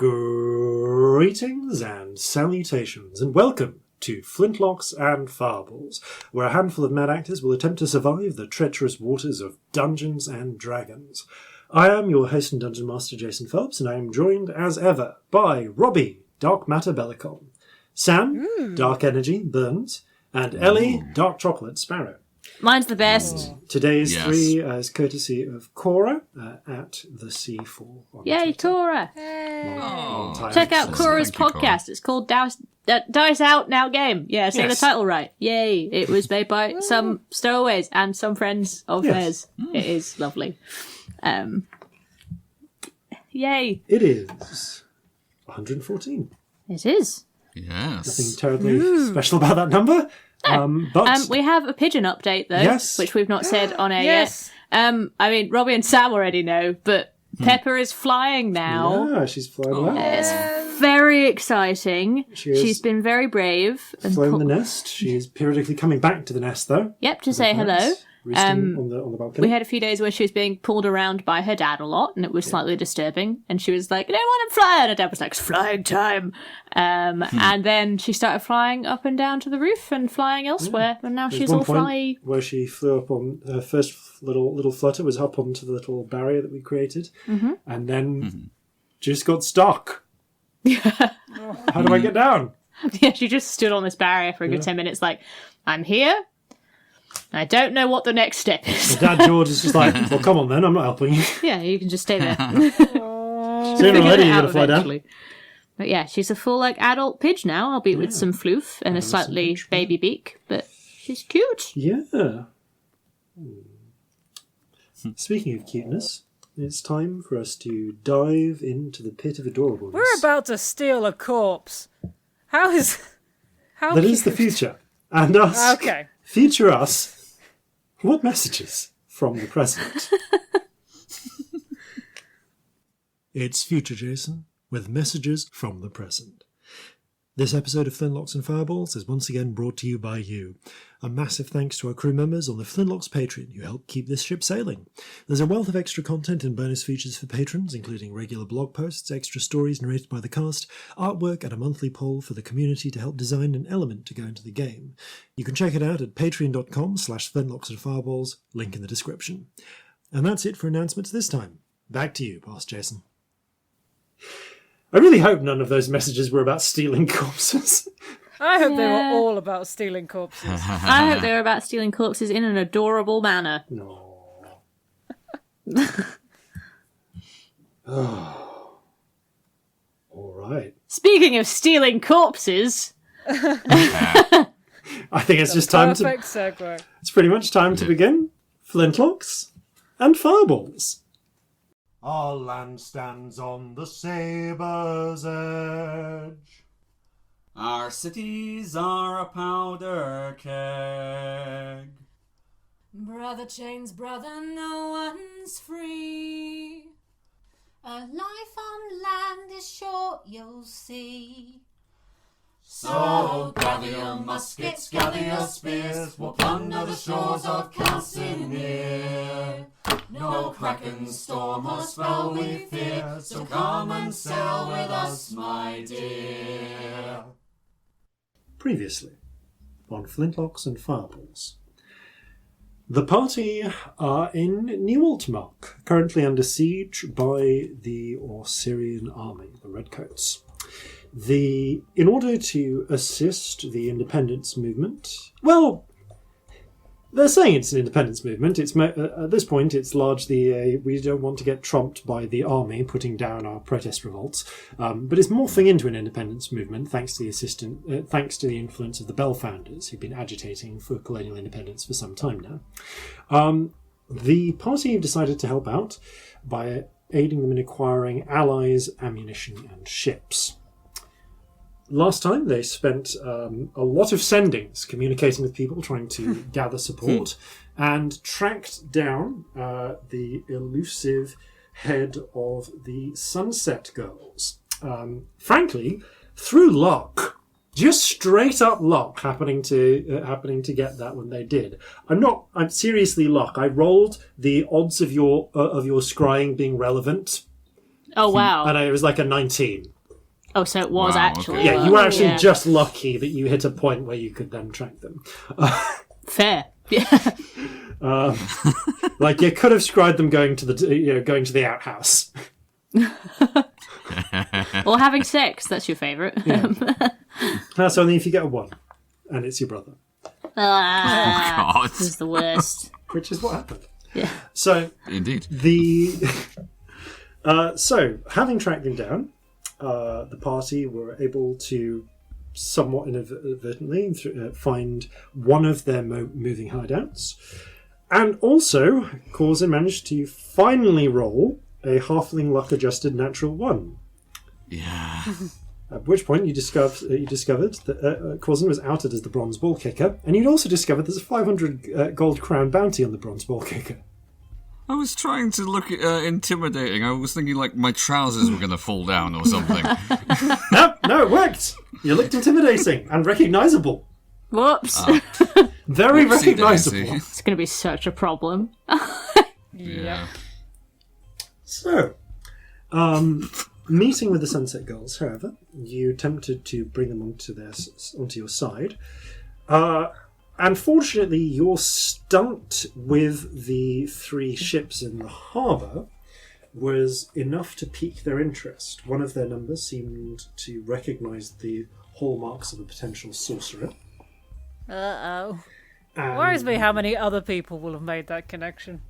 Greetings and salutations, and welcome to Flintlocks and Fireballs, where a handful of mad actors will attempt to survive the treacherous waters of Dungeons and Dragons. I am your host and Dungeon Master Jason Phelps, and I am joined, as ever, by Robbie, Dark Matter Bellekom, Sam, Dark Energy, Burns, and Ellie, Dark Chocolate Sparrow. Mine's the best. Today's three is courtesy of Cora at the C4. Yay, Cora! Check out Cora's podcast. It's called Dice Out Now Game. Yeah, say the title right. Yay! It was made by some stowaways and some friends of theirs. It is lovely. Yay! It is 114. It is. Yes. Nothing terribly special about that number. But we have a pigeon update though, which we've not said on air yet. I mean, Robbie and Sam already know, but Pepper is flying now. Yeah, she's flying well. It's very exciting. She's been very brave. Flown the nest. She is periodically coming back to the nest though. Yep, to say hello. On the balcony. We had a few days where she was being pulled around by her dad a lot, and it was slightly disturbing. And she was like, "I don't want to fly," and her dad was like, "It's flying time." And then she started flying up and down to the roof and flying elsewhere, and now she's all fly. Where she flew up on her first little flutter was up onto the little barrier that we created, and then just got stuck. How do I get down? Yeah, she just stood on this barrier for a good 10 minutes, like, "I'm here. I don't know what the next step is." Dad George is just like, "Well, come on then, I'm not helping you." Yeah, you can just stay there. Sooner or later, you're going to fly down. But yeah, she's a full adult pidge now, albeit with some floof and a slightly baby beak, but she's cute. Yeah. Speaking of cuteness, it's time for us to dive into the pit of adorableness. We're about to steal a corpse. How That is the future. And us. Okay. Future us. What messages from the present? It's Future Jason with messages from the present. This episode of Flintlocks and Fireballs is once again brought to you by you. A massive thanks to our crew members on the Flintlocks Patreon who help keep this ship sailing. There's a wealth of extra content and bonus features for patrons, including regular blog posts, extra stories narrated by the cast, artwork, and a monthly poll for the community to help design an element to go into the game. You can check it out at patreon.com/Flintlocks and Fireballs, link in the description. And that's it for announcements this time. Back to you, Boss Jason. I really hope none of those messages were about stealing corpses. I hope they were all about stealing corpses. I hope they were about stealing corpses in an adorable manner. No. All right. Speaking of stealing corpses... I think it's just time to... Perfect segue. It's pretty much time to begin Flintlocks and Fireballs. Our land stands on the sabre's edge. Our cities are a powder keg. Brother chains brother, no one's free. A life on land is short, you'll see. So gather your muskets, gather your spears, we'll plunder the shores of Calcinea. No kraken, storm or spell we fear, so come and sail with us, my dear. Previously, on Flintlocks and Fireballs. The party are in New Altmark, currently under siege by the Osirian army, the Redcoats. In order to assist the independence movement, well, they're saying it's an independence movement. It's at this point, it's largely we don't want to get trumped by the army putting down our protest revolts, but it's morphing into an independence movement thanks to the influence of the Bell founders who've been agitating for colonial independence for some time now. The party have decided to help out by aiding them in acquiring allies, ammunition, and ships. Last time they spent a lot of sendings communicating with people, trying to gather support, and tracked down the elusive head of the Sunset Girls. Frankly, through luck. Just straight up luck happening to get that when they did. I'm seriously luck. I rolled the odds of your scrying being relevant. Oh, wow. And it was like a 19. Oh, so it was Wow, actually. okay. Yeah, you were actually Yeah. just lucky that you hit a point where you could then track them. Fair. Yeah. Like you could have scried them going to the outhouse. Or having sex. That's your favourite. That's only if you get a 1, and it's your brother, God. This is the worst. which is what happened. Yeah. So Indeed. so having tracked them down, the party were able to somewhat inadvertently find one of their moving hideouts, and also Corzin managed to finally roll a halfling luck-adjusted natural 1. Yeah. At which point you discovered that Corzin was outed as the bronze ball kicker, and you'd also discovered there's a 500 gold crown bounty on the bronze ball kicker. I was trying to look intimidating. I was thinking like my trousers were going to fall down or something. No, it worked. You looked intimidating and recognisable. Whoops. Very Whoopsie recognisable. daisy. It's going to be such a problem. Yeah. So, meeting with the Sunset Girls, however, you attempted to bring them onto your side. Unfortunately, your stunt with the 3 ships in the harbour was enough to pique their interest. One of their numbers seemed to recognise the hallmarks of a potential sorcerer. Uh-oh. And, Worries me how many other people will have made that connection.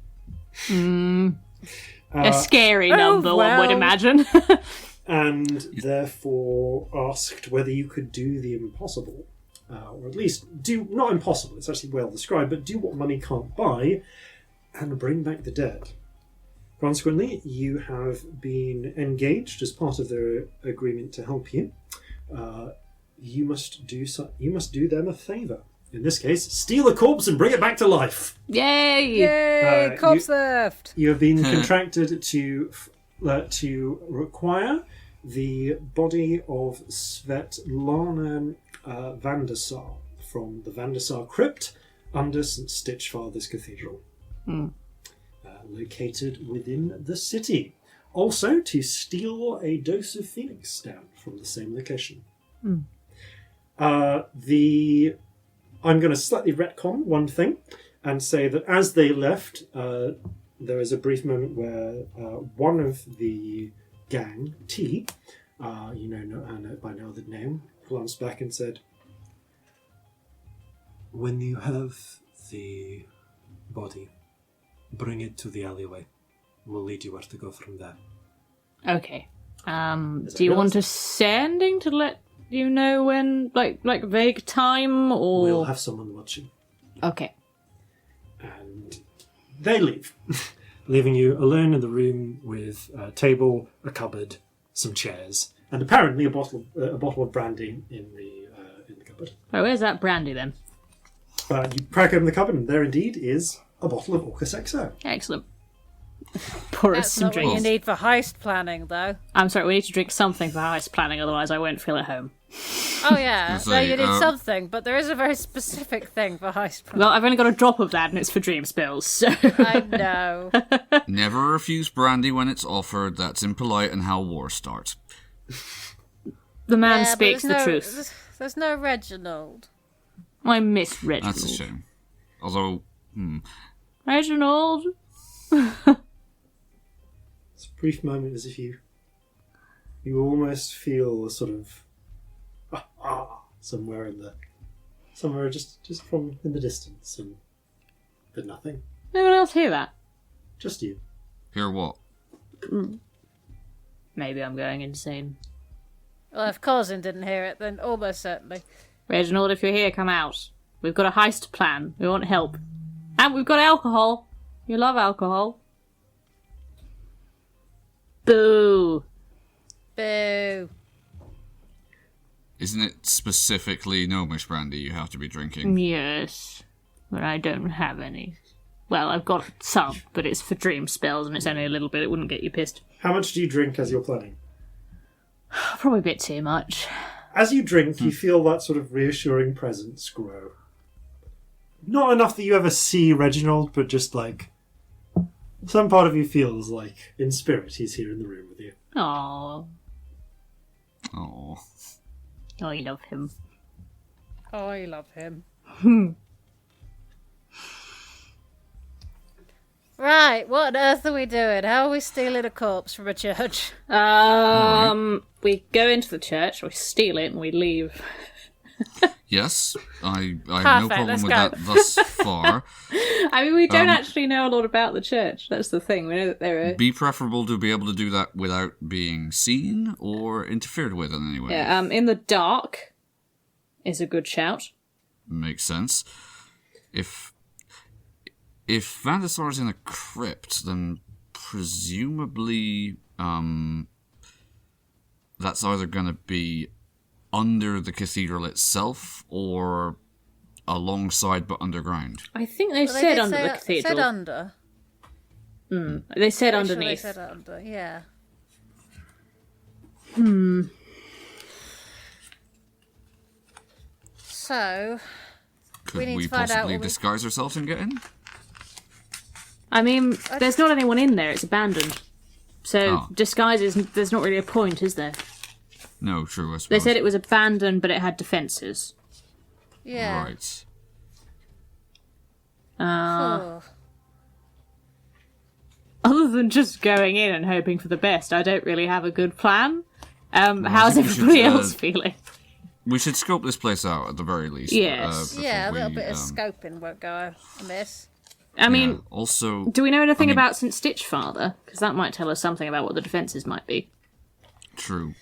A scary number, one would well. imagine. and therefore asked whether you could do the impossible. Or at least do, not impossible, it's actually well described, but do what money can't buy and bring back the dead. Consequently, you have been engaged as part of their agreement to help you. You must do them a favour. In this case, steal a corpse and bring it back to life. Yay! Yay! Corpse theft! You have been contracted to require the body of Svetlana Vandersar from the Vandersar crypt under St. Stitchfather's Cathedral, located within the city. Also, to steal a dose of Phoenix down from the same location. I'm going to slightly retcon one thing and say that as they left, there was a brief moment where one of the gang, T, you know by now the name, glanced back and said, "When you have the body, bring it to the alleyway. We'll lead you where to go from there." Okay. Do you want a sending to let you know when, like vague time, or... We'll have someone watching. Okay. And they leave, leaving you alone in the room with a table, a cupboard, some chairs, and apparently a bottle of brandy in the cupboard. Oh, where's that brandy then? You crack open the cupboard, and there indeed is a bottle of Orcus XO. Excellent. Pour us That's some not what you drinks. need for heist planning, though. I'm sorry, we need to drink something for heist planning, otherwise I won't feel at home. Oh, yeah. Say, No, you need something, but there is a very specific thing for heist planning. Well, I've only got a drop of that, and it's for dream spills, so... I know. Never refuse brandy when it's offered. That's impolite and how wars start. The man Yeah, but speaks the there's truth. There's no Reginald. I miss Reginald. That's a shame. Although, Reginald! It's a brief moment as if you almost feel a sort of somewhere just from in the distance, but nothing. No one else hear that? Just you. hear what? Maybe I'm going insane. Well, if Corzin didn't hear it, then almost certainly. Reginald, if you're here, come out. We've got a heist plan. We want help. And we've got alcohol. You love alcohol. Boo. Boo. Isn't it specifically gnomish brandy you have to be drinking? Yes. But I don't have any. Well, I've got some, but it's for dream spells and it's only a little bit. It wouldn't get you pissed. How much do you drink as you're planning? Probably a bit too much. As you drink, you feel that sort of reassuring presence grow. Not enough that you ever see Reginald, but just like Some part of you feels like, in spirit, he's here in the room with you. Oh, Oh. I love him. Oh, I love him. Right, what on earth are we doing? How are we stealing a corpse from a church? We go into the church, we steal it, and we leave. Yes, I have no Perfect, problem let's with go. that thus far. I mean, we don't actually know a lot about the church. That's the thing. We know that there are. Be preferable to be able to do that without being seen or interfered with in any way. Yeah, in the dark is a good shout. Makes sense. If Vandasaur's in a crypt, then presumably that's either going to be under the cathedral itself or alongside but underground. I think they Well, said did under say- the cathedral. Said under. They said Pretty sure underneath. They said under, yeah. So, Could We need we to find out possibly what we- disguise ourselves and get in? I mean, there's not anyone in there. It's abandoned. So Oh. disguises. There's not really a point, is there? No, true, I suppose. They said it was abandoned, but it had defences. yeah. Right. Oh. Other than just going in and hoping for the best, I don't really have a good plan. How's I think we should, everybody else feeling? We should scope this place out at the very least. Yes. before Yeah, a little we, bit of scoping won't go amiss. I mean, yeah. Also, do we know anything about St. Stitchfather? Because that might tell us something about what the defences might be. true.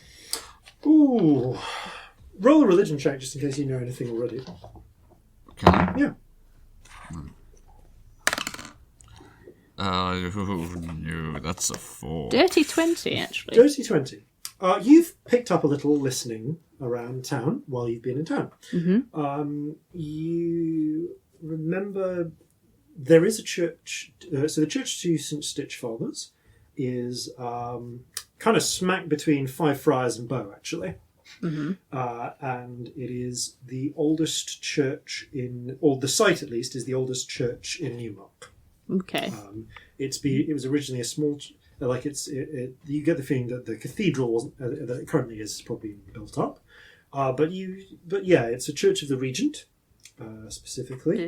Ooh. Roll a religion check just in case you know anything already. Can I? Yeah. No, that's a 4. Dirty 20, actually. Dirty 20. You've picked up a little listening around town while you've been in town. Mm-hmm. You remember there is a church. So the church to St. Stitchfathers is kind of smack between Five Friars and Bow, actually. Mm-hmm. And it is the oldest church or the site at least, is the oldest church in Newmark. Okay. It was originally a small, you get the feeling that the cathedral wasn't that it currently is probably built up, but yeah, it's a church of the Regent, specifically,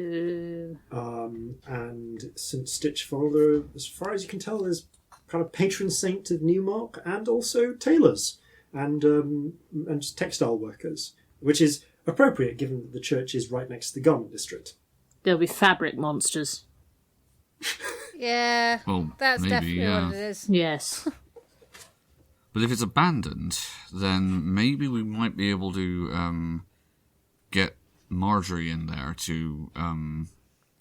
and St. Stitchfather, as far as you can tell, is kind of patron saint of Newmark and also tailors and textile workers, which is appropriate given that the church is right next to the garment district. There'll be fabric monsters. Yeah, Well, that's maybe, definitely yeah. what it is. Yes. But if it's abandoned, then maybe we might be able to get Marjorie in there to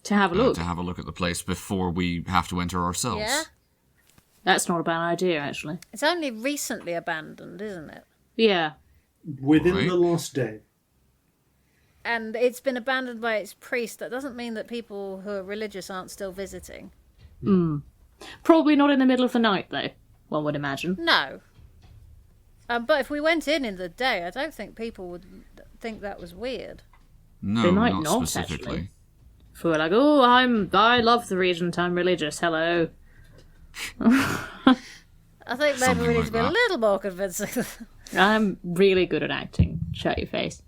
To have a look. to have a look at the place before we have to enter ourselves. Yeah? That's not a bad idea, actually. It's only recently abandoned, isn't it? Yeah. Within Right. the last day. And it's been abandoned by its priest. That doesn't mean that people who are religious aren't still visiting. Probably not in the middle of the night, though, one would imagine. No. But if we went in the day, I don't think people would think that was weird. No, They might not not, specifically. actually. If we were like, oh, I love the Regent, I'm religious, hello. I think maybe Something we need like to be a that. little more convincing. I'm really good at acting. Shut your face.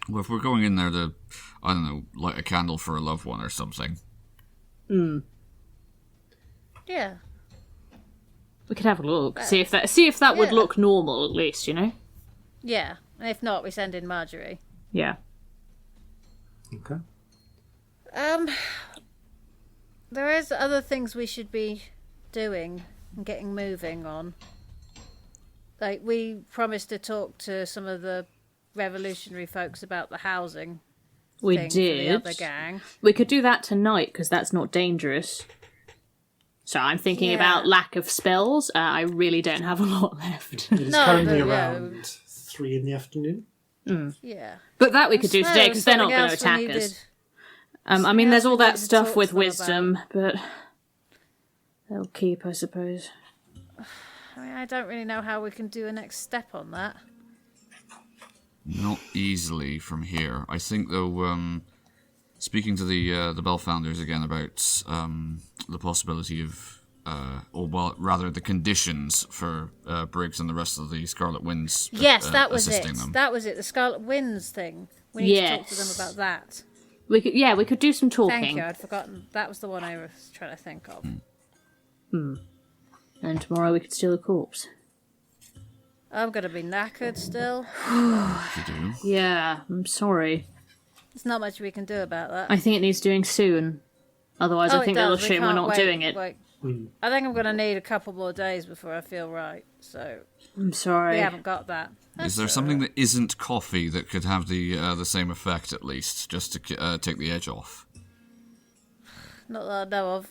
Well, if we're going in there to, I don't know, light a candle for a loved one or something. Yeah. We could have a look. See if that would Yeah. look normal, at least, you know? Yeah. And if not, we send in Marjorie. Yeah. Okay. There is other things we should be doing and getting moving on. Like, we promised to talk to some of the revolutionary folks about the housing We thing for the did. other gang. We could do that tonight, because that's not dangerous. So I'm thinking Yeah. about lack of spells. I really don't have a lot left. It is No, currently but, yeah. around 3 in the afternoon. Yeah. But that we could do So, today, because they're not something going to else we attack needed- us. I mean, there's else all we that needed to stuff talk with to them wisdom, but they'll keep, I suppose. I mean, I don't really know how we can do a next step on that. Not easily from here. I think, though, speaking to the Bell founders again about the possibility of, rather the conditions for Briggs and the rest of the Scarlet Winds. Yes, that was it. Them. That was it. The Scarlet Winds thing. We need to talk to them about that. We could do some talking. Thank you. I'd forgotten. That was the one I was trying to think of. And tomorrow we could steal a corpse. I'm gonna be knackered still. If you do. Yeah, I'm sorry. There's not much we can do about that. I think it needs doing soon. Otherwise, I it think they'll does. We assume we're can't not wait, doing it. I think I'm gonna need a couple more days before I feel right. So I'm sorry. we haven't got that. Is there something that isn't coffee that could have the same effect at least, just to take the edge off? Not that I know of.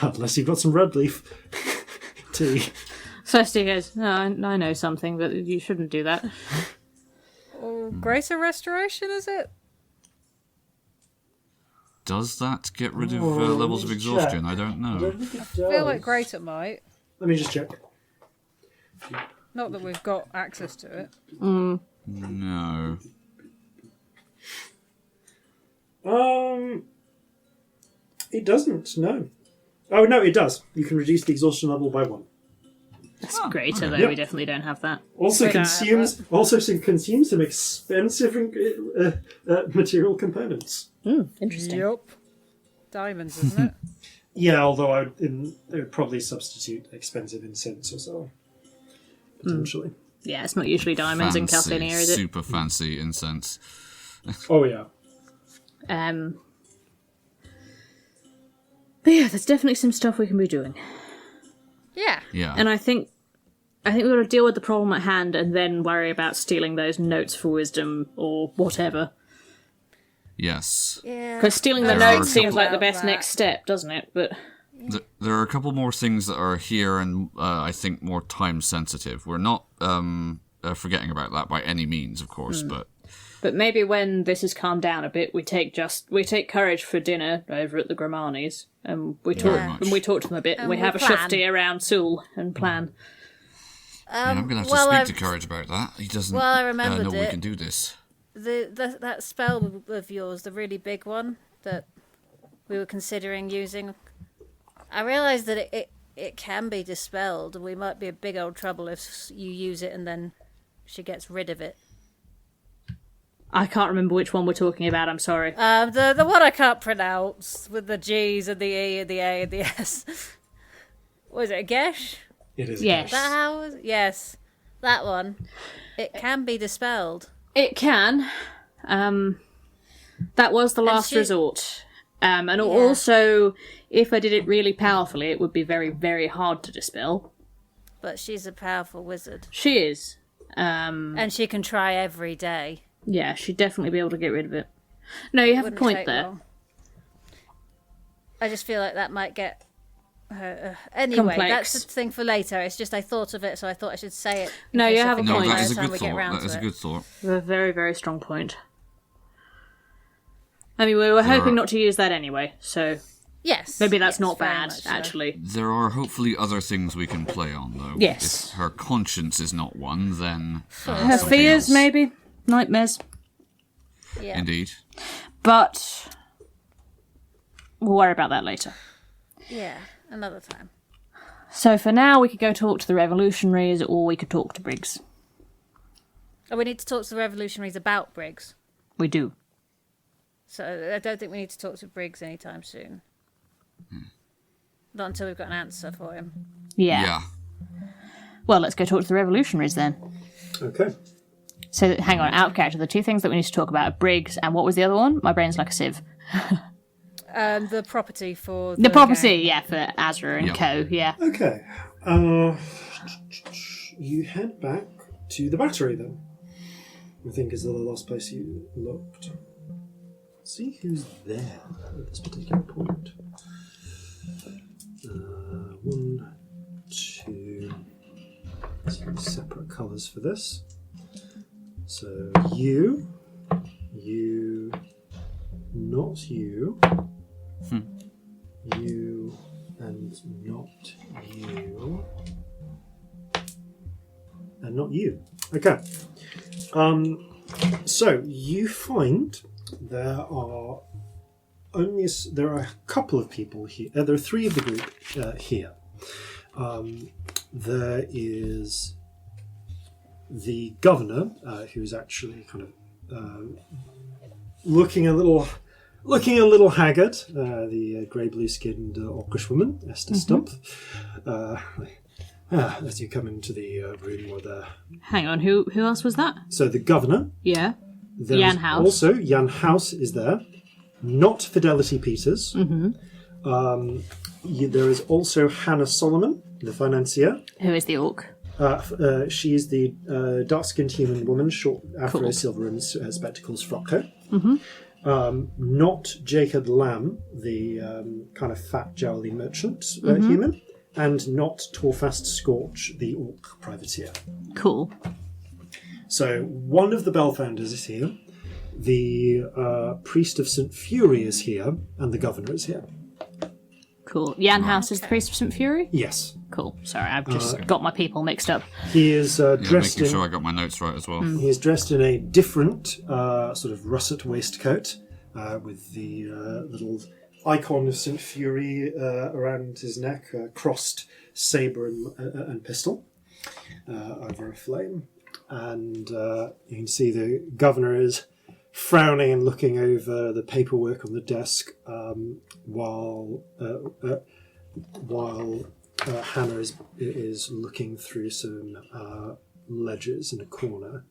Unless you've got some red leaf tea. Celestia goes, no, I know something, but you shouldn't do that. Oh, greater restoration, is it? Does that get rid of Oh, levels of let me exhaustion? check. I don't know. I feel like greater might. Let me just check. Not that we've got access to it. No. It doesn't. No. Oh no, it does. You can reduce the exhaustion level by 1. That's greater, though. Yep. We definitely don't have that. Also We don't have consumes some expensive material components. Interesting. Yup. Diamonds, isn't it? Yeah, although they would probably substitute expensive incense or so. Potentially. Yeah, it's not usually diamonds in Fancy, Calcinea, is it? super fancy incense. Oh yeah. But yeah, there's definitely some stuff we can be doing. Yeah. Yeah. And I think we've got to deal with the problem at hand and then worry about stealing those notes for wisdom or whatever. Yes. Yeah. Because stealing the There notes are seems like the about best that. next step, doesn't it? But There are a couple more things that are here and I think more time sensitive. We're not forgetting about that by any means, of course, but maybe when this has calmed down a bit, we take courage for dinner over at the Grimani's, and we talk much. and we talk to them a bit. And we we have a plan. shufti around Sul and plan. yeah, I'm going to have to well, speak I've- to Courage about that. He doesn't Well, I remembered know we it. can do this. That spell of yours, the really big one that we were considering using, I realised that it can be dispelled. We might be in big old trouble if you use it and then she gets rid of it. I can't remember which one we're talking about. I'm sorry. The one I can't pronounce with the G's and the E and the A and the S. Was it a Gesh? It is. Yes. That how? Yes, that one. It can be dispelled. It can. That was the last she- resort. And also, if I did it really powerfully, it would be very, very hard to dispel. But she's a powerful wizard, She is. and she can try every day. Yeah, she'd definitely be able to get rid of it. No, you have a Wouldn't point take there. long. I just feel like that might get her. Anyway, Complex. that's a thing for later. It's just I thought of it, so I thought I should say it. in No, case you I have a forget No, point. by that the is a time good we get thought. round That is to a it. good thought. You have a very, very strong point. I mean, we were hoping not to use that anyway, so Yes. maybe that's yes, not very bad, much so. actually. There are hopefully other things we can play on, though. Yes. If her conscience is not one, then Her something fears, else. maybe? Nightmares. Yeah. Indeed. But we'll worry about that later. Yeah. Another time. So for now, we could go talk to the revolutionaries, or we could talk to Briggs. Oh, we need to talk to the revolutionaries about Briggs. We do. So I don't think we need to talk to Briggs anytime soon. Not until we've got an answer for him. Yeah. Well, let's go talk to the revolutionaries then. Okay. So, hang on, out of character. The two things that we need to talk about are Briggs, and what was the other one? My brain's like a sieve. The property for The property, gang. yeah, for Azra and Yeah. co, yeah. Okay. You head back to the battery then. I think is the last place you looked. See who's there at this particular point. 1, 2. Let's use separate colours for this. So you, not you, you, and not you, and not you. Okay. So you find there are a couple of people here. There are three of the group here. There is the governor, who's actually kind of looking a little haggard. The grey blue-skinned orcish woman, Esther Stump. As you come into the room where the... Hang on, who else was that? So the governor. Yeah. There Jan is House. Also, Jan House is there. Not Fidelity Peters. There is also Hannah Solomon, the financier. Who is the orc? She is the dark-skinned human woman, short afro, silver and spectacles, frock coat. Not Jacob Lamb, the kind of fat, jowly merchant human. And not Torfast Scorch, the orc privateer. Cool. So one of the Bellfounders is here, the priest of St. Fury is here, and the governor is here. Cool. Jan House is the priest of St. Fury? Yes. Cool. Sorry, I've just got my people mixed up. He is dressed making in... sure I got my notes right as well. He is dressed in a different sort of russet waistcoat with the little icon of St. Fury around his neck, crossed sabre and pistol over a flame. And you can see the governor is frowning and looking over the paperwork on the desk while Hannah is looking through some ledgers in a corner.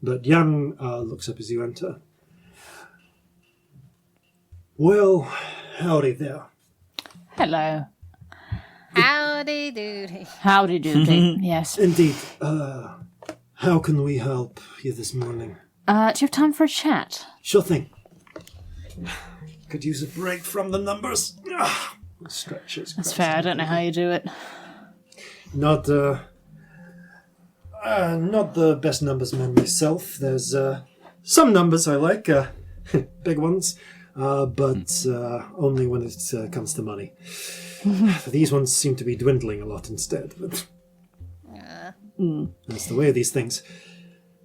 But Jan looks up as you enter. Well, howdy there. Hello. Howdy doody. Howdy doody. Yes. Indeed. How can we help you this morning? Do you have time for a chat? Sure thing. Could use a break from the numbers. Stretches. That's fair. I don't know how you do it. Not the best numbers man myself. There's some numbers I like, big ones, but only when it comes to money. These ones seem to be dwindling a lot instead. But that's the way of these things.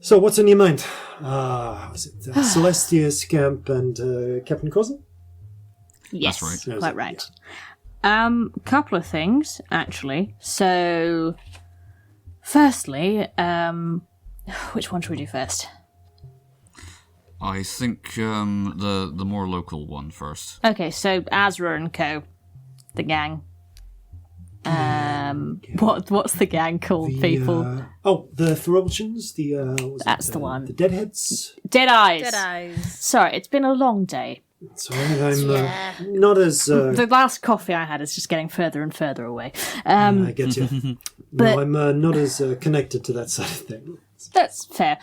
So, what's in your mind? Was it Celestia, Scamp, and Captain Corzin? Yes, That's right. quite right. Couple of things, actually. So, firstly, which one should we do first? I think the more local one first. Okay, so Azra and Co, the gang. What's the gang called, people? The Thorolchans, That's the one. The Deadheads. Dead Eyes. Dead eyes. Sorry, it's been a long day. Sorry, I'm not as... The last coffee I had is just getting further and further away. I get you. But- No, I'm not as connected to that side of things. That's fair.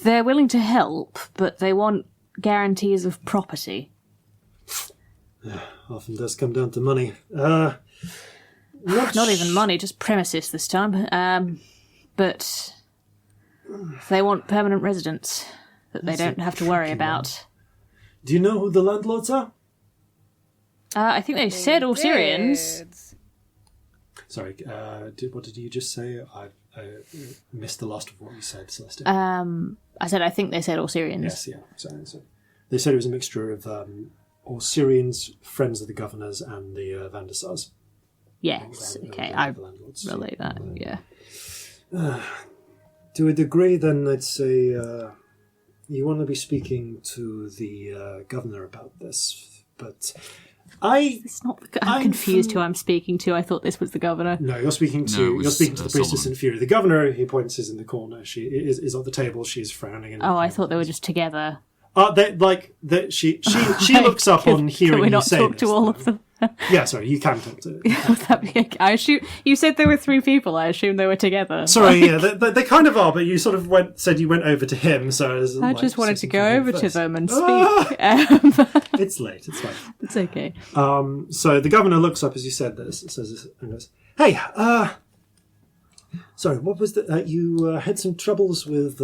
They're willing to help, but they want guarantees of property. Often does come down to money. Not even money, just premises this time. But they want permanent residents that they don't have to worry about. Do you know who the landlords are? I think they said all Syrians. Sorry, what did you just say? I missed the last of what you said, Celestia. I said I think they said all Syrians. Yes, yeah. So they said it was a mixture of all Syrians, friends of the governors, and the Vandasars. Yes, okay, I relate that, yeah. To a degree, then, I'd say you want to be speaking to the governor about this, but It's not. I'm confused who I'm speaking to. I thought this was the governor. No, you're speaking to the priest of St. Fury. The governor, he points, is in the corner. She is at the table. She's frowning. And I thought they were just together. She looks up on hearing Can we you say not talk this, to all of them? Yeah, sorry, you can talk to. Would that be okay? I assume you said there were 3 people. I assume they were together. Sorry, yeah, they kind of are, but you sort of said you went over to him. So I just wanted to go over to them and speak. It's late. It's fine. It's okay. So the governor looks up as you said this, and goes, "Hey, sorry, what was that? You had some troubles with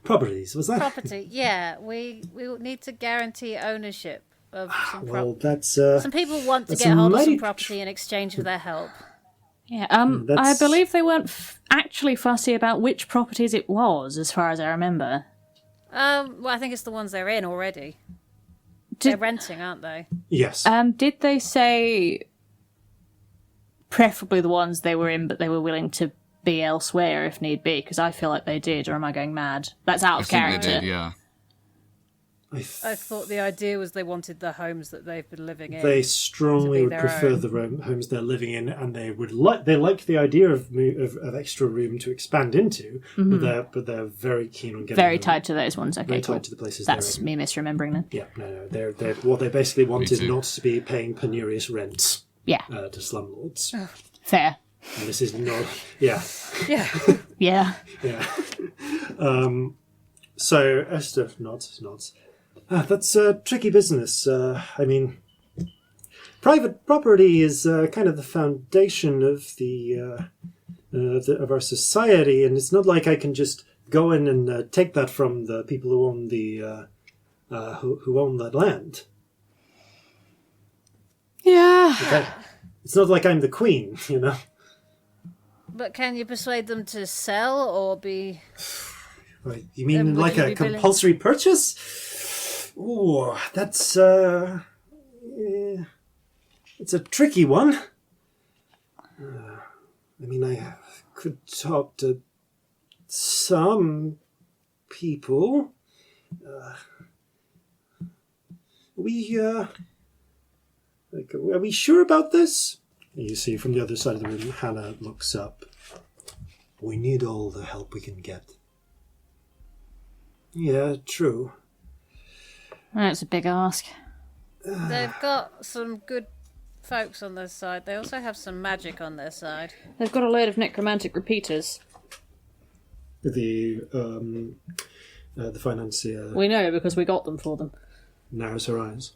properties, was that?" Property, yeah. We need to guarantee ownership of some property. Well, that's some people want to get hold of some property in exchange for their help. Yeah, I believe they weren't actually fussy about which properties it was, as far as I remember. Well, I think it's the ones they're in already. They're renting, aren't they? Yes. Did they say preferably the ones they were in, but they were willing to be elsewhere if need be? Because I feel like they did, or am I going mad? That's out of character. They did, yeah. I thought the idea was they wanted the homes that they've been living in. They strongly would prefer the homes they're living in, and they would like the idea of extra room to expand into, but they're very keen on getting very tied to those ones. Okay, very cool. tied to the places. That's they're in. me misremembering then. Yeah, no. They're what they basically want is too. not to be paying penurious rents. Yeah, To slumlords. fair. And this is not. Yeah. Yeah. Yeah. Yeah. So Esther nods. That's a tricky business. I mean, private property is kind of the foundation of of our society, and it's not like I can just go in and take that from the people who own who own that land. Yeah. Okay. It's not like I'm the queen, you know. But can you persuade them to sell or be... Right, you mean Then would like you a be willing- compulsory purchase? Ooh, that's it's a tricky one. I mean, I could talk to some people. Are we sure about this? You see from the other side of the room, Hannah looks up. We need all the help we can get. Yeah, true. That's a big ask. They've got some good folks on their side. They also have some magic on their side. They've got a load of necromantic repeaters. The financier We know because we got them for them. narrows her eyes.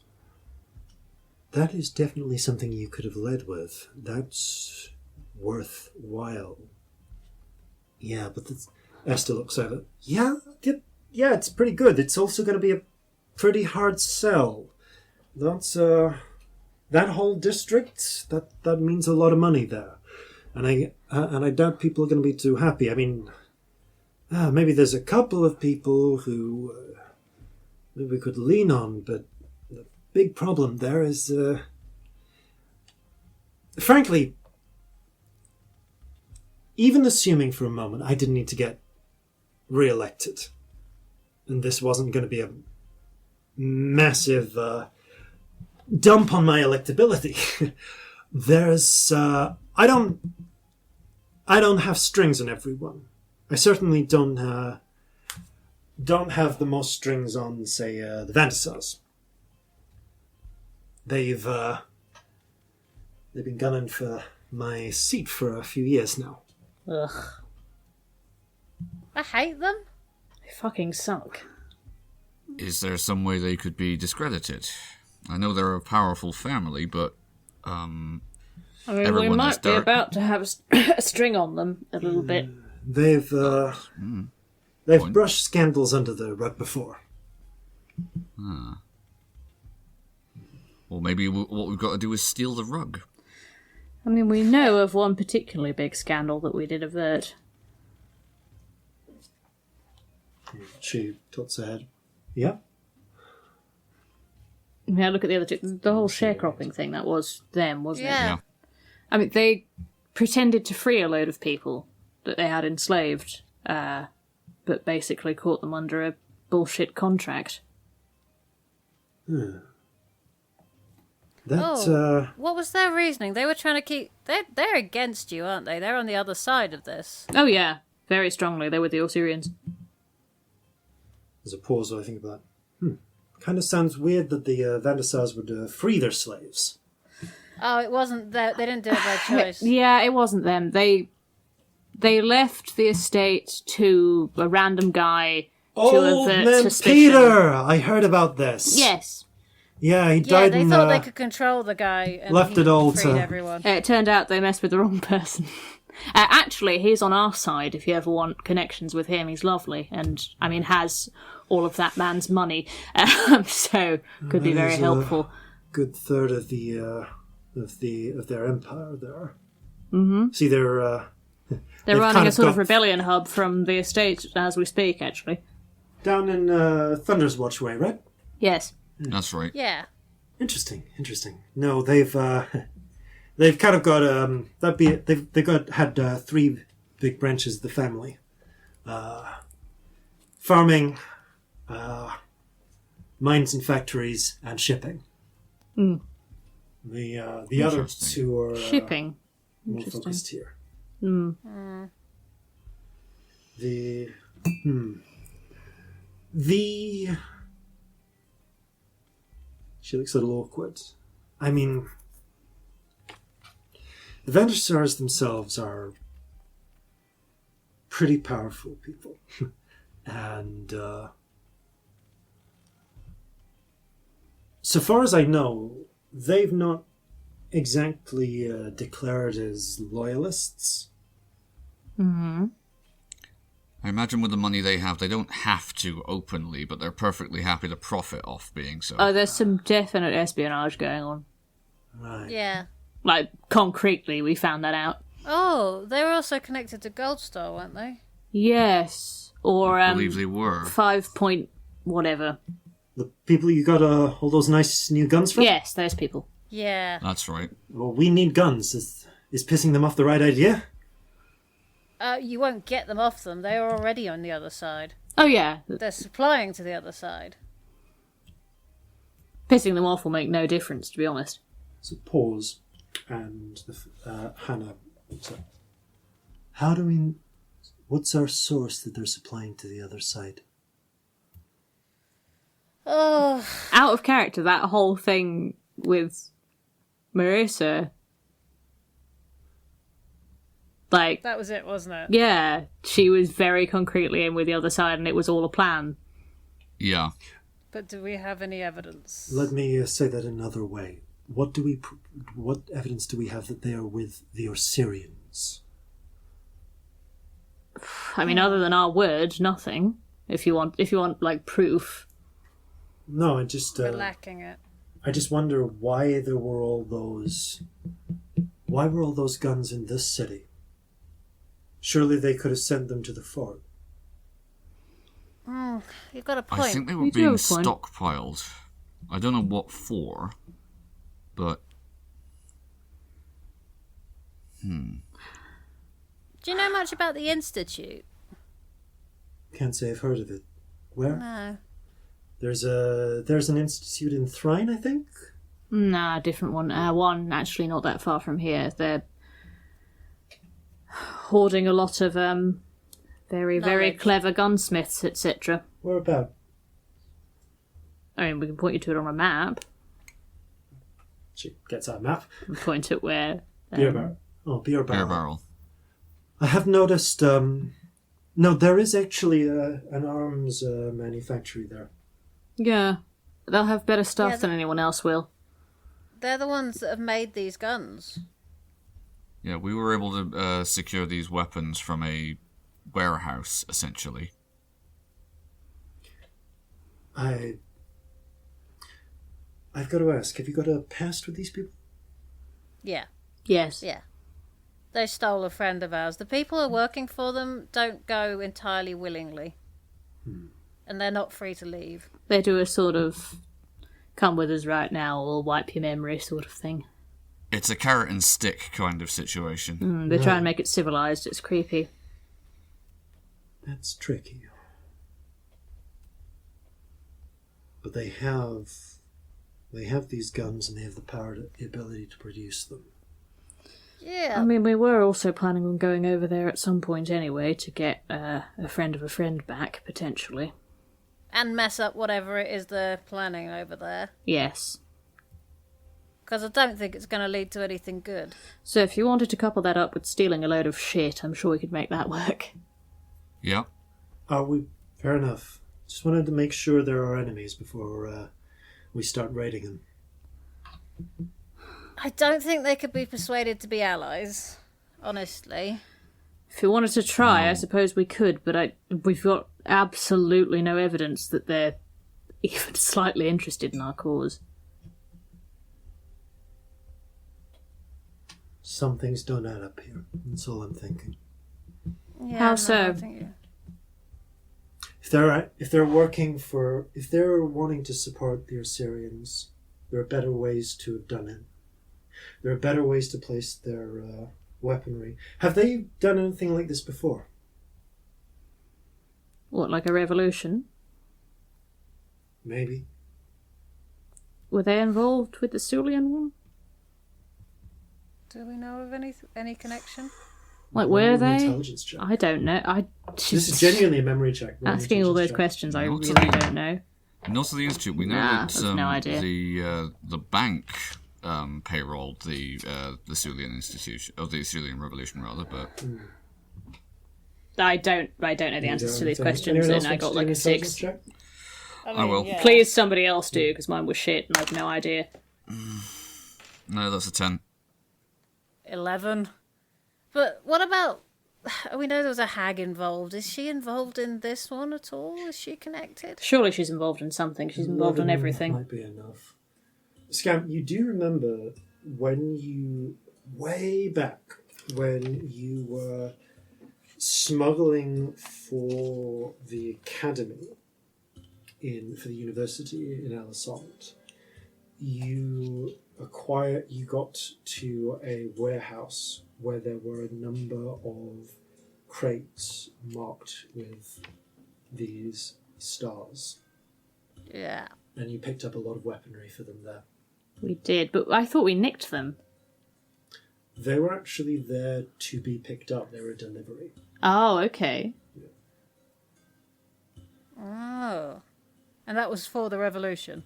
That is definitely something you could have led with. That's worthwhile. Yeah, but Esther looks at it. Yeah, it's pretty good. It's also going to be a pretty hard sell. That's that whole district. That means a lot of money there, and I doubt people are going to be too happy. I mean, maybe there's a couple of people who maybe we could lean on, but the big problem there is, frankly, even assuming for a moment I didn't need to get re-elected, and this wasn't going to be a massive dump on my electability. There's I don't have strings on everyone. I certainly don't have the most strings on, say, the Vantassars. They've been gunning for my seat for a few years now. Ugh. I hate them. They fucking suck. Is there some way they could be discredited? I know they're a powerful family, but I mean, we everyone might is be dark. about to have a string on them a little bit. They've brushed scandals under the rug before. Well, maybe what we've got to do is steal the rug. I mean, we know of one particularly big scandal that we did avert. She tilts her head. Yeah. Yeah, look at the other two. The whole sharecropping thing, that was them, wasn't it? Yeah. I mean, they pretended to free a load of people that they had enslaved, but basically caught them under a bullshit contract. What was their reasoning? They were trying to keep... They're against you, aren't they? They're on the other side of this. Oh yeah, very strongly. They were the Osirians. There's a pause while I think about that. Kind of sounds weird that the Vantassars would free their slaves. Oh, it wasn't that. They didn't do it by choice. Yeah, it wasn't them. They left the estate to a random guy to Old avert man suspicion. Peter! I heard about this. Yes. Yeah, he Yeah, died they in... thought they could control the guy and left he it all freed to- everyone. It turned out they messed with the wrong person. Actually, he's on our side if you ever want connections with him. He's lovely and, I mean, has all of that man's money. So, could be That very is helpful. Good third of their empire there. Mm-hmm. See, They're they've running kind a of sort of got- rebellion hub from the estate as we speak, actually. Down in Thunder's Watch way, right? Yes. That's right. Yeah. Interesting. No, they've kind of got had three big branches of the family: farming, mines and factories, and shipping. Mm. The other two are Shipping. more focused here. Mm. She looks a little awkward. I mean, the Vandersars themselves are pretty powerful people. And so far as I know, they've not exactly declared as loyalists. Mm-hmm. I imagine with the money they have, they don't have to openly, but they're perfectly happy to profit off being so. Oh, there's some definite espionage going on. Right. Yeah. Like, concretely, we found that out. Oh, they were also connected to Goldstar, weren't they? Yes. Or, I believe they were. 5 point whatever. The people you got all those nice new guns from? Yes, those people. Yeah. That's right. Well, we need guns. Is pissing them off the right idea? You won't get them off them. They are already on the other side. Oh, yeah. They're supplying to the other side. Pissing them off will make no difference, to be honest. So pause, and Hannah. How do we? What's our source that they're supplying to the other side? Oh, Out of character, that whole thing with Marissa. Like, that was it, wasn't it? yeah, she was very concretely in with the other side and it was all a plan. Yeah. But do we have any evidence? Let me say that another way. What evidence do we have that they are with the Osirians? I mean, other than our word, nothing. If you want like proof. No, I just We're lacking it. I just wonder why there were all those. Why were all those guns in this city? Surely they could have sent them to the fort. You've got a point. I think they were You do being have a point. stockpiled. I don't know what for, but... Do you know much about the Institute? Can't say I've heard of it. Where? No. There's an institute in Thrine, I think. Nah, different one. One actually not that far from here. They're hoarding a lot of very Knowledge. clever gunsmiths, etc. Where about? I mean, we can point you to it on a map. She gets out a map. And point it where. Beer barrel. Oh, beer barrel. Bear barrel. I have noticed. No, there is actually an arms manufactory there. Yeah, they'll have better stuff Yeah, than anyone else will. They're the ones that have made these guns. Yeah, we were able to secure these weapons from a warehouse, essentially. I've got to ask, have you got a past with these people? Yeah. Yes. Yeah. They stole a friend of ours. The people who are working for them don't go entirely willingly. And they're not free to leave. They do a sort of come with us right now or wipe your memory sort of thing. It's a carrot and stick kind of situation. They try and make it civilized. It's creepy. That's tricky. But they have these guns and they have the ability to produce them. Yeah. I mean, we were also planning on going over there at some point anyway to get a friend of a friend back, potentially. And mess up whatever it is they're planning over there. Yes. Because I don't think it's going to lead to anything good. So if you wanted to couple that up with stealing a load of shit, I'm sure we could make that work. Yeah. Fair enough. Just wanted to make sure there are enemies before we start raiding them. I don't think they could be persuaded to be allies, honestly. If you wanted to try, I suppose we could, but we've got absolutely no evidence that they're even slightly interested in our cause. Some things don't add up here. That's all I'm thinking. Yeah, How no, so? I think if they're wanting to support the Assyrians, there are better ways to have done it. There are better ways to place their weaponry. Have they done anything like this before? What, like a revolution? Maybe. Were they involved with the Sulian one? Do we know of any connection? Like, were Roll an they? Intelligence check. I don't know. This is genuinely a memory check. Roll an asking all those intelligence check. questions. I Not to really the- don't know. Not to the Institute. We know Nah, that I've no idea. the bank payrolled the Sulian institution, or the Sulian Revolution rather, but I don't know the answers to these questions, Anyone else and I want to got do like an a intelligence 6. check? I will. Yeah. Please, somebody else do, because mine was shit and I have no idea. no, that's a 10. 11. But what about... We know there was a hag involved. Is she involved in this one at all? Is she connected? Surely she's involved in something. She's involved in 11 everything. Might be enough. Scamp, you do remember way back when you were smuggling for the academy for the university in Alisant. You got to a warehouse where there were a number of crates marked with these stars, Yeah. and you picked up a lot of weaponry for them there. We did, but I thought we nicked them. They were actually there to be picked up. They were a delivery. Oh, okay. Oh. And that was for the revolution.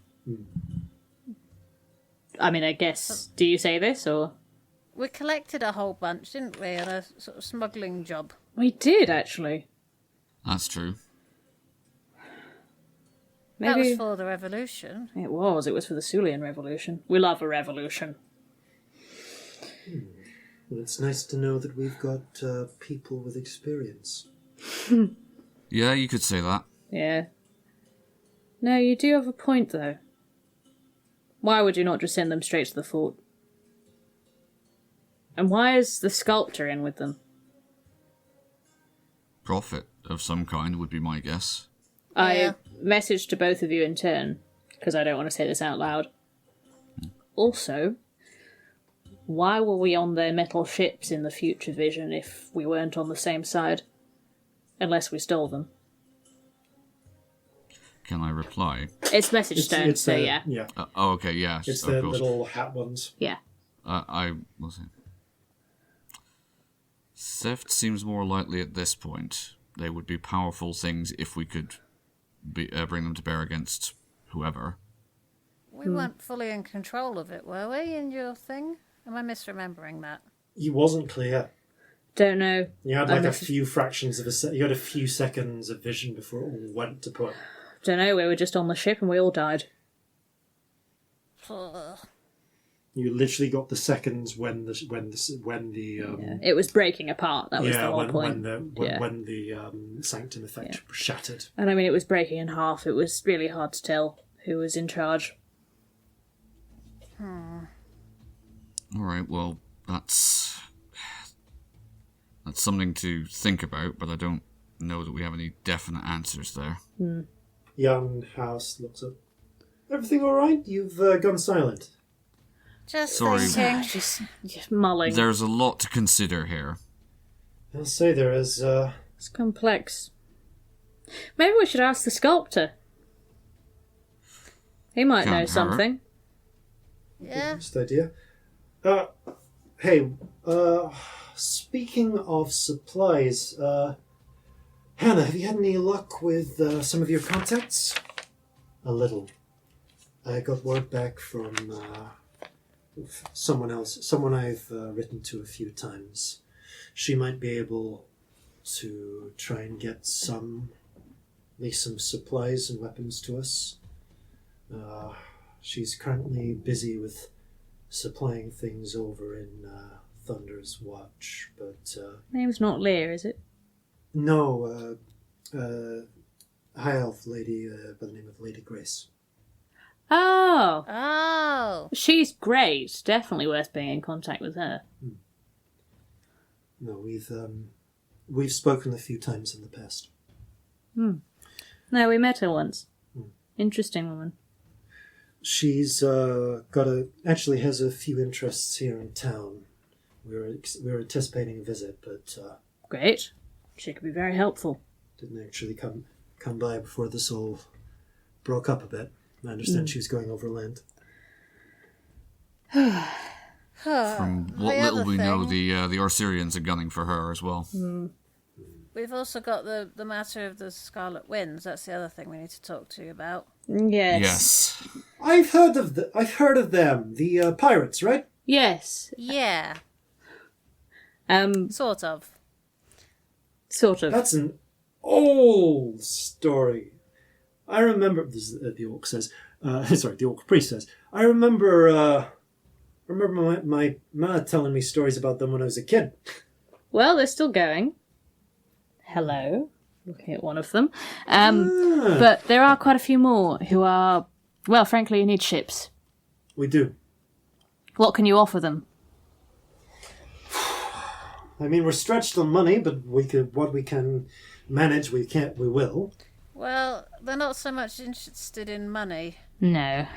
I mean, I guess. Do you say this, or...? We collected a whole bunch, didn't we, on a sort of smuggling job. We did, actually. That's true. That Maybe... was for the revolution. It was for the Sulian Revolution. We love a revolution. Well, it's nice to know that we've got people with experience. Yeah, you could say that. Yeah. No, you do have a point, though. Why would you not just send them straight to the fort? And why is the sculptor in with them? Profit of some kind would be my guess. Yeah. I messaged to both of you in turn, because I don't want to say this out loud. Also, why were we on their metal ships in the future vision if we weren't on the same side? Unless we stole them. Can I reply? It's message stone, so the, yeah. Yeah. Oh, okay, yeah. It's of the course. little hat ones. Yeah. I was it. Theft seems more likely at this point. They would be powerful things if we could bring them to bear against whoever. We weren't fully in control of it, were we, in your thing? Am I misremembering that? You wasn't clear. Don't know. You had I like a messaged- few fractions of you had a few seconds of vision before it all went to put. Don't know, we were just on the ship and we all died. Ugh. You literally got the seconds when the Yeah. It was breaking apart, that was the whole point. when the sanctum effect shattered. And I mean, it was breaking in half. It was really hard to tell who was in charge. Alright, well, that's something to think about, but I don't know that we have any definite answers there. Young House looks up. Everything all right? You've gone silent. Just Sorry. thinking. Just mulling. There's a lot to consider here. I'll say there is. It's complex. Maybe we should ask the sculptor. He might Can't know hurt. something. Yeah. Best idea. Hey. Speaking of supplies, Hannah, have you had any luck with some of your contacts? A little. I got word back from someone else, someone I've written to a few times. She might be able to try and get at least some supplies and weapons to us. She's currently busy with supplying things over in Thunder's Watch, but Name's not Lear, is it? no, high elf lady by the name of Lady Grace. Oh! Oh. She's great. Definitely worth being in contact with her. No, we've spoken a few times in the past. No, we met her once. Interesting woman. She's actually has a few interests here in town. We were anticipating a visit, but Great. She could be very helpful. didn't actually come by before this all broke up a bit. I understand she was going overland. From what little we know, the Orsirians are gunning for her as well. We've also got the matter of the Scarlet Winds. That's the other thing we need to talk to you about. Yes. I've heard of them. The pirates, right? Yes. Yeah, sort of. Sort of. That's an old story. I remember. This is, the orc says. Sorry, the orc priest says. I remember my ma telling me stories about them when I was a kid. Well, they're still going. Hello. Looking at one of them. But there are quite a few more who are, well, frankly, need ships. We do. What can you offer them? I mean, we're stretched on money, but what we can manage, we will. Well, they're not so much interested in money. No.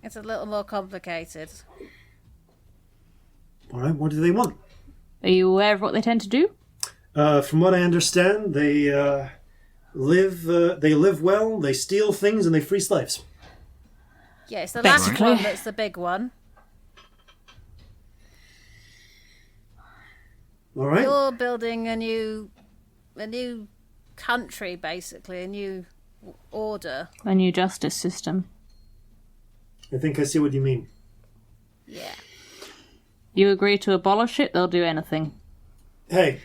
It's a little more complicated. All right, what do they want? Are you aware of what they tend to do? From what I understand, they live well, they steal things, and they free slaves. Yeah, it's the last Basically. one that's the big one. All right. You're building a new country, basically, a new order. A new justice system. I think I see what you mean. Yeah. You agree to abolish it, they'll do anything. Hey,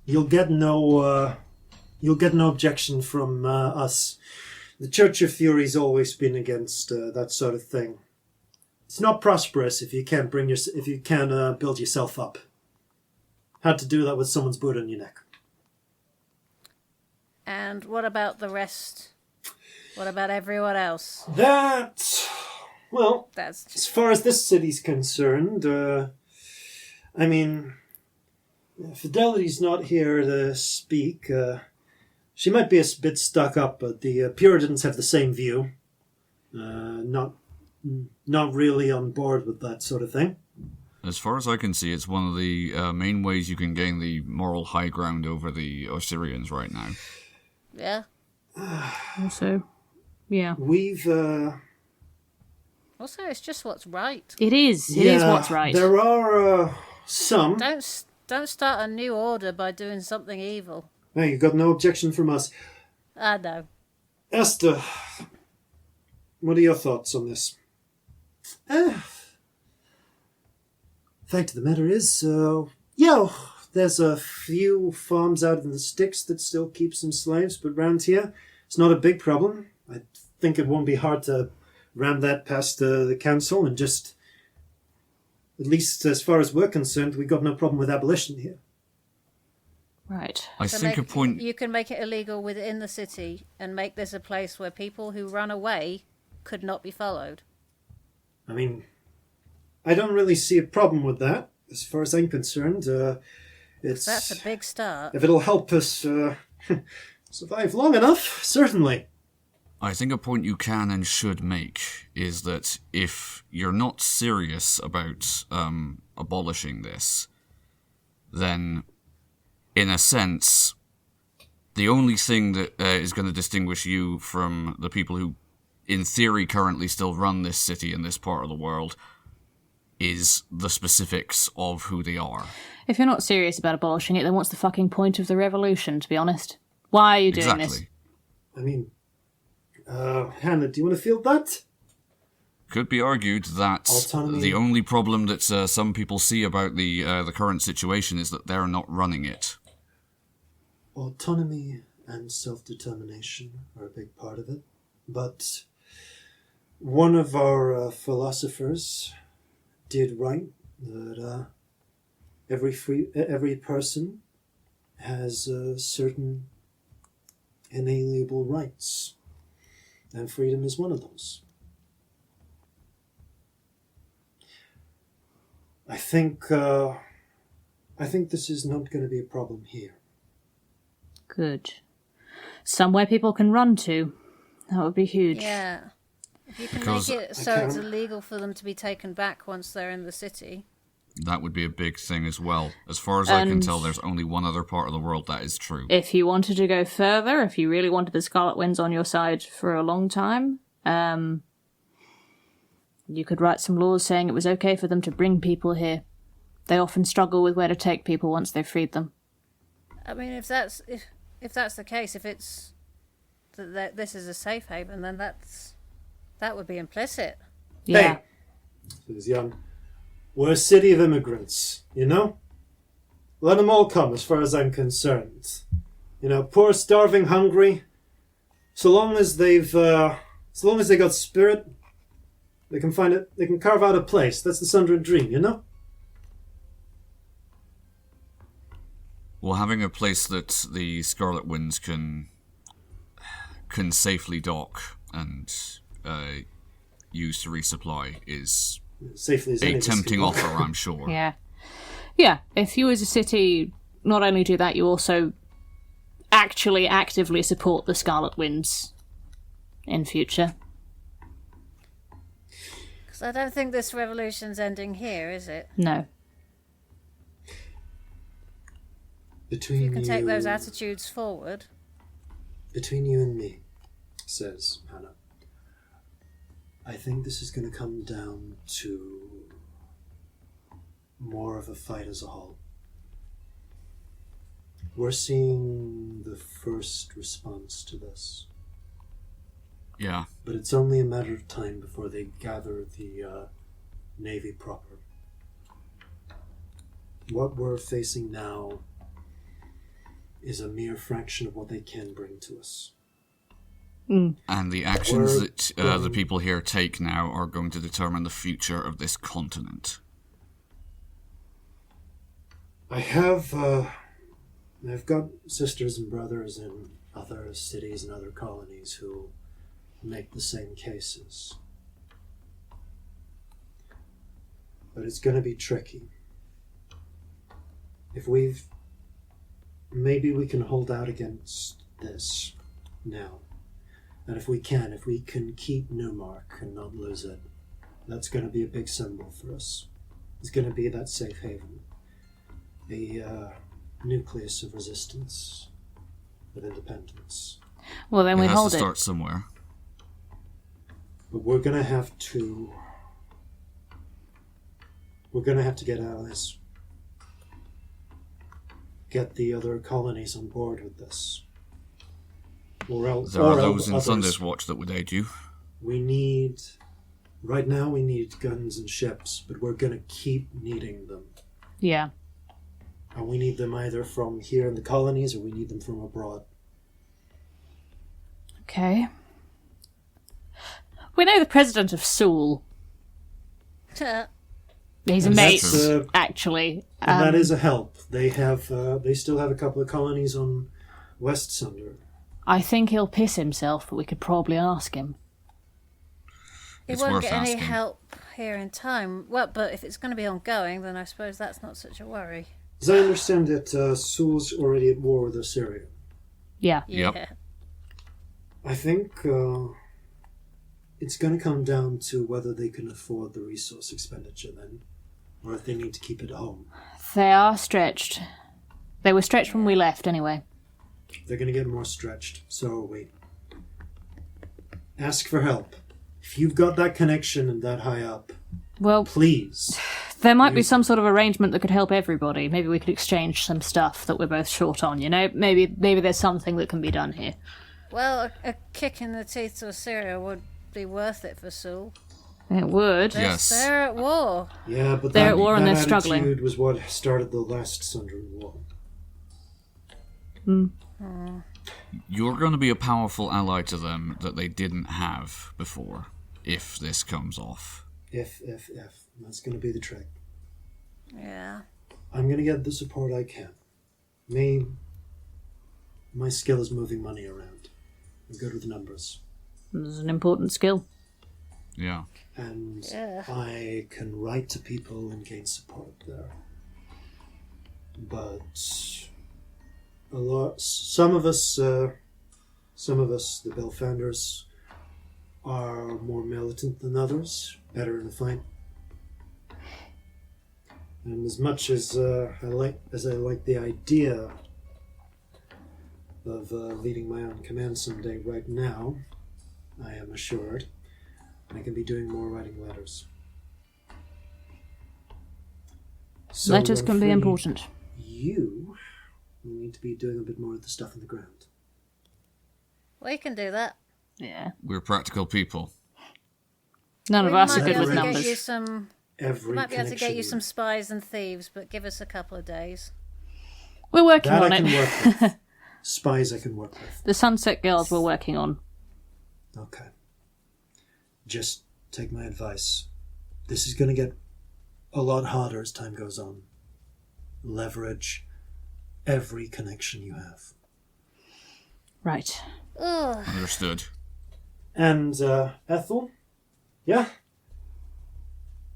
you'll get no objection from us. The Church of Fury's always been against that sort of thing. It's not prosperous if you can't build yourself up. Had to do that with someone's boot on your neck. And what about the rest? What about everyone else? Well, That's as far as this city's concerned, I mean, Fidelity's not here to speak. She might be a bit stuck up, but the Puritans have the same view. Not really on board with that sort of thing. As far as I can see, it's one of the main ways you can gain the moral high ground over the Orsirians right now. yeah. Also, yeah. We've... Also, it's just what's right. It is. It is what's right. There are some... Don't start a new order by doing something evil. Hey, you got no objection from us. I know. Esther, what are your thoughts on this? Fact of the matter is, there's a few farms out in the sticks that still keep some slaves, but round here, it's not a big problem. I think it won't be hard to ram that past the council and just, at least as far as we're concerned, we got no problem with abolition here. Right. I So think a point... You can make it illegal within the city and make this a place where people who run away could not be followed. I mean, I don't really see a problem with that, as far as I'm concerned. That's a big start. If it'll help us survive long enough, certainly. I think a point you can and should make is that if you're not serious about abolishing this, then, in a sense, the only thing that is going to distinguish you from the people who, in theory, currently still run this city in this part of the world is the specifics of who they are. If you're not serious about abolishing it, then what's the fucking point of the revolution, to be honest? Why are you doing this? I mean, Hannah, do you want to field that? Could be argued that Autonomy. the only problem that some people see about the current situation is that they're not running it. Autonomy and self-determination are a big part of it. But one of our philosophers did write that every person has certain inalienable rights, and freedom is one of those. I think this is not going to be a problem here. Good. Somewhere people can run to. That would be huge. Yeah. If you can Because make it so it's illegal for them to be taken back once they're in the city. that would be a big thing as well. As far as I can tell, there's only one other part of the world that is true. If you wanted to go further, if you really wanted the Scarlet Winds on your side for a long time, you could write some laws saying it was okay for them to bring people here. They often struggle with where to take people once they've freed them. I mean, if that's the case, if it's that this is a safe haven, then that would be implicit. Yeah. Hey, says Young. We're a city of immigrants, you know? Let them all come, as far as I'm concerned. You know, poor, starving, hungry. So long as they got spirit, they can find it. They can carve out a place. That's the Sundred dream, you know? Well, having a place that the Scarlet Winds can safely dock and use to resupply is Safely as a any of us tempting can. offer, I'm sure. Yeah. Yeah, if you as a city not only do that, you also actually actively support the Scarlet Winds in future. Because I don't think this revolution's ending here, is it? No. Between You can take those attitudes forward. Between you and me, says Hannah, I think this is going to come down to more of a fight as a whole. We're seeing the first response to this, Yeah. but it's only a matter of time before they gather the Navy proper. What we're facing now is a mere fraction of what they can bring to us. And the actions We're that the people here take now are going to determine the future of this continent. I've got sisters and brothers in other cities and other colonies who make the same cases. But it's going to be tricky. Maybe we can hold out against this now. And if we can keep Newmark and not lose it, that's going to be a big symbol for us. It's going to be that safe haven. A nucleus of resistance, of independence. Well, then It we has hold to it. start somewhere. But we're going to have to get out of this. Get the other colonies on board with this. There are those in Sunday's Watch that would aid you. Right now we need guns and ships, but we're going to keep needing them. Yeah. And we need them either from here in the colonies or we need them from abroad. Okay. We know the president of Seoul. He's a And mate, that's, actually. And that is a help. They still have a couple of colonies on West Sunder. I think he'll piss himself, but we could probably ask him. He It's won't worth get any asking. help here in time. Well, but if it's going to be ongoing, then I suppose that's not such a worry. As I understand it, Seoul's already at war with Assyria. Yeah. Yep. Yeah. I think it's going to come down to whether they can afford the resource expenditure then, or if they need to keep it at home. They are stretched. They were stretched when we left, anyway. They're going to get more stretched, so are we. Ask for help. If you've got that connection and that high up, Well, please. there might be some sort of arrangement that could help everybody. Maybe we could exchange some stuff that we're both short on, you know? Maybe there's something that can be done here. Well, a kick in the teeth to Assyria would be worth it for Seoul. It would. Yes. They're at war. Yeah, but They're that, at war and that they're struggling. attitude was what started the last Sundering War. You're going to be a powerful ally to them that they didn't have before, if this comes off. If. That's going to be the trick. Yeah. I'm going to get the support I can. My skill is moving money around. I'm good with numbers. This is an important skill. Yeah. And Yeah. I can write to people and gain support there. But Some of us, the Bell founders, are more militant than others, better in a fight. And as much as I like the idea of leading my own command someday, right now, I am assured I can be doing more writing letters. So Letters can be important. You will need to be doing a bit more of the stuff on the ground. We can do that. Yeah. We're practical people. None of us are good with We might be able to numbers. get you some. Every Might be able to get you connection- some spies and thieves, but give us a couple of days. We're working that on I it. can work with. Spies I can work with. The Sunset Girls we're working on. Okay. Just take my advice. This is going to get a lot harder as time goes on. Leverage every connection you have. Right. Ugh. Understood. And Ethel? Yeah?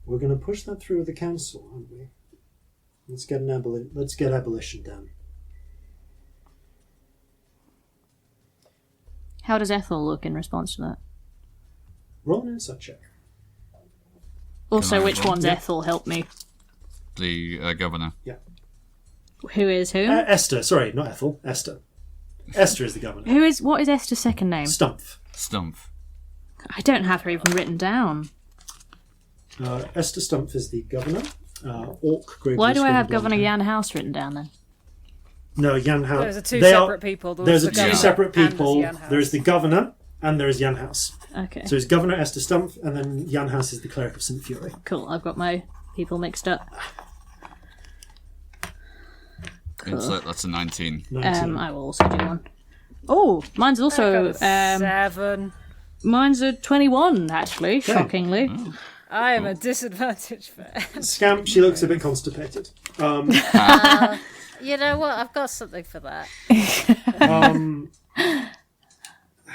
We're going to push that through the council, aren't we? Let's get abolition done. How does Ethel look in response to that? Roll an insight check. Also, Can I which roll? one's Yeah. Ethel? Help me. The governor. Who is who? Esther, sorry, not Ethel. Esther. Esther is the governor. What is Esther's second name? Stumpf. Stumpf. I don't have her even written down. Esther Stumpf is the governor. Orc Great Why do I have Blonde Governor hair. Jan House written down then? No, Jan House. Those are two they separate people. There's the two governor separate and people. Jan House. There's the governor and there's Jan House. Okay. So it's Governor Esther Stumpf and then Jan House is the cleric of St. Fury. Cool. I've got my people mixed up. Insight, that's a 19. 19. I will also do one. Oh, mine's I also got a 7. mine's a 21 actually. Shockingly. I am a disadvantage for Scamp, she looks a bit constipated. You know what? I've got something for that.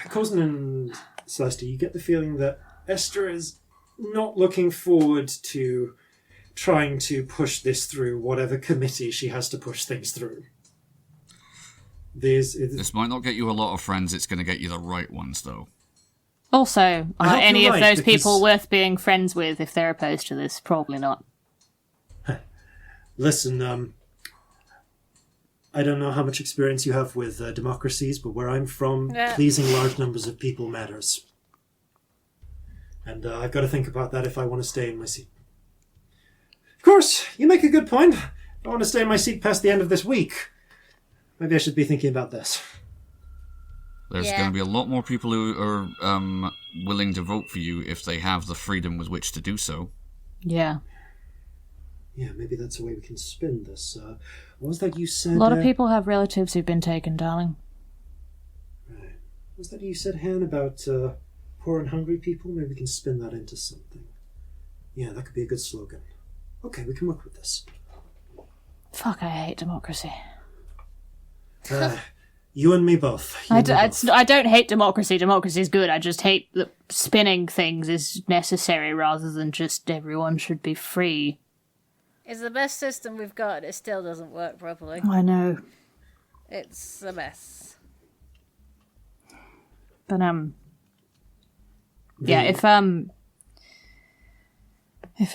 Corzin and Celestia, you get the feeling that Esther is not looking forward to trying to push this through whatever committee she has to push things through. This might not get you a lot of friends, it's going to get you the right ones, though. Also, I are hope any you're of right, those people because- worth being friends with if they're opposed to this? Probably not. Listen, I don't know how much experience you have with democracies, but where I'm from, Yeah. pleasing large numbers of people matters. And I've got to think about that if I want to stay in my seat. Of course, you make a good point. I want to stay in my seat past the end of this week. Maybe I should be thinking about this. There's Yeah. going to be a lot more people who are willing to vote for you if they have the freedom with which to do so. Yeah. Yeah, maybe that's a way we can spin this. What was that you said? A lot of people have relatives who've been taken, darling. Right. What was that you said, Han, about poor and hungry people? Maybe we can spin that into something. Yeah, that could be a good slogan. Okay, we can work with this. Fuck, I hate democracy. You and me both. You I and me both. don't hate democracy. Democracy is good. I just hate that spinning things is necessary rather than just everyone should be free. It's the best system we've got, and it still doesn't work properly. I know. It's a mess. But, yeah, if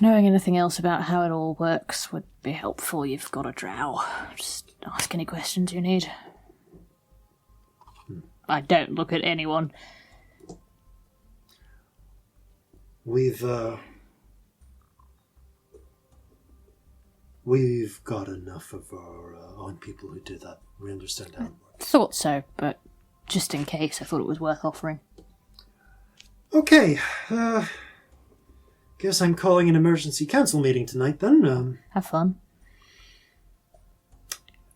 knowing anything else about how it all works would be helpful, you've got a drow. Just ask any questions you need. I don't look at anyone. We've got enough of our own people who do that. We understand how it works. Thought so, but just in case, I thought it was worth offering. Okay, guess I'm calling an emergency council meeting tonight then. Have fun.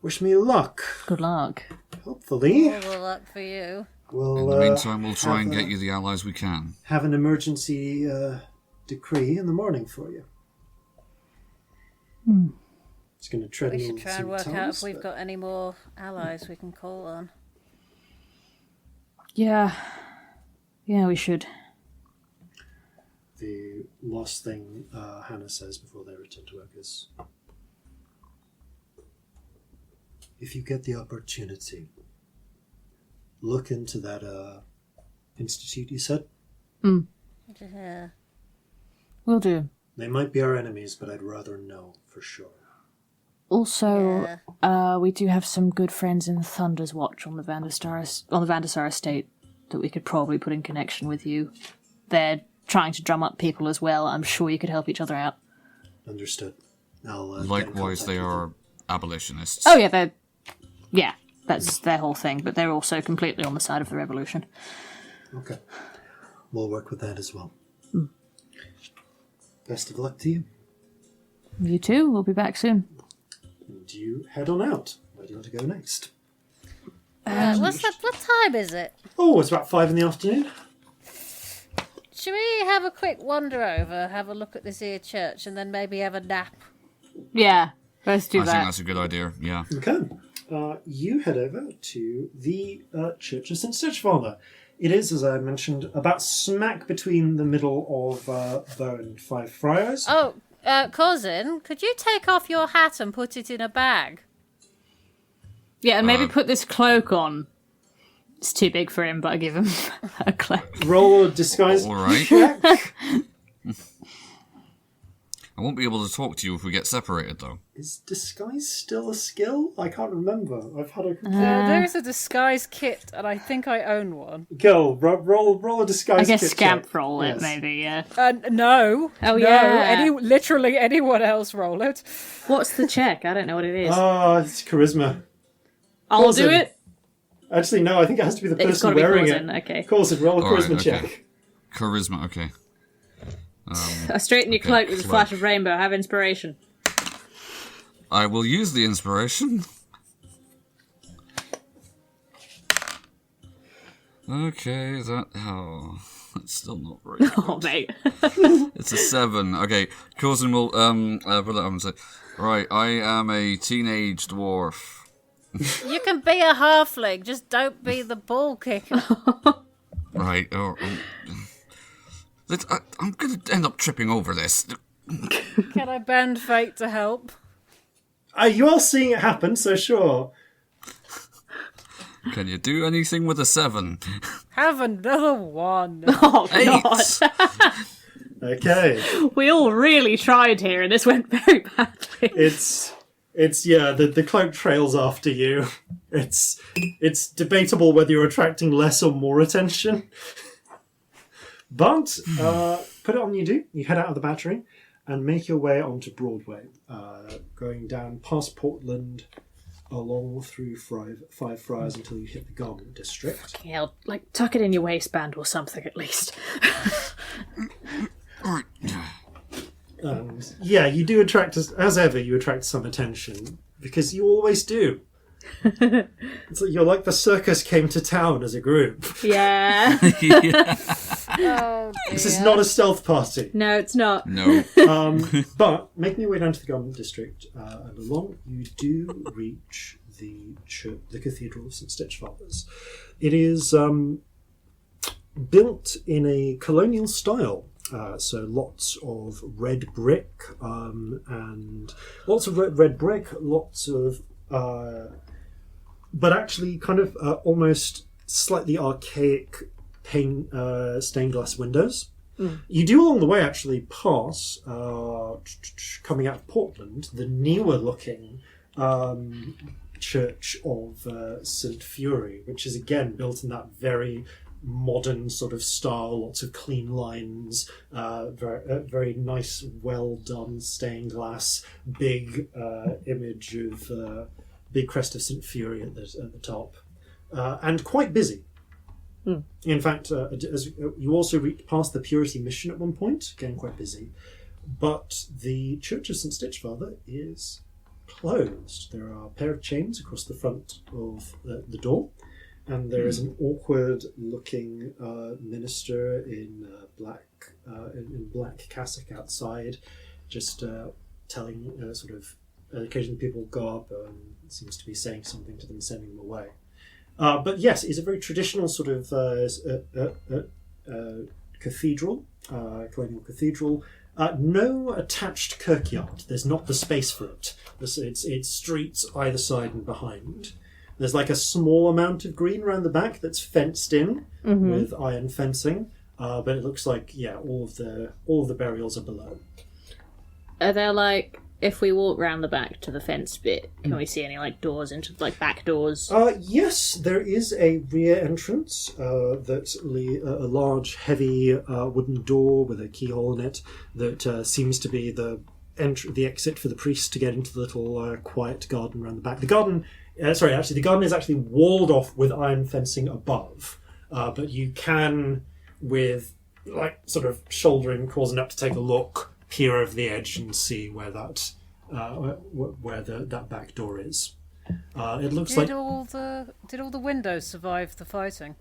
Wish me luck. Good luck. Hopefully, All the luck for you. we'll In the meantime, we'll try and have, get you the allies we can. have an emergency decree in the morning for you. It's going to tread We me should on try some and work out toes, if we've but- got any more allies we can call on. Yeah. Yeah, we should. The last thing Hannah says before they return to work is, if you get the opportunity, look into that institute you said. Yeah. Will do. They might be our enemies, but I'd rather know for sure. Also, we do have some good friends in Thunder's Watch on the Vandasar estate that we could probably put in connection with you. They're trying to drum up people as well. I'm sure you could help each other out. Understood. I'll Likewise, they are abolitionists. Oh yeah, that's their whole thing. But they're also completely on the side of the revolution. Okay. We'll work with that as well. Best of luck to you. You too. We'll be back soon. And you head on out. Where do you want to go next? What time is it? Oh, it's about 5 PM. Should we have a quick wander over, have a look at this here church, and then maybe have a nap? Yeah, let's do I that. think that's a good idea, yeah. Okay. You head over to the Church of St. Stitchfather. It is, as I mentioned, about smack between the middle of Bow and Five Friars. Oh, Corzin, could you take off your hat and put it in a bag? Yeah, and maybe put this cloak on. It's too big for him, but I give him a cloak. Roll a disguise All right. check. I won't be able to talk to you if we get separated, though. Is disguise still a skill? I can't remember. I've had a... There is a disguise kit, and I think I own one. Go, roll a disguise I guess kit Scamp check. roll it, Yes. maybe, yeah. No. Oh, no, yeah. literally anyone else roll it. What's the check? I don't know what it is. It's charisma. I'll do Corzin. it. Actually, no, I think it has to be the It's person gotta be wearing Corzin, it. okay. Corzin, roll a All right, charisma okay. check. Charisma, okay. I straighten your cloak with a cloak. flash of rainbow. Have inspiration. I will use the inspiration. Okay, that's still not very good. Oh, mate. It's a 7. Okay, Corzin will put that on and say, right, I am a teenage dwarf. You can be a halfling, just don't be the ball kicker. Right, I'm going to end up tripping over this. Can I bend fate to help? You are seeing it happen, so sure. Can you do anything with a 7? Have another one. Oh, 8! God. Okay. We all really tried here, and this went very badly. It's the cloak trails after you. It's debatable whether you're attracting less or more attention. But put it on you do. You head out of the battery and make your way onto Broadway, going down past Portland, along through Five Friars until you hit the Garment District. Yeah, like, tuck it in your waistband or something, at least. Right. And yeah, you do attract, as ever, you attract some attention, because you always do. It's like you're like the circus came to town as a group. Yeah. Oh, This is not a stealth party. No, it's not. No. But making your way down to the Garment District and along, you do reach the Cathedral of St. Stitchfathers. It is built in a colonial style. So lots of red brick, and lots of red brick, lots of, but actually kind of almost slightly archaic stained glass windows. You do along the way actually pass, coming out of Portland, the newer looking church of St. Fury, which is again built in that very modern sort of style, lots of clean lines, very nice, well done stained glass, big image of big crest of St. Fury at the top, and quite busy. In fact, as you also reach past the Purity Mission at one point, again quite busy, but the Church of St. Stitchfather is closed. There are a pair of chains across the front of the door. And there is an awkward-looking minister in black cassock outside, just telling sort of. Occasionally, people go up and seems to be saying something to them, sending them away. But yes, it's a very traditional sort of cathedral, colonial cathedral. No attached kirkyard. There's not the space for it. It's streets either side and behind. There's like a small amount of green around the back that's fenced in with iron fencing, but it looks like all of the burials are below. Are there like, if we walk round the back to the fence bit, can we see any like doors into like back doors? Yes, there is a rear entrance that's a large, heavy wooden door with a keyhole in it that seems to be the exit for the priest to get into the little quiet garden around the back. The garden is actually walled off with iron fencing above, but you can, with like sort of shouldering Corzin up to take a look, peer over the edge and see where that that back door is. It looks did all the windows survive the fighting?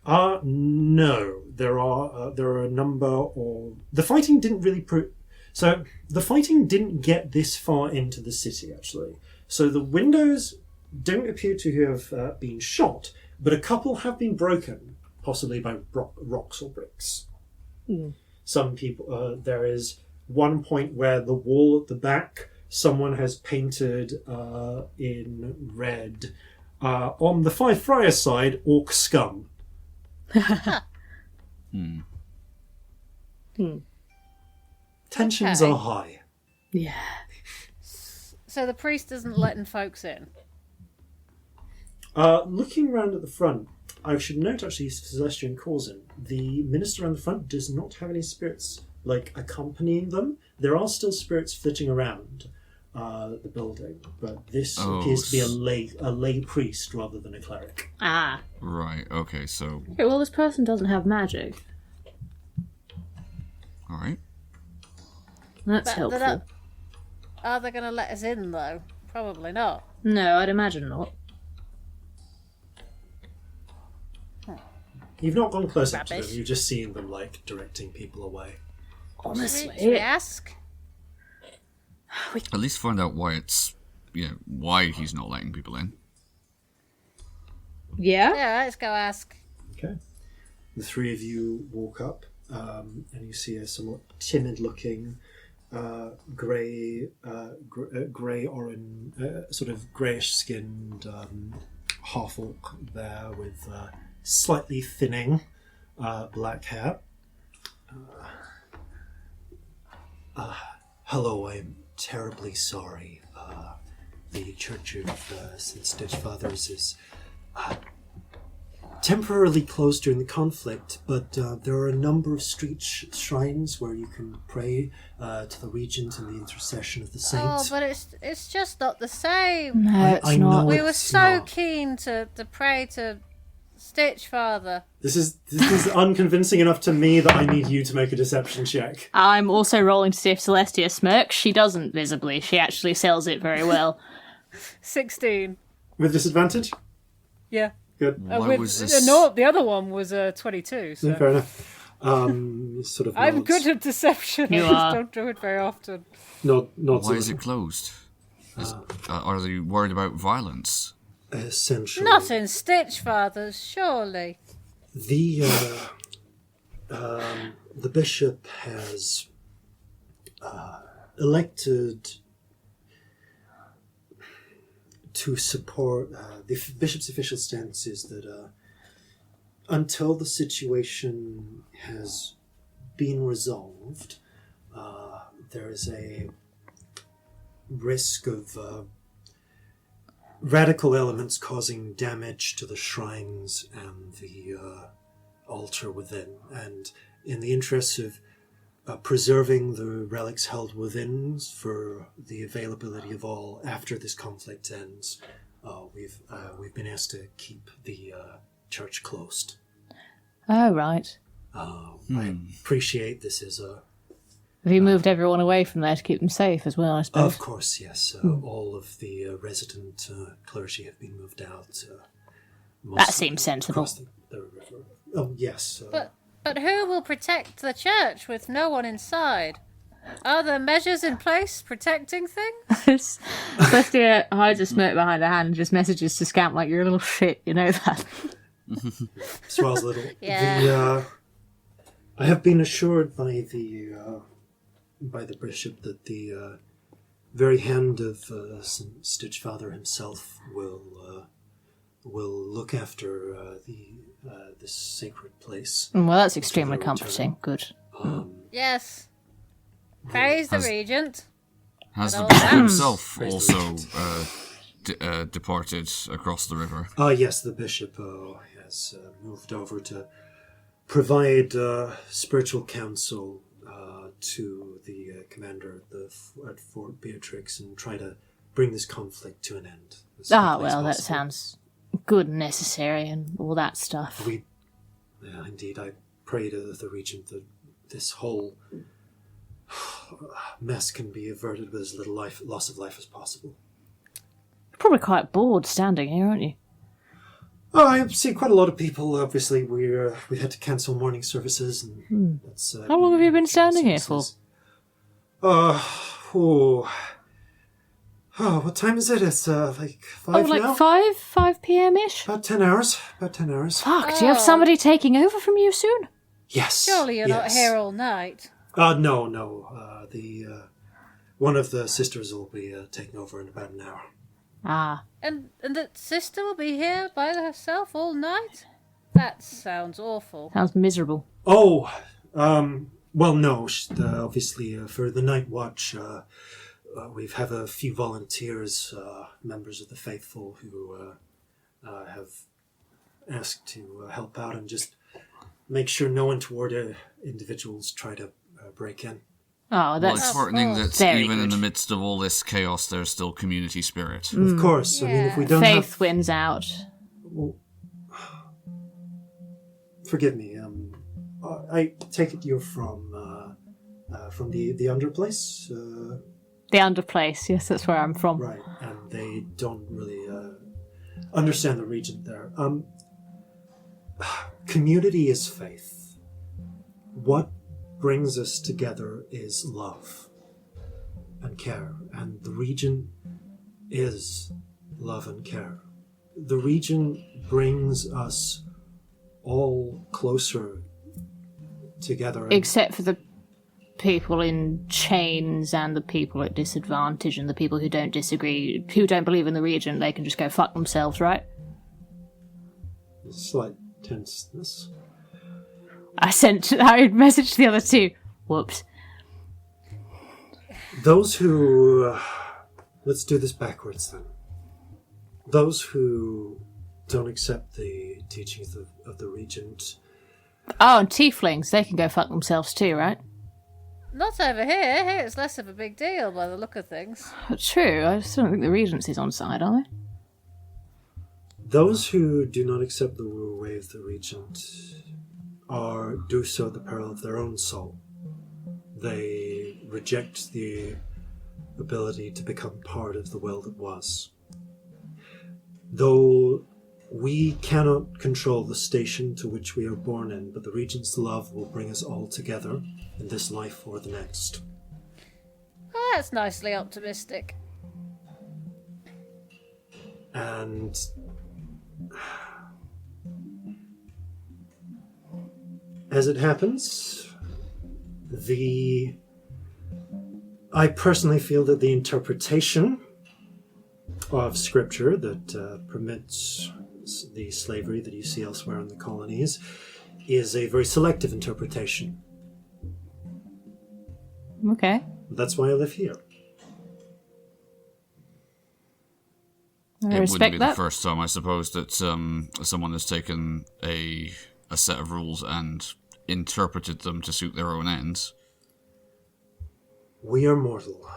No, there are a number of the fighting didn't really so the fighting didn't get this far into the city actually. So the windows don't appear to have been shot, but a couple have been broken, possibly by rocks or bricks. Some people there is one point where the wall at the back someone has painted in red on the Five Friars side, orc scum. Tensions are high. Yeah. So the priest isn't letting folks in? Looking around at the front, I should note actually, Celestia and Corzin, the minister around the front does not have any spirits like accompanying them. There are still spirits flitting around the building, but this appears to be a lay priest rather than a cleric. Ah. Right, okay, so... Okay, well, this person doesn't have magic. Alright. That's helpful. Are they going to let us in, though? Probably not. No, I'd imagine not. You've not gone close up to them, you've just seen them, like, directing people away. Honestly. Should we ask? At least find out why why he's not letting people in. Yeah? Yeah, let's go ask. Okay. The three of you walk up, and you see a somewhat timid-looking, grey orange, sort of greyish-skinned half-orc there with slightly thinning black hair. Hello, I'm terribly sorry. The Church of St. Stitch Fathers is temporarily closed during the conflict, but there are a number of street shrines where you can pray to the Regent and the intercession of the saints. Oh, but it's just not the same. No, it's I not. know We were it's so not. keen to pray to Stitch Father. This is unconvincing enough to me that I need you to make a deception check. I'm also rolling to see if Celestia smirks. She doesn't, visibly. She actually sells it very well. 16. With disadvantage? Yeah. Good. Why was this... No, the other one was 22. So. No, fair enough. Sort of I'm nods. good at deception. You I just are. don't do it very often. Not Why is it closed? Are they worried about violence? essentially. Not in Stitch Fathers, surely. The bishop has elected to support the bishop's official stance is that until the situation has been resolved, there is a risk of radical elements causing damage to the shrines and the altar within. And in the interest of preserving the relics held within for the availability of all after this conflict ends, we've been asked to keep the church closed. Oh, right. I appreciate this is a... Have you moved everyone away from there to keep them safe as well, I suppose? Of course, yes. All of the resident clergy have been moved out. That seems sensible. Across the river. Oh, yes. But who will protect the church with no one inside? Are there measures in place protecting things? Celestia hides a smirk behind her hand and just messages to Scamp like, you're a little shit, you know that? Smiles a little. Yeah. I have been assured by the by the bishop that the very hand of St. Stitchfather himself will look after this sacred place. Well, that's extremely their comforting. Good. Yes. Praise the regent. Has the Hello. bishop himself Praise the also departed across the river? Yes, the bishop has moved over to provide spiritual counsel to the commander at Fort Beatrix and try to bring this conflict to an end. Well, that sounds good and necessary and all that stuff. Indeed, I pray to the regent that this whole mess can be averted with as little loss of life as possible. Probably quite bored standing here, aren't you? Oh, I see quite a lot of people. Obviously, we had to cancel morning services, and that's. How long have you been standing here for? What time is it? It's like 5 like now. 5 p.m.-ish? About 10 hours. Fuck, do you have somebody taking over from you soon? Yes. Surely you're not yes. here all night. No. The one of the sisters will be taking over in about an hour. Ah. And the sister will be here by herself all night? That sounds awful. Sounds miserable. Oh, well, no. Obviously, for the night watch, we have a few volunteers, members of the faithful, who have asked to help out and just make sure no untoward individuals try to break in. Oh, Well, that's it's heartening that very even in good. the midst of all this chaos, there's still community spirit. Of course. I mean, if we don't faith wins out. Well, forgive me. I take it you're from the underplace, The underplace, yes, that's where I'm from. right? And they don't really understand the region there. Community is faith. What brings us together is love and care, and the region is love and care. The region brings us all closer together. Except for the people in chains and the people at disadvantage and the people who don't disagree, who don't believe in the region, they can just go fuck themselves, right? Slight tenseness. I messaged the other two. Whoops. Those who... let's do this backwards then. Those who don't accept the teachings of the regent... Oh, and tieflings, they can go fuck themselves too, right? Not over here. Here it's less of a big deal by the look of things. True, I just don't think the Regency's on side, are they? Those who do not accept the way of the regent do so at the peril of their own soul. They reject the ability to become part of the will that was. Though we cannot control the station to which we are born in, but the regent's love will bring us all together in this life or the next. Oh, that's nicely optimistic. And as it happens, I personally feel that the interpretation of scripture that permits the slavery that you see elsewhere in the colonies is a very selective interpretation. Okay. That's why I live here. I It respect wouldn't be that. the first time, I suppose, that someone has taken a set of rules and interpreted them to suit their own ends. We are mortal.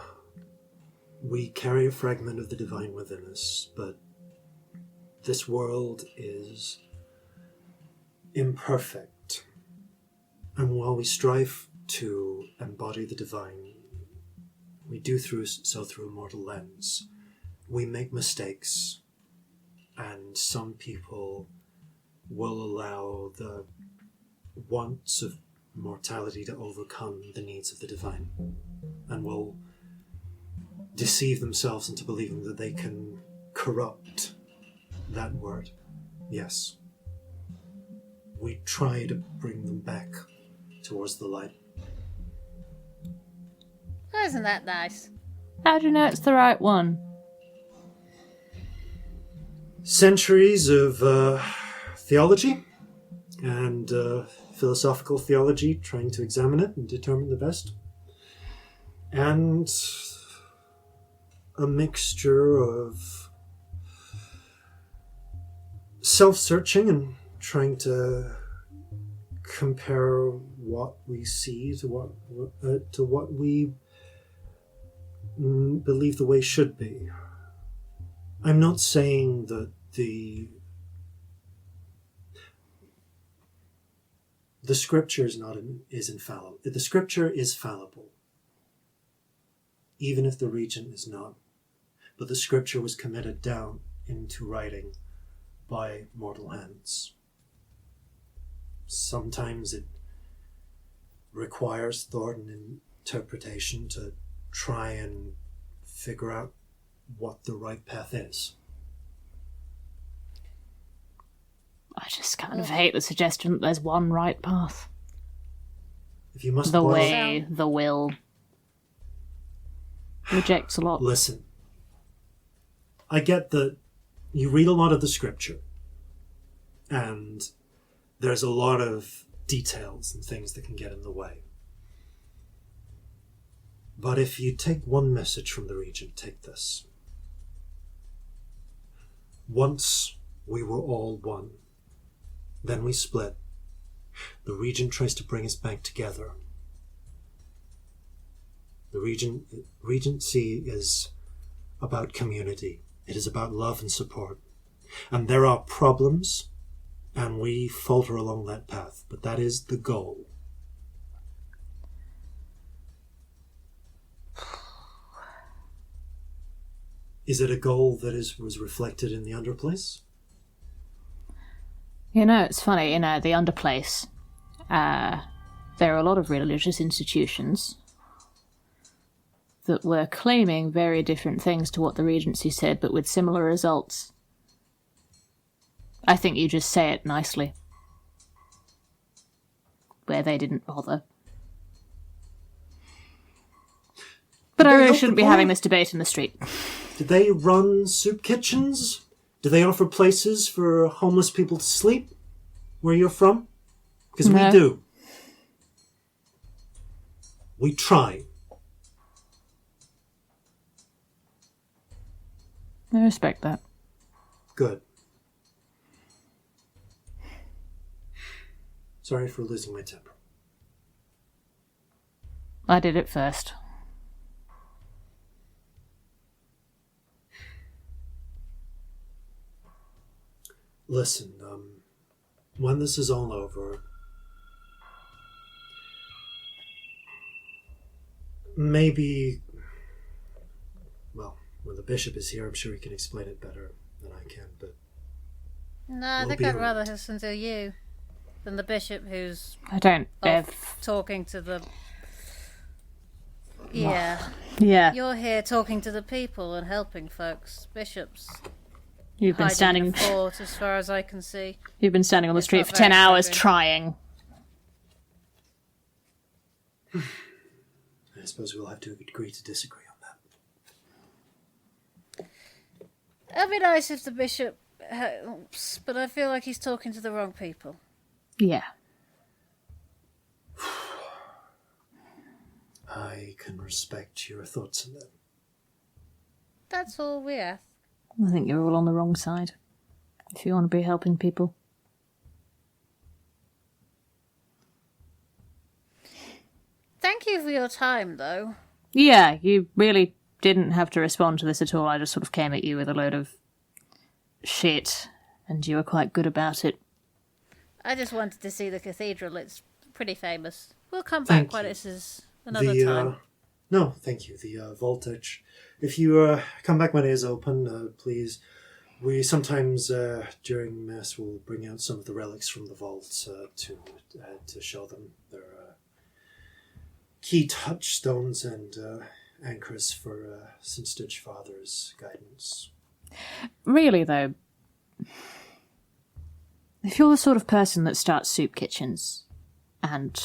We carry a fragment of the divine within us, but this world is imperfect. And while we strive to embody the divine, we do so through a mortal lens. We make mistakes, and some people will allow the wants of mortality to overcome the needs of the divine, and will deceive themselves into believing that they can corrupt that word. Yes. We try to bring them back towards the light. Oh, isn't that nice? How do you know it's the right one? Centuries of theology and philosophical theology, trying to examine it and determine the best. And a mixture of self-searching and trying to compare what we see to what we believe the way should be. I'm not saying that the scripture is infallible. The scripture is fallible, even if the regent is not. But the scripture was committed down into writing by mortal hands. Sometimes it requires thought and interpretation to try and figure out what the right path is. I just kind of hate the suggestion that there's one right path. If you must The boil- way, the will. Rejects a lot. Listen, I get that you read a lot of the scripture, and there's a lot of details and things that can get in the way. But if you take one message from the regent, take this. Once we were all one. Then we split. The regent tries to bring us back together. The regency is about community. It is about love and support. And there are problems, and we falter along that path. But that is the goal. Is it a goal that was reflected in the underplace? You know, it's funny, the underplace, there are a lot of religious institutions that were claiming very different things to what the Regency said, but with similar results. I think you just say it nicely. Where they didn't bother. But I really shouldn't be having this debate in the street. Did they run soup kitchens? Do they offer places for homeless people to sleep where you're from? Because we do. We try. I respect that. Good. Sorry for losing my temper. I did it first. Listen, when this is all over, maybe, well, when the bishop is here, I'm sure he can explain it better than I can, but... No, I think I'd rather listen to you than the bishop who's talking to the... Yeah. Yeah. You're here talking to the people and helping folks. Bishops... You've been standing... in the fort, as far as I can see. You've been standing on the street for 10 hours trying. I suppose we'll have to agree to disagree on that. It'd be nice if the bishop helps, but I feel like he's talking to the wrong people. Yeah. I can respect your thoughts on that. That's all we ask. I think you're all on the wrong side. If you want to be helping people. Thank you for your time, though. Yeah, you really didn't have to respond to this at all. I just sort of came at you with a load of shit, and you were quite good about it. I just wanted to see the cathedral. It's pretty famous. We'll come back when this is another time. No, thank you. The voltage. If you come back when it is open, please. We sometimes, during Mass, will bring out some of the relics from the vaults to show them. They're key touchstones and anchors for St. Stitch Father's guidance. Really, though, if you're the sort of person that starts soup kitchens and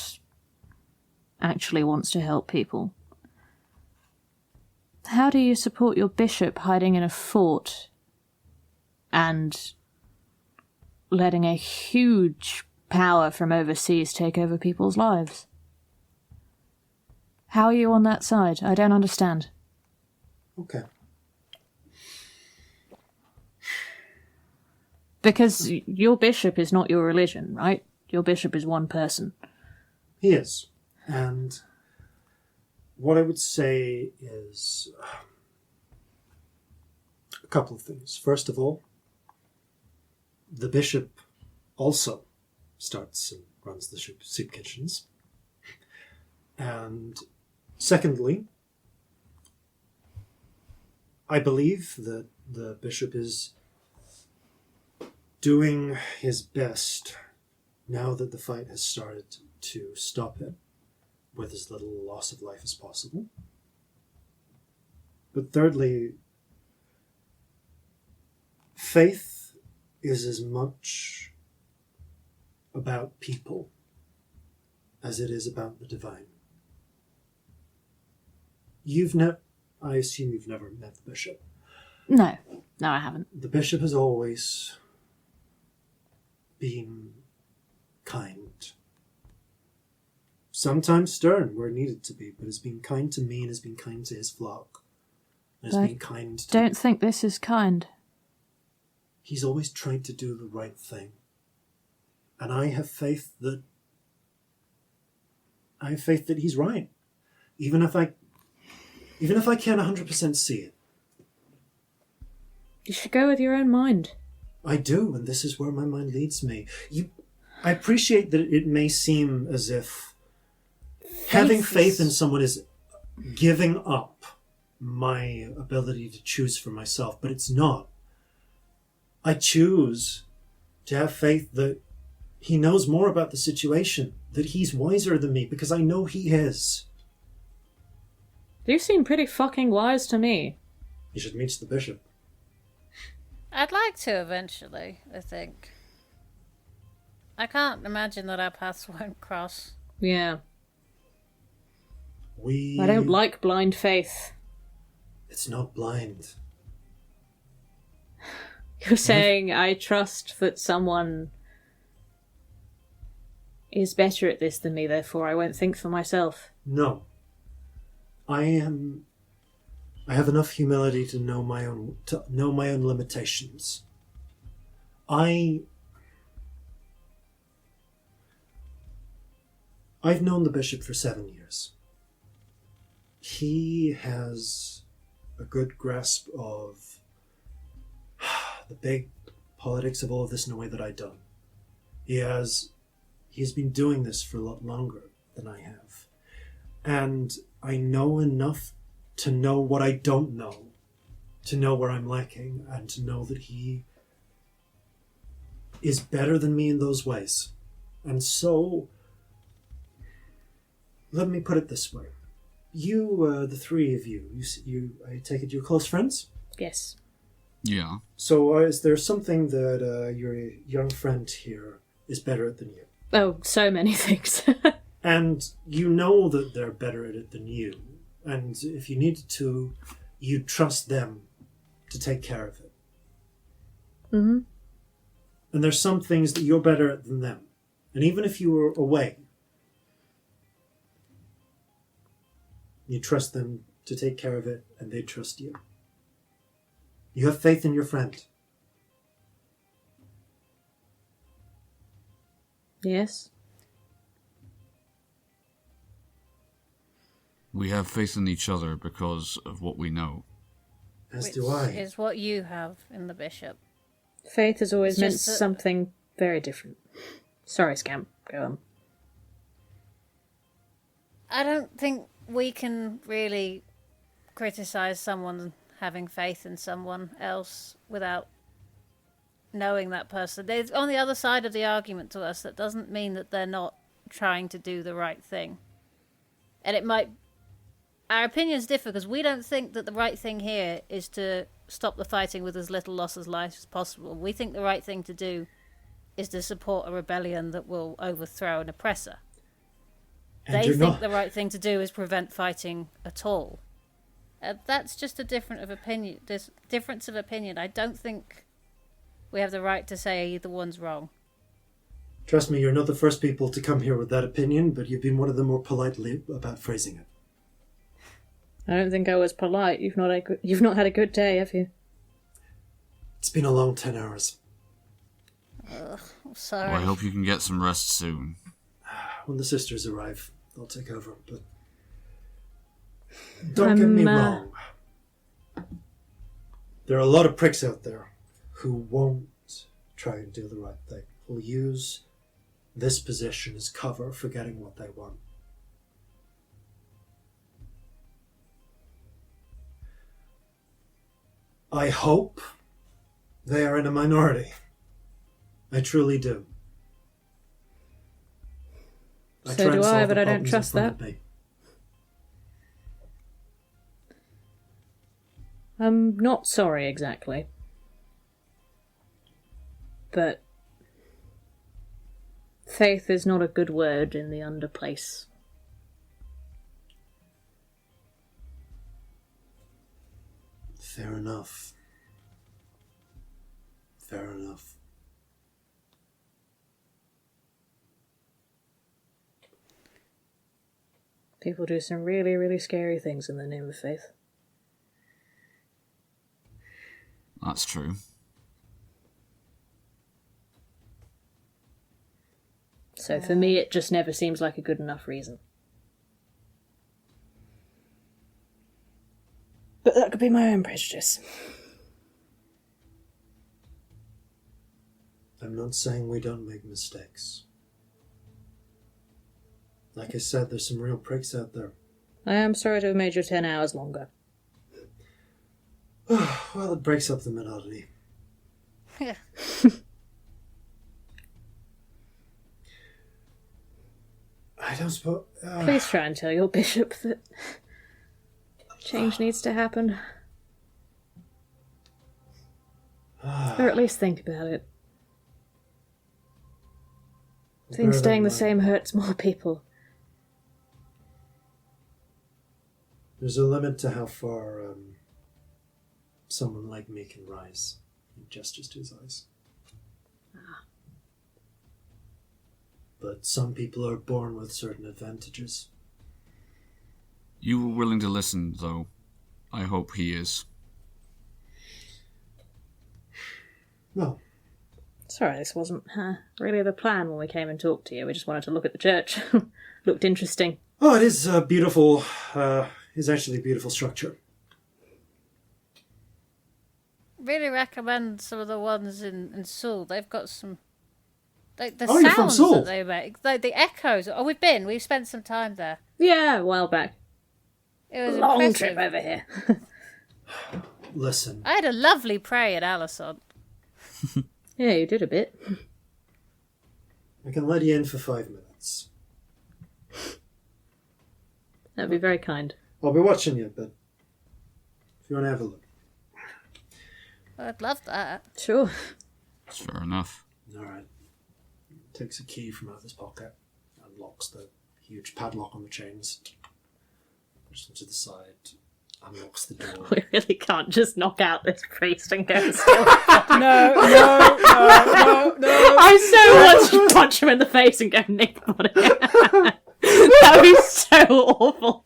actually wants to help people, How do you support your bishop hiding in a fort and letting a huge power from overseas take over people's lives? How are you on that side? I don't understand. Okay. Because your bishop is not your religion, right? Your bishop is one person. He is. And what I would say is a couple of things. First of all, the bishop also starts and runs the soup kitchens. And secondly, I believe that the bishop is doing his best now that the fight has started to stop it with as little loss of life as possible. But thirdly, faith is as much about people as it is about the divine. I assume you've never met the bishop. No, I haven't. The bishop has always been kind. Sometimes stern where needed to be, but has been kind to me and has been kind to his flock. And has been kind to... Don't think this is kind. He's always tried to do the right thing. And I have faith that he's right. Even if I can't 100% see it. You should go with your own mind. I do, and this is where my mind leads me. I appreciate that it may seem as if having faith in someone is giving up my ability to choose for myself, but it's not. I choose to have faith that he knows more about the situation, that he's wiser than me, because I know he is. You seem pretty fucking wise to me. You should meet the bishop. I'd like to eventually, I think. I can't imagine that our paths won't cross. Yeah. I don't like blind faith. It's not blind. You're saying I trust that someone is better at this than me, therefore I won't think for myself. No. I have enough humility to know my own limitations. I've known the bishop for 7 years. He has a good grasp of the big politics of all of this in a way that I don't. He's been doing this for a lot longer than I have. And I know enough to know what I don't know, to know where I'm lacking, and to know that he is better than me in those ways. And so, let me put it this way. You, the three of you, I take it you're close friends? Yes. Yeah. So is there something that your young friend here is better at than you? Oh, so many things. And you know that they're better at it than you. And if you needed to, you'd trust them to take care of it. Mm-hmm. And there's some things that you're better at than them. And even if you were away, you trust them to take care of it, and they trust you. You have faith in your friend. Yes. We have faith in each other because of what we know. As Which do I. is what you have in the bishop. Faith has always It's meant just that- something very different. Sorry, Scamp. Go on. I don't think we can really criticize someone having faith in someone else without knowing that person. There's on the other side of the argument to us. That doesn't mean that they're not trying to do the right thing. And it might... Our opinions differ because we don't think that the right thing here is to stop the fighting with as little loss of life as possible. We think the right thing to do is to support a rebellion that will overthrow an oppressor. And They you're think not. the right thing to do is prevent fighting at all. That's just a difference of opinion. I don't think we have the right to say either one's wrong. Trust me, you're not the first people to come here with that opinion, but you've been one of the more politely about phrasing it. I don't think I was polite. You've not had a good day, have you? It's been a long 10 hours. Ugh, I'm sorry. Well, I hope you can get some rest soon. When the sisters arrive, they'll take over, but... Don't get me wrong. There are a lot of pricks out there who won't try and do the right thing, who'll use this position as cover for getting what they want. I hope they are in a minority. I truly do. So do I, but I don't trust that. I'm not sorry exactly. But faith is not a good word in the underplace. Fair enough. Fair enough. People do some really, really scary things in the name of faith. That's true. So for me, it just never seems like a good enough reason. But that could be my own prejudice. I'm not saying we don't make mistakes. Like I said, there's some real pricks out there. I am sorry to have made your 10 hours longer. Well, it breaks up the monotony. I don't suppose... Please try and tell your bishop that change needs to happen. Or at least think about it. I think staying the same hurts more people. There's a limit to how far someone like me can rise. He gestures to his eyes. But some people are born with certain advantages. You were willing to listen, though. I hope he is. Well, Sorry, this wasn't really the plan when we came and talked to you. We just wanted to look at the church. Looked interesting. oh, it is a beautiful... it's actually a beautiful structure. Really recommend some of the ones in Seoul. They've got some... Like the Oh, you're from sounds Seoul? that they make. Like the echoes. Oh, we've spent some time there. Yeah, a while back. It was Long impressive. trip over here. Listen, I had a lovely pray at Allison. Yeah, you did a bit. I can let you in for 5 minutes. That'd be very kind. I'll be watching you, but if you want to have a look. I'd love that. Sure. That's fair enough. Alright. Takes a key from out of his pocket, unlocks the huge padlock on the chains, pushes them to the side, unlocks the door. We really can't just knock out this priest and go still. No. I so want to punch him in the face and go, Nick, what that would be so awful.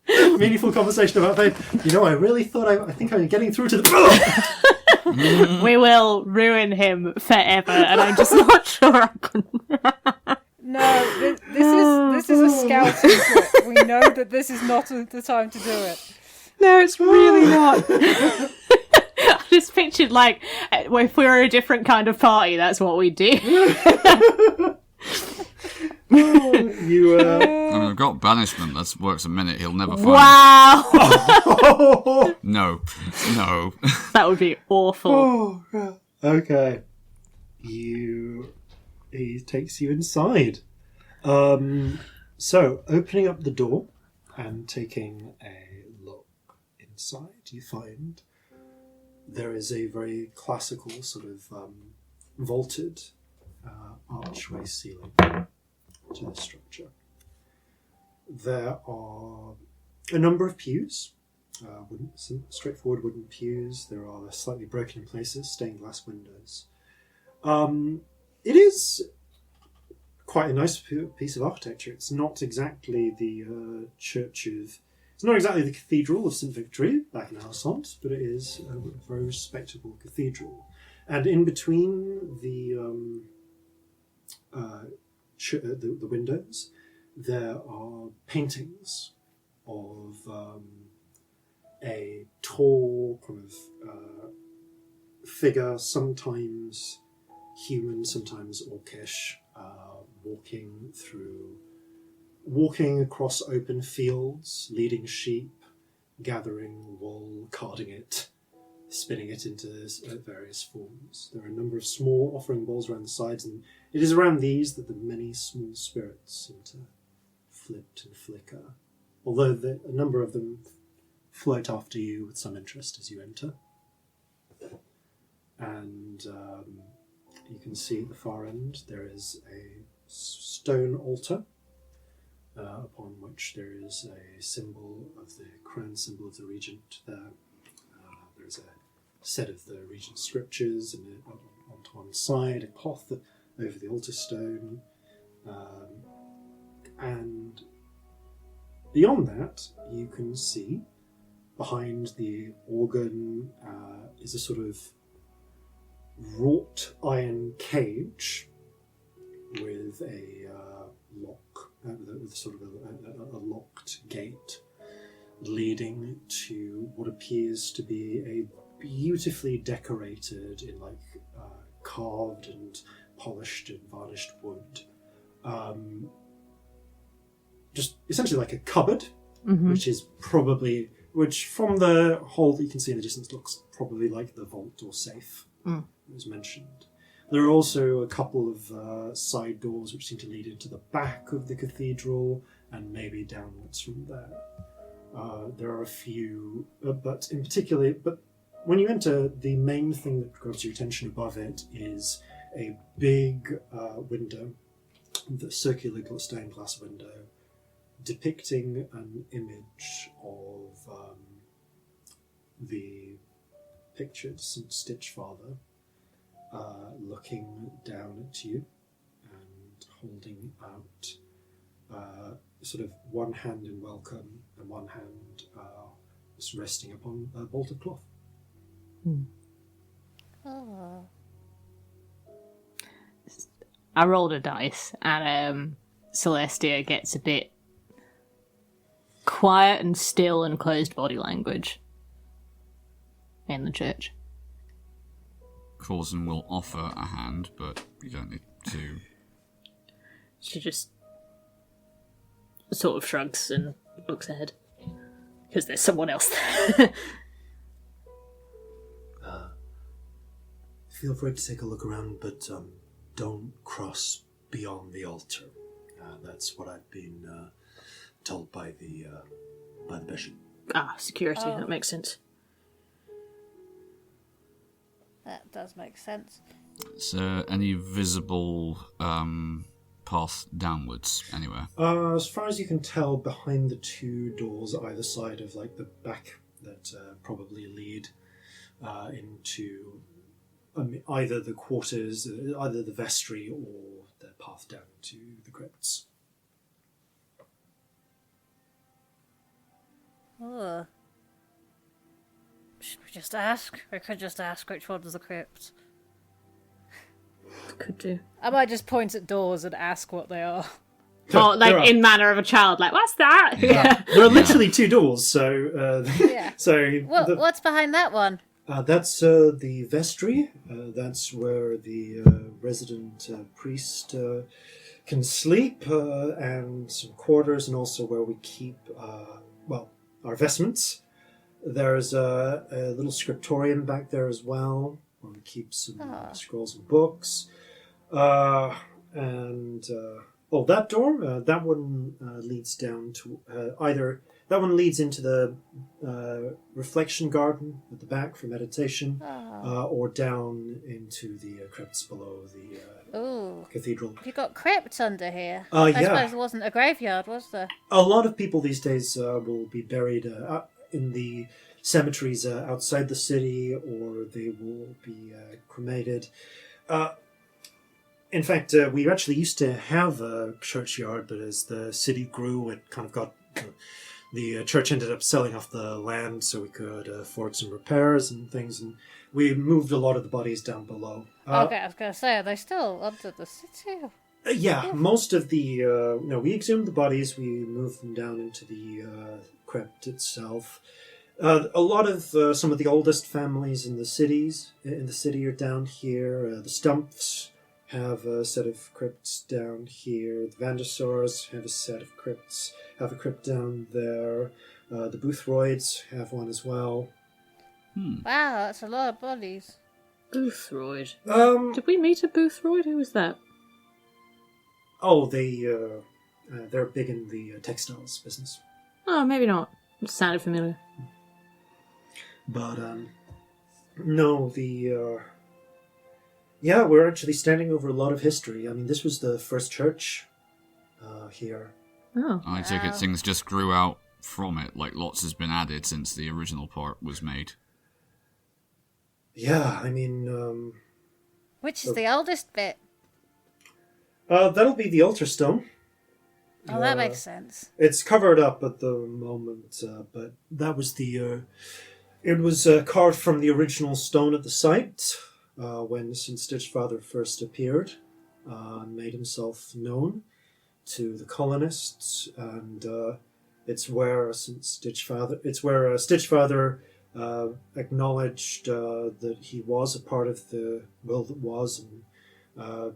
Meaningful conversation about faith. You know, I really thought I think I'm getting through to the... We will ruin him forever, and I'm just not sure I can. No, this is a scout secret. We know that this is not the time to do it. No, it's really not. I just pictured, like, if we were a different kind of party, that's what we do. You, I mean, I've got banishment. That works a minute. He'll never find Wow! me. No. That would be awful. Okay. He takes you inside. So, opening up the door and taking a look inside, you find there is a very classical sort of vaulted archway ceiling to the structure. There are a number of pews straightforward wooden pews. There are slightly broken in places, stained glass windows. It is quite a nice piece of architecture. It's not exactly the it's not exactly the Cathedral of St. Victory back in Alessant, but it is a very respectable cathedral. And in between the windows, there are paintings of a tall kind of figure, sometimes human, sometimes orcish, walking across open fields, leading sheep, gathering wool, carding it, spinning it into various forms. There are a number of small offering bowls around the sides, and it is around these that the many small spirits seem to flit and flicker, although a number of them float after you with some interest as you enter. And you can see at the far end there is a stone altar upon which there is a symbol of the crown symbol of the regent there. There's a set of the regent's scriptures, and on one side a cloth over the altar stone, and beyond that you can see behind the organ is a sort of wrought iron cage with a lock, with sort of a locked gate leading to what appears to be a beautifully decorated in carved and polished and varnished wood, just essentially like a cupboard, which from the hole that you can see in the distance looks probably like the vault or safe that was mentioned. There are also a couple of side doors which seem to lead into the back of the cathedral and maybe downwards from there. There are a few, but when you enter, the main thing that grabs your attention above it is a big window, the circular stained glass window, depicting an image of the pictured St. Stitchfather looking down at you and holding out sort of one hand in welcome and one hand just resting upon a bolt of cloth. Oh. I rolled a dice, and Celestia gets a bit quiet and still and closed body language in the church. Corzin will offer a hand, but you don't need to. She just sort of shrugs and looks ahead because there's someone else there. Feel free to take a look around, but don't cross beyond the altar. That's what I've been told by the bishop. Security. That makes sense. That does make sense. Is there any visible path downwards anywhere? As far as you can tell, behind the two doors either side of the back that probably lead into either the quarters, either the vestry or the path down to the crypts. Oh. Should we just ask? We could just ask which one's the crypt. Could do. I might just point at doors and ask what they are. Or in manner of a child, what's that? Yeah. There are literally two doors, so Yeah. so What's behind that one? that's the vestry. That's where the resident priest can sleep, and some quarters, and also where we keep our vestments. There's a little scriptorium back there as well, where we keep some scrolls and books. That door, that one leads down to either... That one leads into the reflection garden at the back for meditation, or down into the crypts below the cathedral. Have you got crypts under here? Yeah. I suppose there wasn't a graveyard, was there? A lot of people these days will be buried in the cemeteries outside the city, or they will be cremated. In fact, we actually used to have a churchyard, but as the city grew, it kind of got... the church ended up selling off the land so we could afford some repairs and things, and we moved a lot of the bodies down below. Okay, I was going to say, are they still under the city? Yeah, most of the... we exhumed the bodies, we moved them down into the crypt itself. A lot of some of the oldest families in the city are down here. The Stumps have a set of crypts down here. The Vandersars have a set of crypts, have a crypt down there. The Boothroyds have one as well. Wow, that's a lot of bodies. Boothroyd. Did we meet a Boothroyd? Who was that? Oh, they're big in the textiles business. Oh, maybe not. It sounded familiar. But, no, we're actually standing over a lot of history. I mean, this was the first church here. Oh. I take it things just grew out from it, like lots has been added since the original part was made. Yeah, I mean... Which is the oldest bit? That'll be the altar stone. Oh, that makes sense. It's covered up at the moment, but that was the... it was carved from the original stone at the site when St. Stitchfather first appeared and made himself known to the colonists, and it's where Stitchfather acknowledged that he was a part of the will that was, and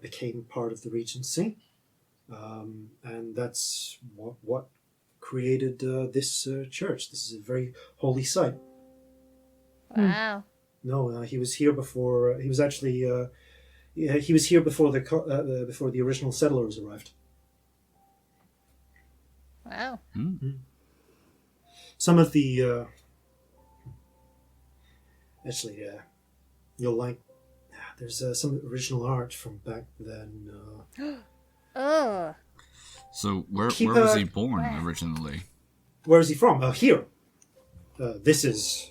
became part of the Regency, and that's what created this church. This is a very holy site. Wow. No, he was here before. He was actually he was here before the original settlers arrived. Wow. Mm-hmm. Some of the you'll like. There's some original art from back then. Oh. So where was he born originally? Where is he from? Here. This is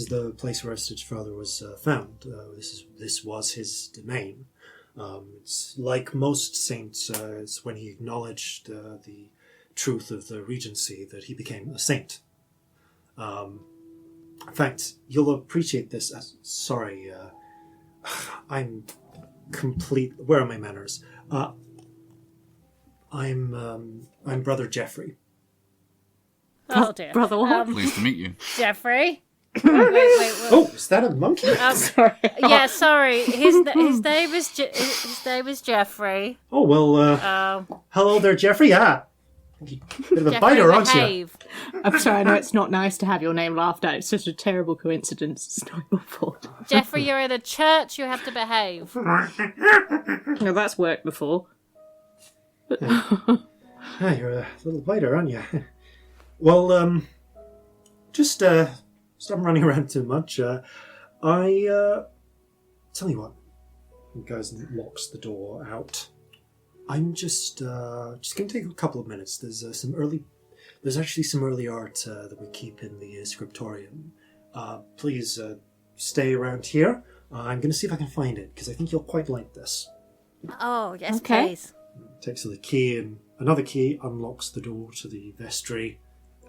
the place where Stitchfather was found. This was his domain. It's like most saints. It's when he acknowledged the truth of the Regency that he became a saint. In fact, you'll appreciate this. Sorry, I'm complete. Where are my manners? I'm Brother Jeffrey. Oh dear. Brother what? Pleased to meet you. Jeffrey. Wait. Oh, is that a monkey? Sorry. Yeah, sorry. His name is Jeffrey. Oh well. Hello there, Jeffrey. Bit of a Jeffrey, biter, aren't you? behave. I'm sorry, I know it's not nice to have your name laughed at. It's such a terrible coincidence. It's not your fault. Jeffrey, you're in a church. You have to behave. No, that's worked before. You're a little biter, aren't you? Well, just stop running around too much. I tell you what. He goes and locks the door out. I'm just going to take a couple of minutes. There's actually some early art that we keep in the scriptorium. Please stay around here. I'm going to see if I can find it, because I think you'll quite like this. Oh, yes, Okay. please. Takes the key, and another key unlocks the door to the vestry,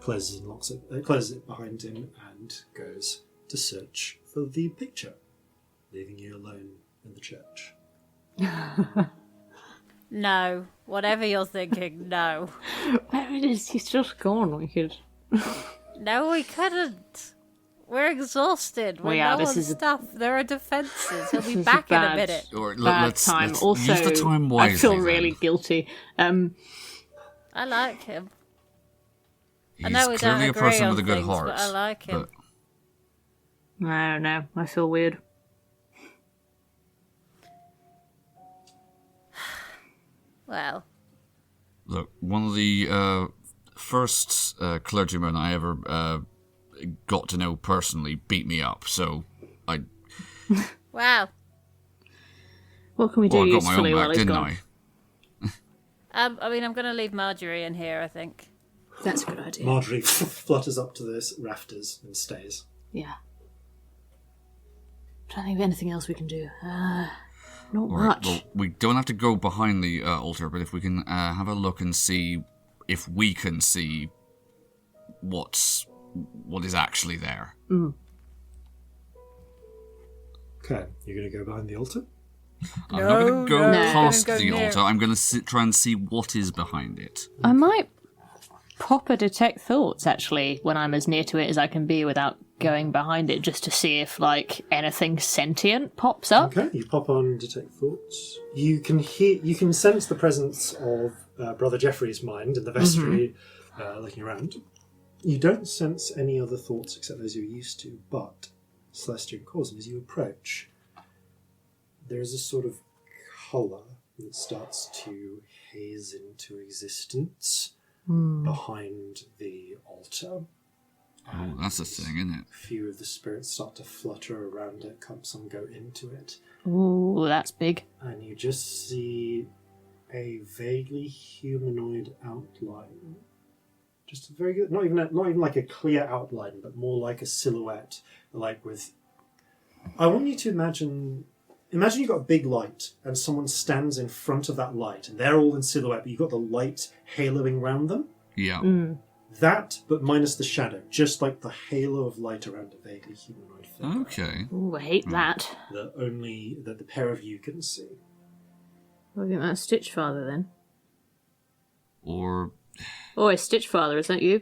closes it behind him, and goes to search for the picture, leaving you alone in the church. No. Whatever you're thinking, no. There it is. He's just gone. We could. No, we couldn't. We're exhausted. We're We are. low This on is a- stuff. There are defences. He'll be This is back in a bad. minute. Or Bad time. let's Also, use the time I wisely. feel then. really guilty. I like him. He's I know we clearly don't a agree person on with a good things, heart. but I like him. I don't know. I feel weird. Well, Look, one of the first clergymen I ever got to know personally beat me up, so I wow. What can we do got my own usefully while back, he's didn't gone? I? I mean, I'm going to leave Marjorie in here, I think. That's a good idea. Marjorie flutters up to the rafters and stays. Yeah. Trying to think of anything else we can do. Not All much. right, well, we don't have to go behind the altar, but if we can have a look and see if we can see what is actually there. Okay, you're going to go behind the altar? I'm not going to go no. past Gonna go the near. altar. I'm going to try and see what is behind it. I might pop a detect thoughts, actually, when I'm as near to it as I can be without going behind it, just to see if, like, anything sentient pops up. Okay, you pop on detect thoughts. You can sense the presence of Brother Jeffrey's mind in the vestry, looking around. You don't sense any other thoughts except those you're used to, but Celestia and Corzin, as you approach, there is a sort of colour that starts to haze into existence behind the altar. Oh, that's a thing, isn't it? A few of the spirits start to flutter around it, some go into it. Ooh, that's big. And you just see a vaguely humanoid outline. Just a very good, not even like a clear outline, but more like a silhouette, like with. I want you to imagine you've got a big light, and someone stands in front of that light, and they're all in silhouette, but you've got the light haloing around them. Yeah. That, but minus the shadow, just like the halo of light around a vaguely humanoid figure. Okay. Ooh, I hate that. That the pair of you can see. I think that's Stitchfather, then. Or Oh, it's Stitchfather, is that you?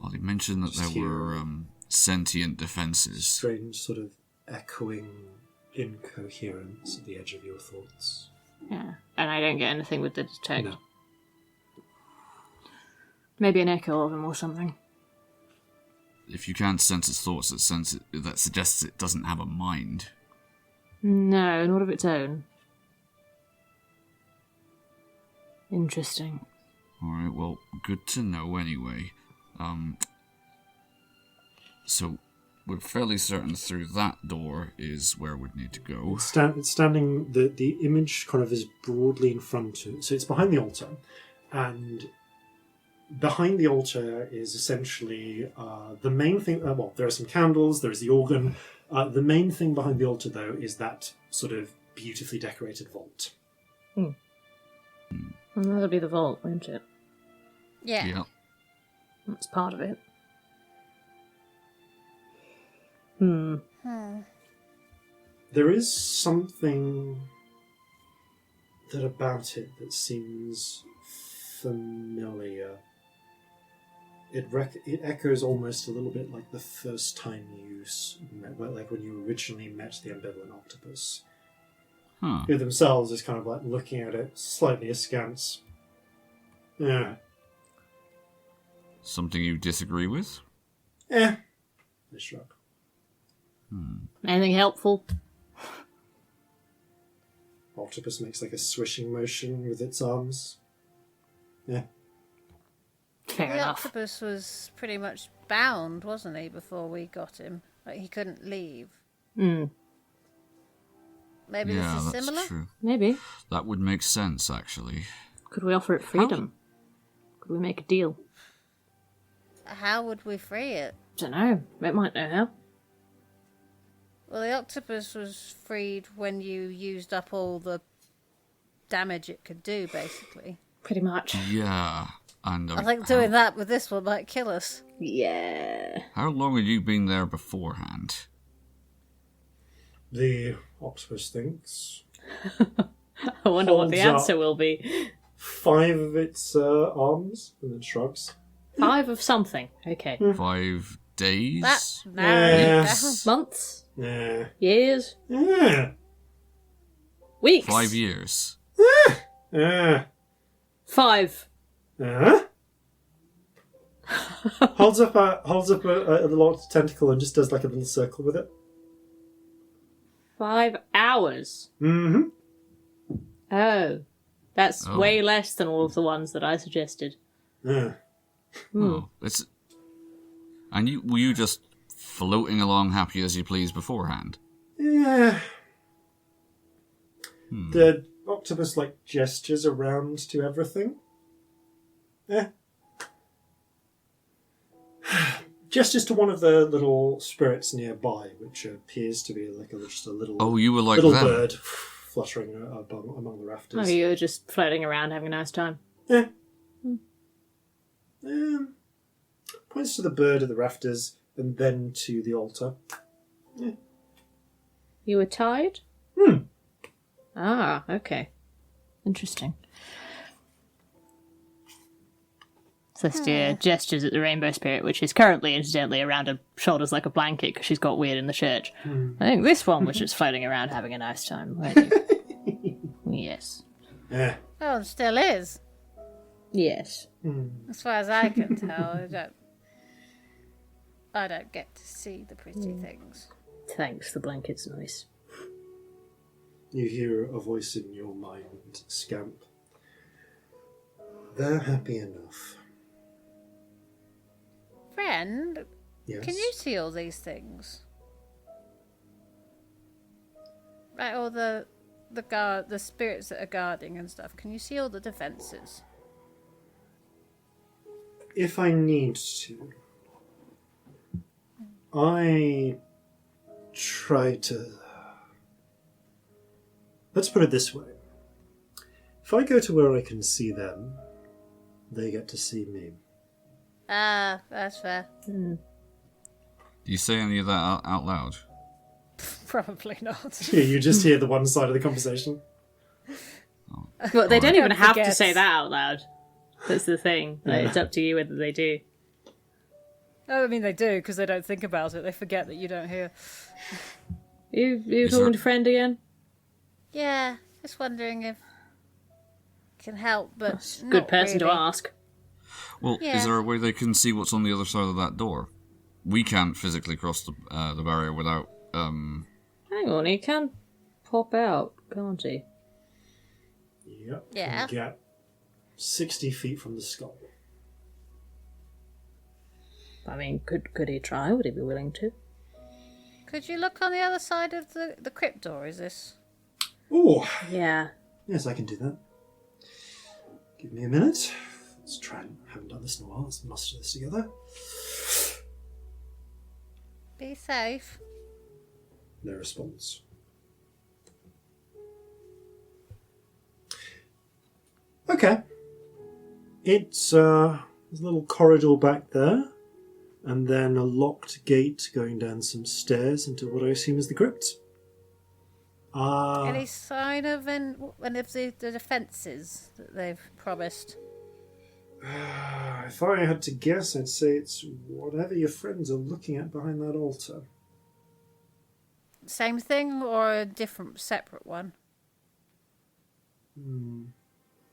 well, they mentioned that Just there were sentient defenses. Strange sort of echoing incoherence at the edge of your thoughts. Yeah. And I don't get anything with the detect. No. Maybe an echo of him or something. If you can't sense its thoughts, that suggests it doesn't have a mind. No, not of its own. Interesting. Alright, well, good to know anyway. So, we're fairly certain through that door is where we'd need to go. It's standing, the image kind of is broadly in front of, so it's behind the altar, and behind the altar is essentially the main thing, well, there are some candles, there is the organ. The main thing behind the altar, though, is that sort of beautifully decorated vault. Well, that'll be the vault, won't it? Yeah. That's part of it. There is something about it that seems familiar. It echoes almost a little bit like the first time you met, like when you originally met the ambivalent octopus. Huh. Who themselves is kind of like looking at it slightly askance. Yeah. Something you disagree with? They shrug. Anything helpful? Octopus makes like a swishing motion with its arms. Yeah. Fair The enough. octopus was pretty much bound, wasn't he, before we got him? Like, he couldn't leave. Maybe Yeah, this is that's similar? true. Maybe. That would make sense, actually. Could we offer it freedom? Could we make a deal? How would we free it? Don't know. It might know how. Well, the octopus was freed when you used up all the damage it could do, basically. Pretty much. Yeah, and I think doing that with this one might kill us. Yeah. how long had you been there beforehand? The octopus thinks. I wonder what the Holds answer up. will be. 5 of its arms, and then shrugs. 5 of something. Okay. 5 days? That narrowed it Yes. Months? Yeah. Years? Yeah. Weeks? 5 years. Yeah. 5. Holds up a little tentacle and just does like a little circle with it. 5 hours. Mm-hmm. Oh. That's Oh. way less than all of the ones that I suggested. Yeah. Oh, and were you just floating along happy as you please beforehand? Yeah. octopus gestures around to everything. Gestures to one of the little spirits nearby, which appears to be just a little. Oh, you were like little them. bird fluttering among the rafters. Oh, you were just floating around having a nice time. Yeah. Points to the bird at the rafters and then to the altar. Yeah. You were tied? Ah, okay. Interesting. Celestia gestures at the rainbow spirit, which is currently, incidentally, around her shoulders like a blanket because she's got weird in the church. I think this one was just floating around having a nice time, weren't you? Yes. Yeah. Oh, it still is. Yes. As far as I can tell, I don't get to see the pretty things. Thanks, the blanket's nice. You hear a voice in your mind, Scamp. They're happy enough. Friend, Yes. can you see all these things? Right, all the spirits that are guarding and stuff. Can you see all the defences? If I need to, I try to... Let's put it this way. If I go to where I can see them, they get to see me. Ah, that's fair. Do you say any of that out loud? Probably not. Yeah, you just hear the one side of the conversation. Well, they don't even have to forget. say that out loud. That's the thing. It's up to you whether they do. Oh, I mean, they do, because they don't think about it. They forget that you don't hear. You Is talking there- to friend again? Yeah, just wondering if it can help, but Good not person to really. ask. Well, Yeah. is there a way they can see what's on the other side of that door? We can't physically cross the barrier without. Hang on, he can pop out, can't he? Yep. Yeah. And get 60 feet from the skull. I mean, could he try? Would he be willing to? Could you look on the other side of the crypt door? Is this? Oh, Yeah. yes, I can do that. Give me a minute. Let's try and... I haven't done this in a while. Let's muster this together. Be safe. No response. Okay. It's there's a little corridor back there, and then a locked gate going down some stairs into what I assume is the crypt. Any sign of any of the defences that they've promised? If I had to guess, I'd say it's whatever your friends are looking at behind that altar. Same thing or a different, separate one?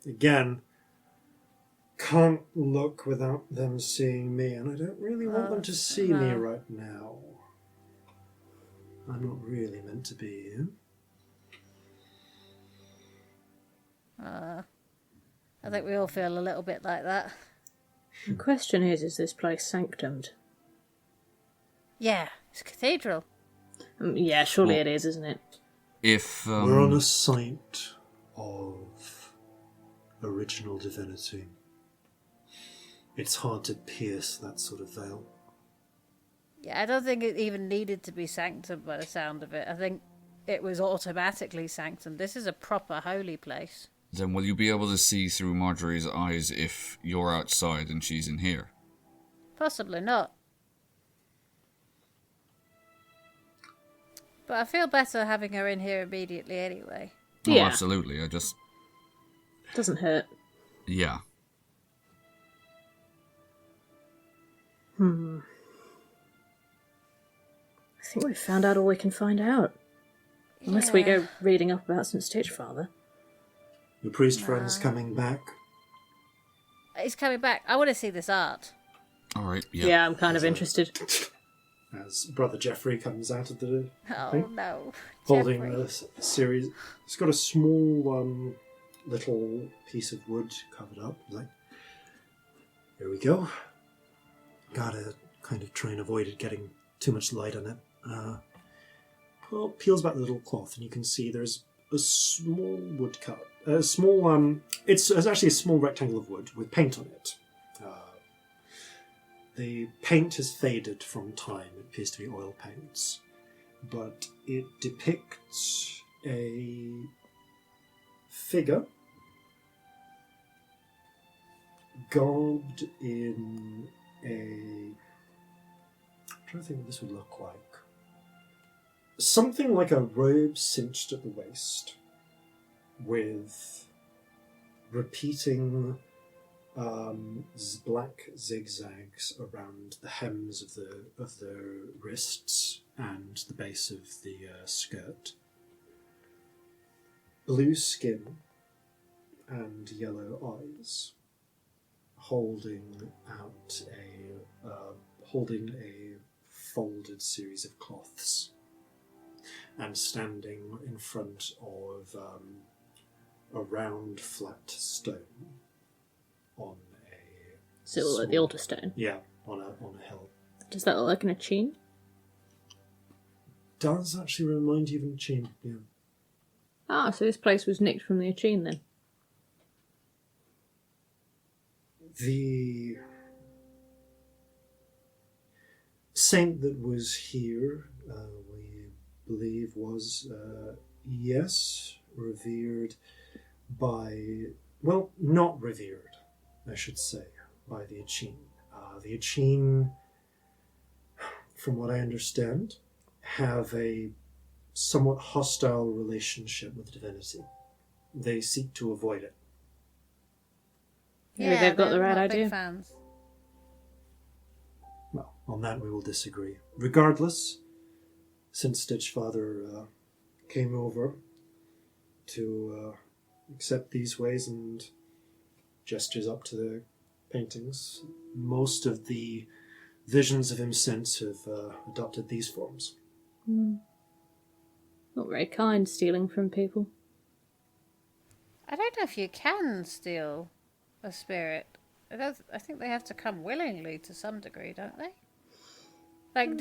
Again, can't look without them seeing me, and I don't really want them to see me no. right now. I'm not really meant to be here. I think we all feel a little bit like that. The question is this place sanctumed? Yeah, it's a cathedral. Yeah, surely it is, isn't it? If We're on a site of original divinity. It's hard to pierce that sort of veil. Yeah, I don't think it even needed to be sanctioned by the sound of it. I think it was automatically sanctioned. This is a proper holy place. then will you be able to see through Marjorie's eyes if you're outside and she's in here? Possibly not. But I feel better having her in here immediately anyway. Oh, Yeah. absolutely. I just... Doesn't hurt. Yeah. I think we've found out all we can find out. Unless we go reading up about St. Stitchfather. Your priest friend's coming back. He's coming back. I want to see this art. All right. Yeah. Yeah, I'm kind of interested. As Brother Geoffrey comes out of the Oh thing, no. holding Jeffrey. a series. It's got a small little piece of wood covered up. Like, here we go. Gotta kind of try and avoid it getting too much light on it. Peels back the little cloth, and you can see there's a small woodcut. A small, it's actually a small rectangle of wood with paint on it. The paint has faded from time. It appears to be oil paints. But it depicts a figure garbed in I'm trying to think what this would look like. Something like a robe cinched at the waist, with repeating black zigzags around the hems of the wrists and the base of the skirt. Blue skin and yellow eyes, holding a folded series of cloths, and standing in front of a round flat stone on a... So it look like the altar stone? Yeah, on a hill. Does that look like an achene? Does actually remind you of an achene, yeah. Ah, so this place was nicked from the achene then? The saint that was here, we believe, was, yes, revered by... Well, not revered, I should say, by the achene. The achene, from what I understand, have a somewhat hostile relationship with divinity. They seek to avoid it. Maybe they've got the they're right not big idea. fans. Well, on that we will disagree. Regardless, since Stitchfather came over to accept these ways and gestures up to the paintings, most of the visions of him since have adopted these forms. Not very kind, stealing from people. I don't know if you can steal a spirit. I think they have to come willingly to some degree, don't they? Like,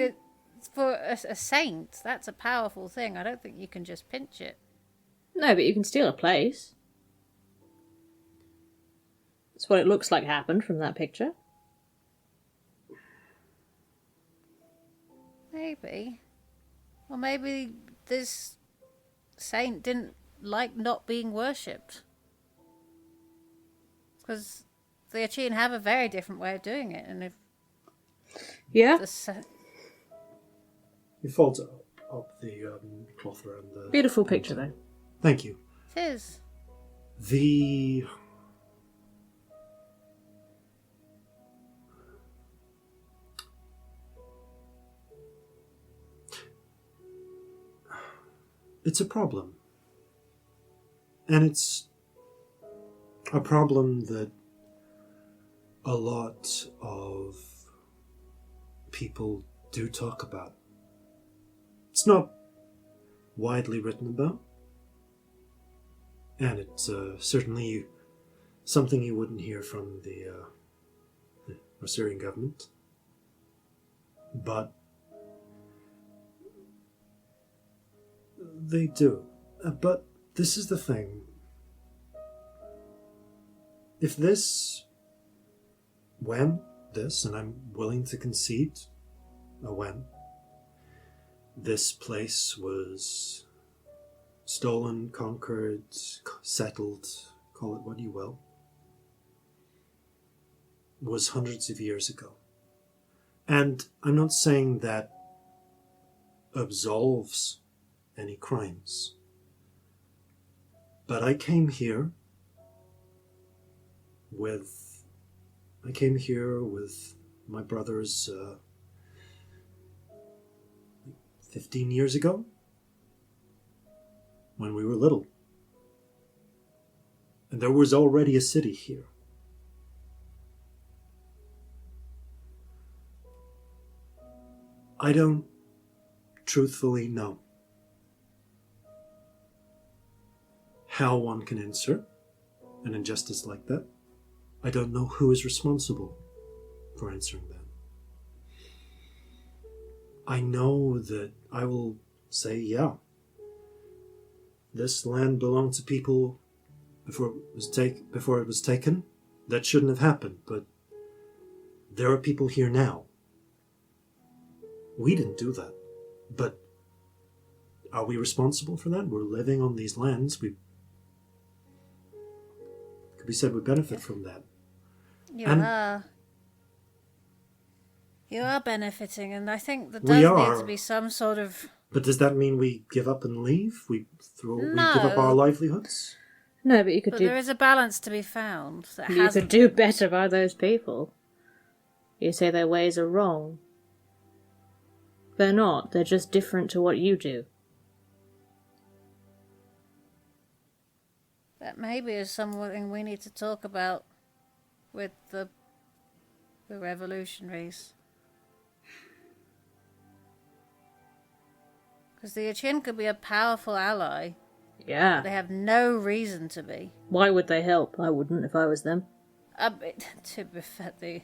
for a saint, that's a powerful thing. I don't think you can just pinch it. No, but you can steal a place. That's what it looks like happened from that picture. Maybe. Or maybe this saint didn't like not being worshipped. Because the achene have a very different way of doing it, and if Yeah. He folds up the cloth around the... Beautiful picture, though. Thank you. it is. The... It's a problem. And it's a problem that a lot of people do talk about. It's not widely written about. And it's certainly something you wouldn't hear from the Assyrian government. But they do. But this is the thing. If and I'm willing to concede when, this place was stolen, conquered, settled, call it what you will, was hundreds of years ago. And I'm not saying that absolves any crimes. But I came here with my brothers 15 years ago, when we were little. And there was already a city here. I don't truthfully know how one can answer an injustice like that. I don't know who is responsible for answering that. I know that I will say, yeah, this land belonged to people before it was taken. That shouldn't have happened, but there are people here now. We didn't do that, but are we responsible for that? We're living on these lands. Could be said we benefit from that. You are benefiting, and I think there We does are. need to be some sort of... But does that mean we give up and leave? We give No. up our livelihoods? No, but you could But do. there is a balance to be found that You hasn't could do been. better by those people. You say their ways are wrong. They're not. They're just different to what you do. That maybe is something we need to talk about with the revolutionaries. Because the Achin could be a powerful ally. Yeah. They have no reason to be. Why would they help? I wouldn't if I was them. To be fair, the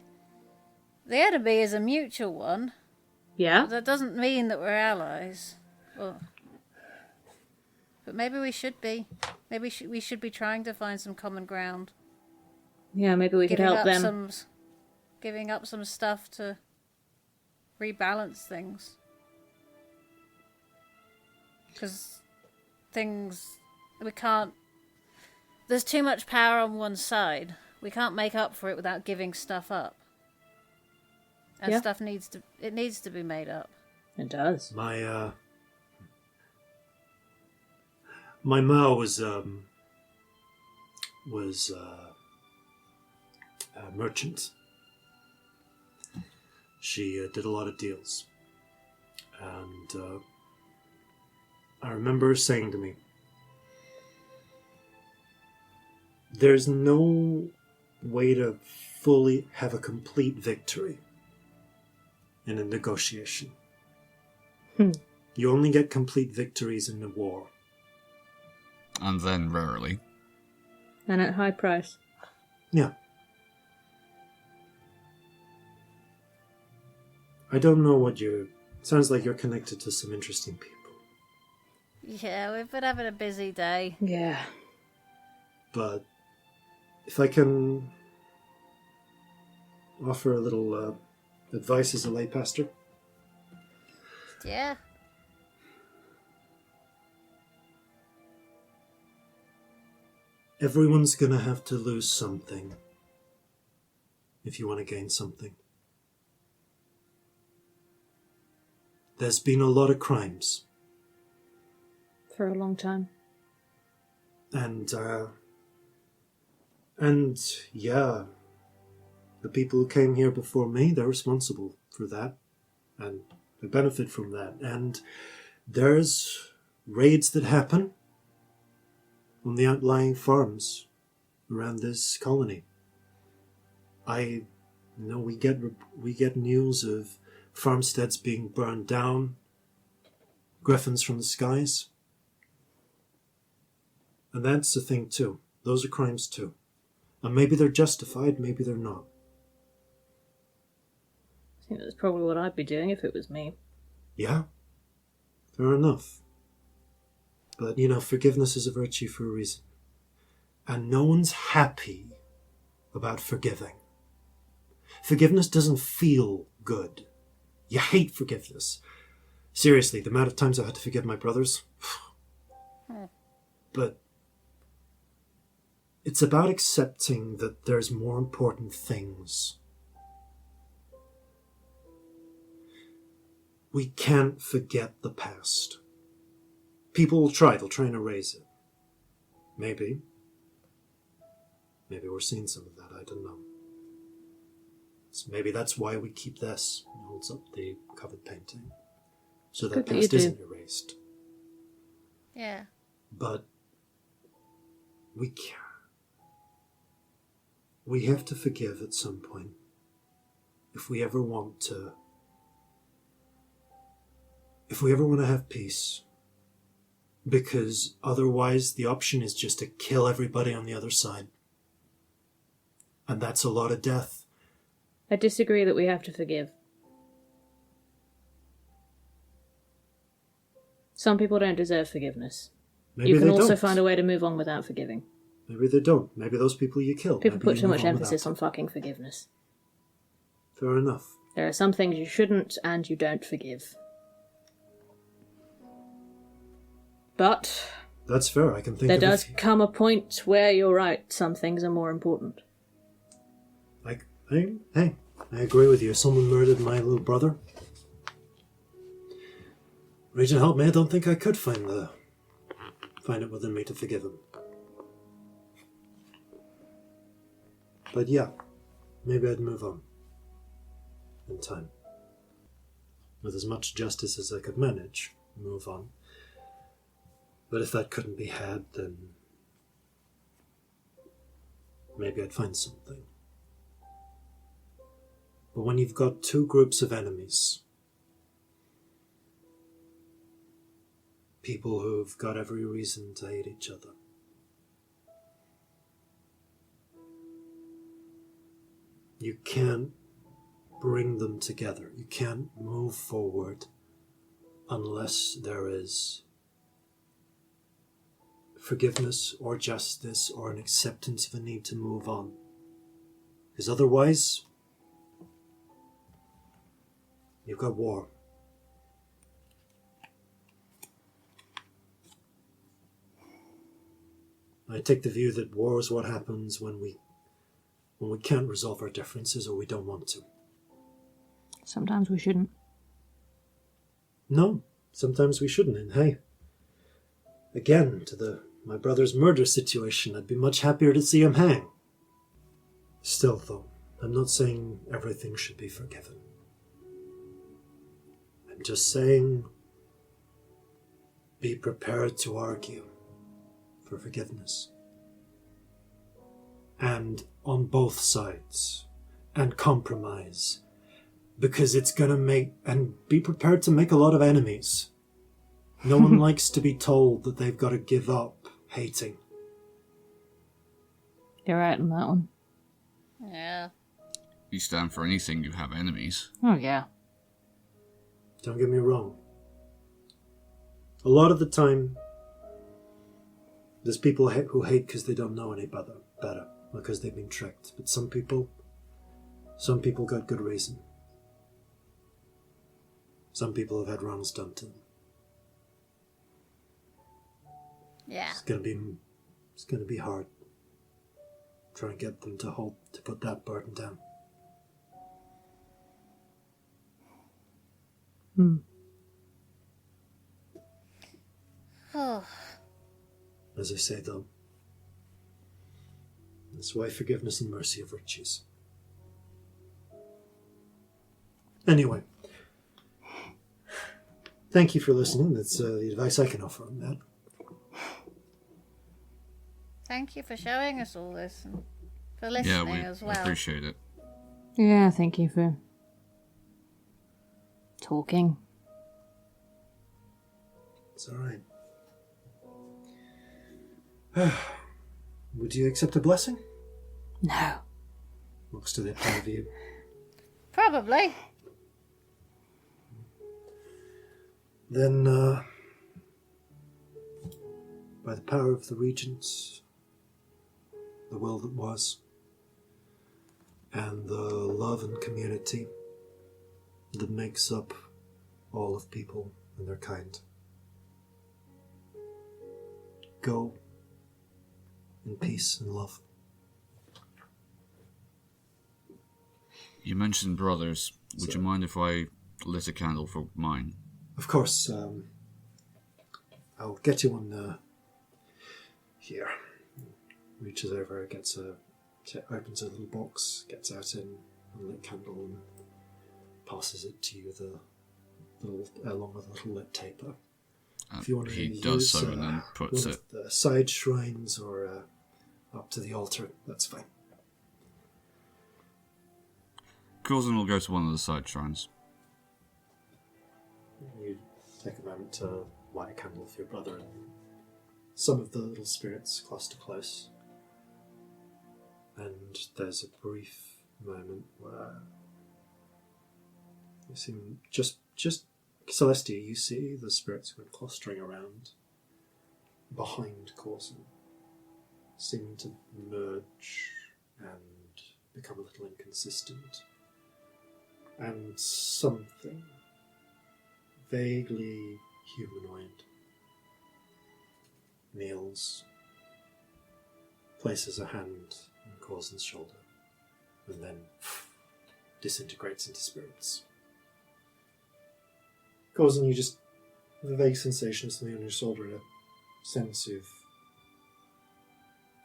enemy is a mutual one. Yeah? But that doesn't mean that we're allies. Well, but maybe we should be. Maybe we should be trying to find some common ground. Yeah, maybe we could help them. Giving up some stuff to rebalance things. Because we can't... There's too much power on one side. We can't make up for it without giving stuff up. And Yeah. stuff needs to be made up. It does. My ma was a merchant. She did a lot of deals. And I remember her saying to me, there's no way to fully have a complete victory in a negotiation. You only get complete victories in a war. And then rarely. And at high price. Yeah. I don't know what sounds like you're connected to some interesting people. Yeah, we've been having a busy day. Yeah. But if I can offer a little advice as a lay pastor. Yeah. Everyone's gonna have to lose something if you want to gain something. There's been a lot of crimes. For a long time. And yeah, the people who came here before me, they're responsible for that. And they benefit from that. And there's raids that happen on the outlying farms around this colony. I know we get news of farmsteads being burned down, griffins from the skies. And that's the thing too. Those are crimes too. And maybe they're justified, maybe they're not. I think that's probably what I'd be doing if it was me. Yeah, fair enough. But, forgiveness is a virtue for a reason. And no one's happy about forgiving. Forgiveness doesn't feel good. You hate forgiveness. Seriously, the amount of times I had to forgive my brothers. But it's about accepting that there's more important things. We can't forget the past. People will try. They'll try and erase it. Maybe. Maybe we're seeing some of that. I don't know. Maybe that's why we keep this. It holds up the covered painting. So that Good that past you do. isn't erased. Yeah. But we can't. We have to forgive at some point. If we ever want to. If we ever want to have peace. Because otherwise the option is just to kill everybody on the other side. And that's a lot of death. I disagree that we have to forgive. Some people don't deserve forgiveness. Maybe You can they also don't. find a way to move on without forgiving. Maybe they don't. Maybe those people you killed. People maybe put you too move much on emphasis without on fucking forgiveness. it. Fair enough. There are some things you shouldn't and you don't forgive. But That's fair. I can think there of does come a point where you're right. Some things are more important. Like, hey, I agree with you. If someone murdered my little brother, Regent, help me. I don't think I could find it within me to forgive him. But yeah, maybe I'd move on in time. With as much justice as I could manage, move on. But if that couldn't be had, then maybe I'd find something. But when you've got two groups of enemies, people who've got every reason to hate each other, you can't bring them together. You can't move forward unless there is forgiveness or justice or an acceptance of a need to move on. Because otherwise, you've got war. I take the view that war is what happens when we can't resolve our differences or we don't want to. Sometimes we shouldn't. No, sometimes we shouldn't. And hey, again, to my brother's murder situation, I'd be much happier to see him hang. Still, though, I'm not saying everything should be forgiven. I'm just saying, be prepared to argue for forgiveness. And on both sides. And compromise. Because it's gonna make... And be prepared to make a lot of enemies. No one likes to be told that they've got to give up hating. You're right on that one. Yeah. You stand for anything, you have enemies. Oh, yeah. Don't get me wrong. A lot of the time, there's people who hate because they don't know any better, because they've been tricked. But some people got good reason. Some people have had wrongs done to them. Yeah. It's gonna be hard. Try and get them to put that burden down. Oh. As I say, though, that's why forgiveness and mercy are virtues. Anyway, thank you for listening. That's the advice I can offer on that. Thank you for showing us all this and for Yeah, listening we as well. appreciate it. Yeah, thank you for talking. It's all right. Would you accept a blessing? No. Looks to the two of you. Probably. Then, by the power of the Regents, the will that was, and the love and community that makes up all of people and their kind, go in peace and love. You mentioned brothers. Would you mind if I lit a candle for mine? Of course, I'll get you one here. Reaches over, opens a little box, gets out a lit candle and passes it to you, along with a little lit taper. If you want to He use does so and then puts one it. of the side shrines or up to the altar, that's fine. Corzin will go to one of the side shrines. You take a moment to light a candle for your brother, and some of the little spirits cluster close. And there's a brief moment where you seem just Celestia, you see the spirits who are clustering around, behind Corzin seem to merge and become a little inconsistent. And something vaguely humanoid kneels, places a hand on Corzin's shoulder, and then disintegrates into spirits. Corzin, you just have a vague sensation of something on your shoulder and a sense of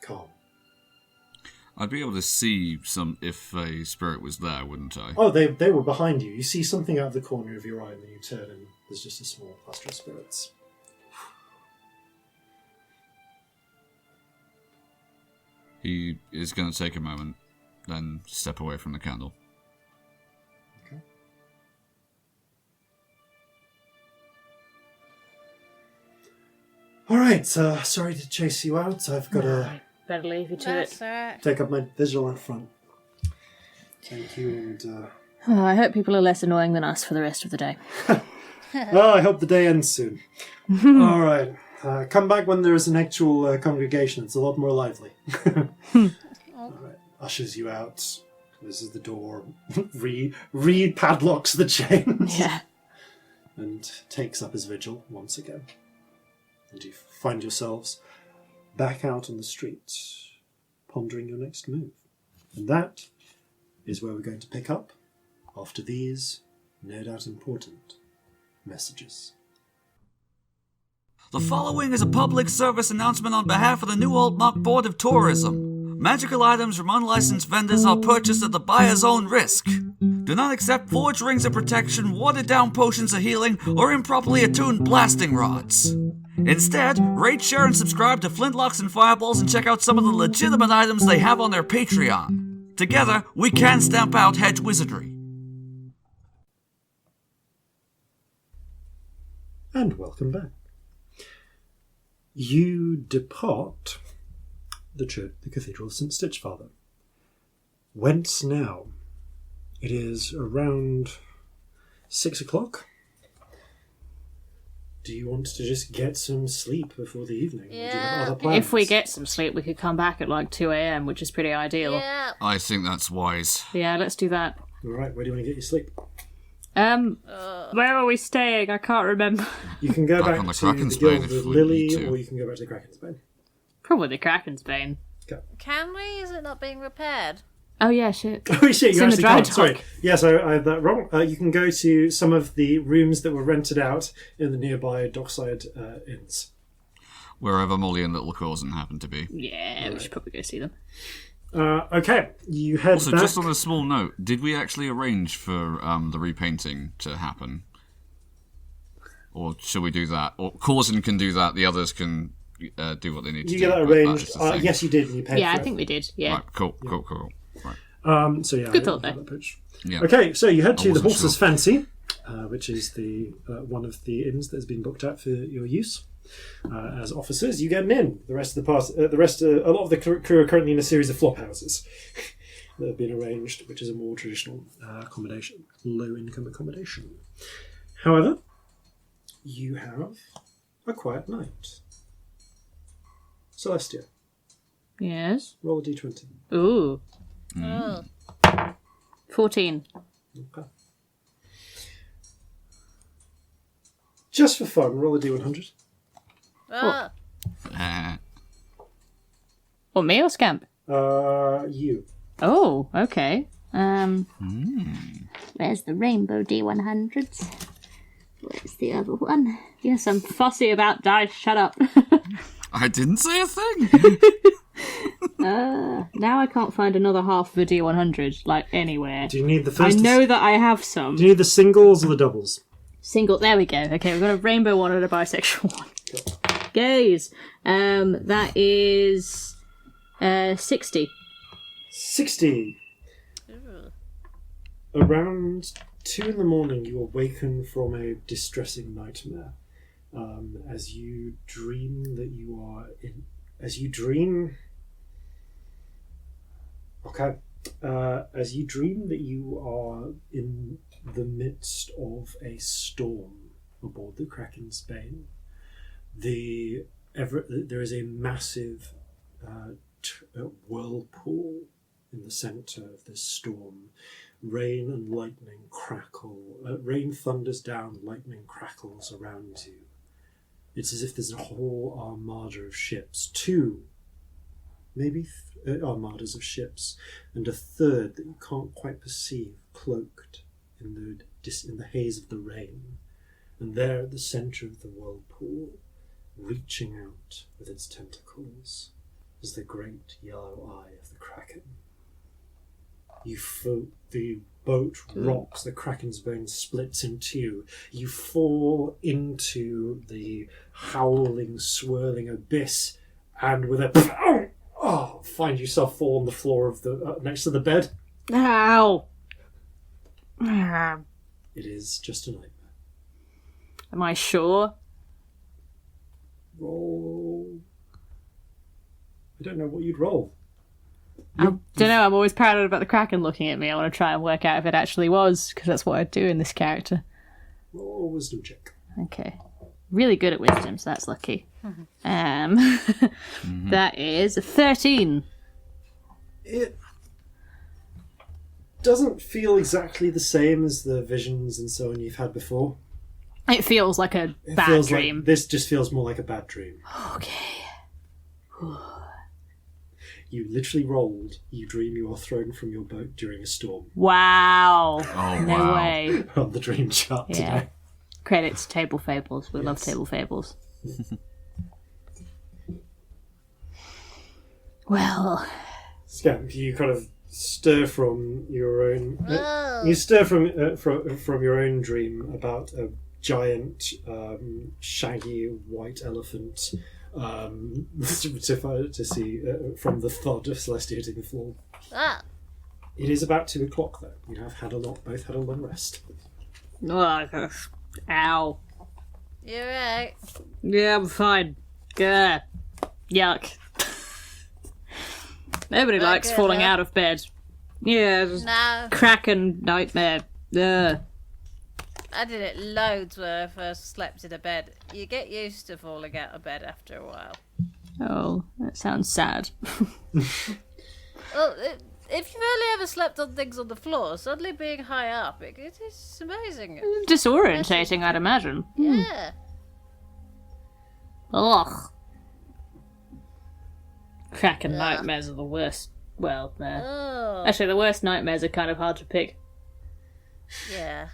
calm. I'd be able to see some if a spirit was there, wouldn't I? Oh, they were behind you. You see something out of the corner of your eye, and then you turn, and there's just a small cluster of spirits. He is going to take a moment, then step away from the candle. Okay. All right. Sorry to chase you out. I've got to Better leave you to That's it. all right. take up my vigil out front. Thank you, and Oh, I hope people are less annoying than us for the rest of the day. I hope the day ends soon. All right. Come back when there is an actual congregation. It's a lot more lively. All right. Ushers you out. Closes the door. Reed padlocks the chains. Yeah. And takes up his vigil once again. And you find yourselves back out on the street, pondering your next move. And that is where we're going to pick up after these, no doubt important, messages. The following is a public service announcement on behalf of the New Old Muck Board of Tourism. Magical items from unlicensed vendors are purchased at the buyer's own risk. Do not accept forged rings of protection, watered-down potions of healing, or improperly attuned blasting rods. Instead, rate, share, and subscribe to Flintlocks and Fireballs and check out some of the legitimate items they have on their Patreon. Together, we can stamp out hedge wizardry. And welcome back. You depart the Cathedral of St. Stitchfather. Whence now? It is around 6 o'clock. Do you want to just get some sleep before the evening? Or do you have Yeah. other plans? If we get some sleep, we could come back at like 2 a.m., which is pretty ideal. Yeah. I think that's wise. Yeah, let's do that. All right, where do you want to get your sleep? Where are we staying? I can't remember. You can go Back back on the to Kraken's the Guild Bane if of we Lily, need to. or you can go back to the Kraken's Bane. Probably the Kraken's Bane. Can we? Is it not being repaired? Oh yeah, shit. Oh shit, It's you in the actually dry can't. dock. Sorry. Yeah, so I had that wrong. You can go to some of the rooms that were rented out in the nearby dockside inns. Wherever Molly and little Corzin happen to be. Yeah, we should probably go see them. Okay, you head Also, back. just on a small note, did we actually arrange for the repainting to happen? Or should we do that? Or Corzin can do that, the others can do what they need to You do. get that but arranged. is the thing. Yes, you did. And you paid Yeah, for I it. think we did. Yeah. Right, cool. Right. So yeah, Good I thought, have though. that page. Yeah. Okay, so you head to the wasn't Horse's sure. Fancy, which is the one of the inns that has been booked out for your use. As officers, you get an inn. The rest of the part, a lot of the crew are currently in a series of flop houses that have been arranged, which is a more traditional accommodation, low-income accommodation. However, you have a quiet night. Celestia, Yes. roll a d20. Ooh. Oh. 14. Okay. Just for fun, roll a d100. Ah. Or me or Scamp? You. Oh, okay. Where's the rainbow D100s? Where's the other one? Yes, I'm fussy about dice. Shut up. I didn't say a thing! Now I can't find another half of a D100, like, anywhere. Do you need the I first? know that I have some. Do you need the singles or the doubles? Single. There we go. Okay, we've got a rainbow one and a bisexual one. Gaze. That is 60. 60. Around 2 in the morning, you awaken from a distressing nightmare. As you dream that you are in. As you dream. Okay. As you dream that you are in the midst of a storm aboard the Kraken's Bane. The there is a massive whirlpool in the center of this storm. Rain and lightning crackle. Rain thunders down, lightning crackles around you. It's as if there's a whole armada of ships. 2, maybe armadas of ships, and a third that you can't quite perceive, cloaked in the haze of the rain. And there at the center of the whirlpool, reaching out with its tentacles, is the great yellow eye of the Kraken. The boat rocks, the Kraken's bone splits in 2. You fall into the howling, swirling abyss, and with a find yourself fall on the floor of the next to the bed. Ow! It is just a nightmare. Am I sure? Roll. I don't know what you'd roll. I don't know, I'm always paranoid about the Kraken looking at me. I want to try and work out if it actually was, because that's what I'd do in this character. Roll a wisdom check. Okay. Really good at wisdom, so that's lucky. That is 13. It doesn't feel exactly the same as the visions and so on you've had before. It feels like a bad dream. Like, this just feels more like a bad dream. Okay. You literally rolled. You dream you are thrown from your boat during a storm. Wow. Oh, No wow. way. On the dream chart Yeah. today. Credits, Table Fables. We love Yes. Table Fables. Well, Scamp, you kind of stir from your own. Oh. You stir from your own dream about a giant, shaggy white elephant. To see from the thud of Celestia hitting the floor. Ah, It is about 2 o'clock though. You have both had a long rest. ow. you're right. Yeah, I'm fine. Gah. Yuck. Nobody Not likes good, falling huh? out of bed. Yeah, just No, Kraken nightmare. Ugh. I did it loads when I first slept in a bed. You get used to falling out of bed after a while. Oh, that sounds sad. Well, if you've only ever slept on things on the floor, suddenly being high up, it is amazing. Disorientating, I'd imagine. Yeah. Ugh. Kraken nightmares are the worst. Well, Oh. actually, the worst nightmares are kind of hard to pick. Yeah.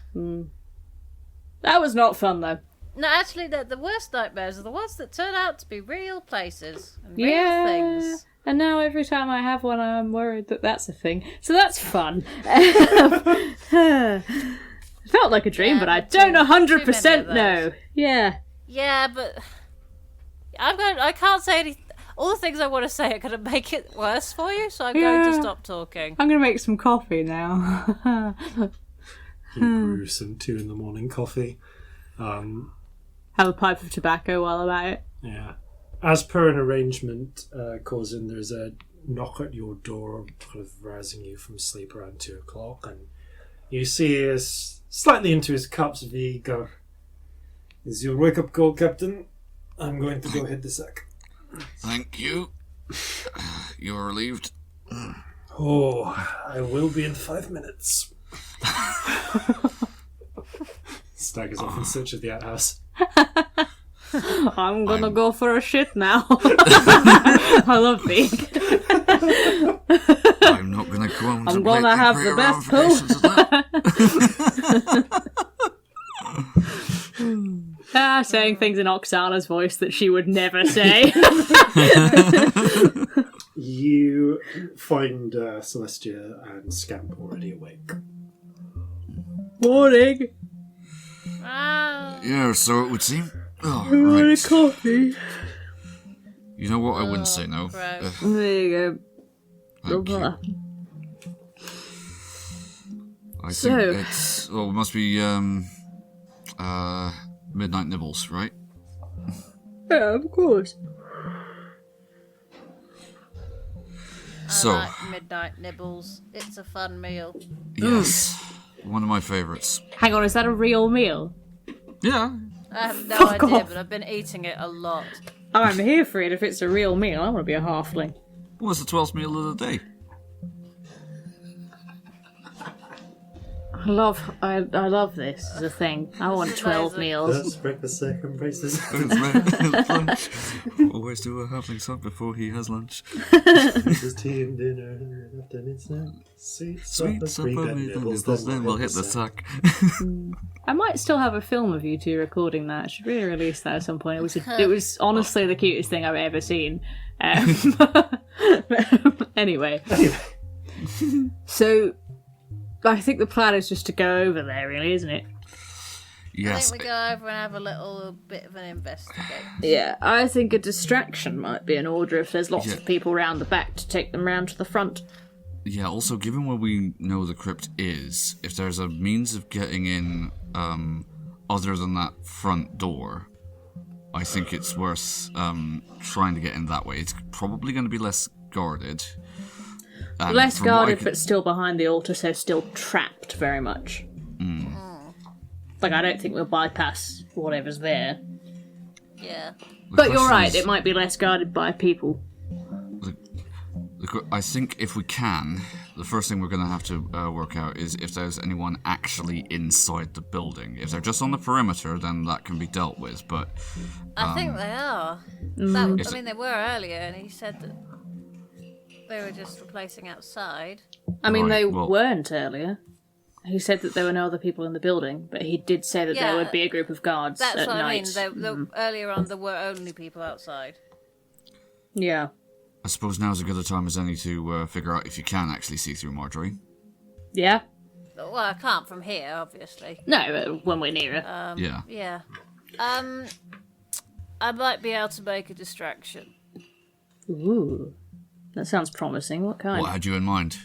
That was not fun, though. No, actually, the worst nightmares are the ones that turn out to be real places and real things. And now every time I have one, I'm worried that that's a thing. So that's fun. It felt like a dream, Yeah, but I but don't too 100% many of know. those. Yeah. Yeah, but I can't say anything. All the things I want to say are going to make it worse for you, so I'm going to stop talking. I'm going to make some coffee now. You brew some 2 a.m. coffee. Have a pipe of tobacco while I'm at it. Yeah. As per an arrangement, Corzin, there's a knock at your door, kind of rousing you from sleep around 2 o'clock, and you see us slightly into his cups of tea go, "Is your wake-up call, Captain? I'm going to go hit the sack." Thank you. You're relieved. Oh, I will be in 5 minutes. Staggers off in search of the outhouse. I'm going to go for a shit now. I love being. I'm not going to contemplate I'm going to have the best poo. Saying things in Oksana's voice that she would never say. You find Celestia and Scamp already awake. Morning. Yeah, so it would seem. Oh, I want right. a coffee. You know what? I wouldn't say no. gross. There you Thank go. you. I So- think it's. Well, it must be midnight nibbles, right? Yeah, of course. So, I like midnight nibbles. It's a fun meal. yes, one of my favorites. Hang on, is that a real meal? Yeah, I have no Fuck idea, off. but I've been eating it a lot. I'm here for it if it's a real meal. I want to be a halfling. What's the 12th meal of the day? I love this as a thing. I want 12 meals. That's breakfast, second braces. Lunch. Always do a halfling song before he has lunch. Breakfast, tea and dinner, afternoon snack. Sweet Sweet supper, nibbles, then we'll hit the sack. I might still have a film of you two recording that. I should really release that at some point. It was honestly the cutest thing I've ever seen. Anyway. So, I think the plan is just to go over there, really, isn't it? Yes. I think we go over and have a little bit of an investigate. Yeah, I think a distraction might be in order if there's lots of people round the back to take them round to the front. Yeah, also, given where we know the crypt is, if there's a means of getting in other than that front door, I think it's worth trying to get in that way. It's probably going to be less guarded. And Less guarded, but still behind the altar, so still trapped very much. Like, I don't think we'll bypass whatever's there. Yeah. But you're right, it might be less guarded by people. I think if we can, the first thing we're going to have to work out is if there's anyone actually inside the building. If they're just on the perimeter, then that can be dealt with, but... I think they are. They were earlier, and he said that they were just replacing outside. I mean, Right, they well- weren't earlier. He said that there were no other people in the building, but he did say that there Yeah, would be a group of guards That's at what night. I mean. Earlier on, there were only people outside. Yeah. I suppose now's as good a time as any to figure out if you can actually see through Marjorie. Yeah? Well, I can't from here, obviously. No, but when we're nearer. Yeah. Yeah. I might be able to make a distraction. Ooh. That sounds promising. What kind? What had you in mind?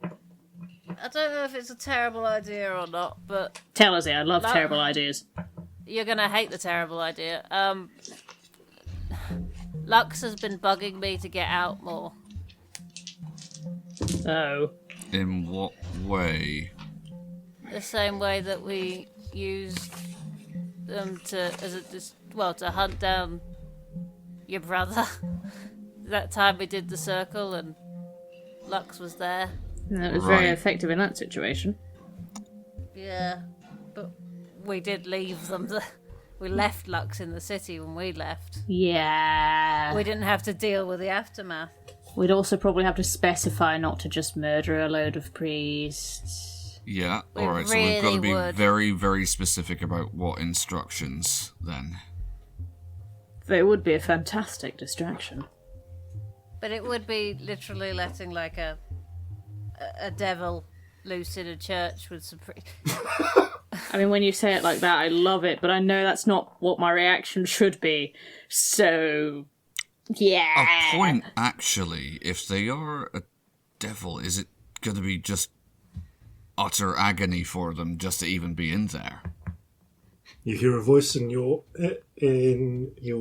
I don't know if it's a terrible idea or not, but Tell us it. I love terrible ideas. you're gonna hate the terrible idea. Lux has been bugging me to get out more. Oh. In what way? The same way that we used them to hunt down your brother. That time we did the circle and Lux was there. That was Right. very effective in that situation. Yeah, but we did leave them. We left Lux in the city when we left. Yeah. We didn't have to deal with the aftermath. We'd also probably have to specify not to just murder a load of priests. Yeah, We alright, so we've got to be really would. very, very specific about what instructions, then. But it would be a fantastic distraction. But it would be literally letting like a devil loose in a church with some I mean, when you say it like that, I love it, but I know that's not what my reaction should be. So, yeah. A point, actually, if they are a devil, is it going to be just utter agony for them just to even be in there? You hear a voice in your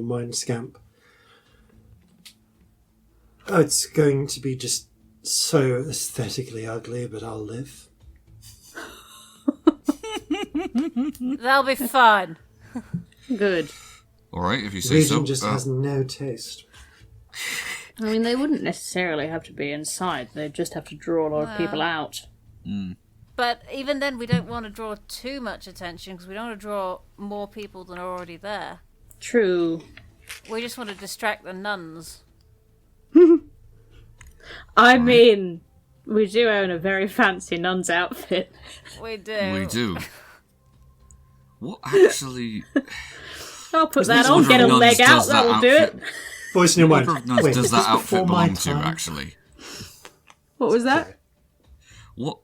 mind, Scamp. Oh, it's going to be just so aesthetically ugly, but I'll live. They'll be fine. Good. Alright, if you say Vision so. just has no taste. I mean, they wouldn't necessarily have to be inside. They'd just have to draw a lot of people out. But even then, we don't want to draw too much attention because we don't want to draw more people than are already there. True. We just want to distract the nuns. I mean, we do own a very fancy nun's outfit. We do. We do. What actually... I'll put that Which on, order get a of nuns leg out, does that that'll do it. outfit- Voice in your mind. What order of nuns Wait, does is that this outfit before my belong to, time? actually? What was that? What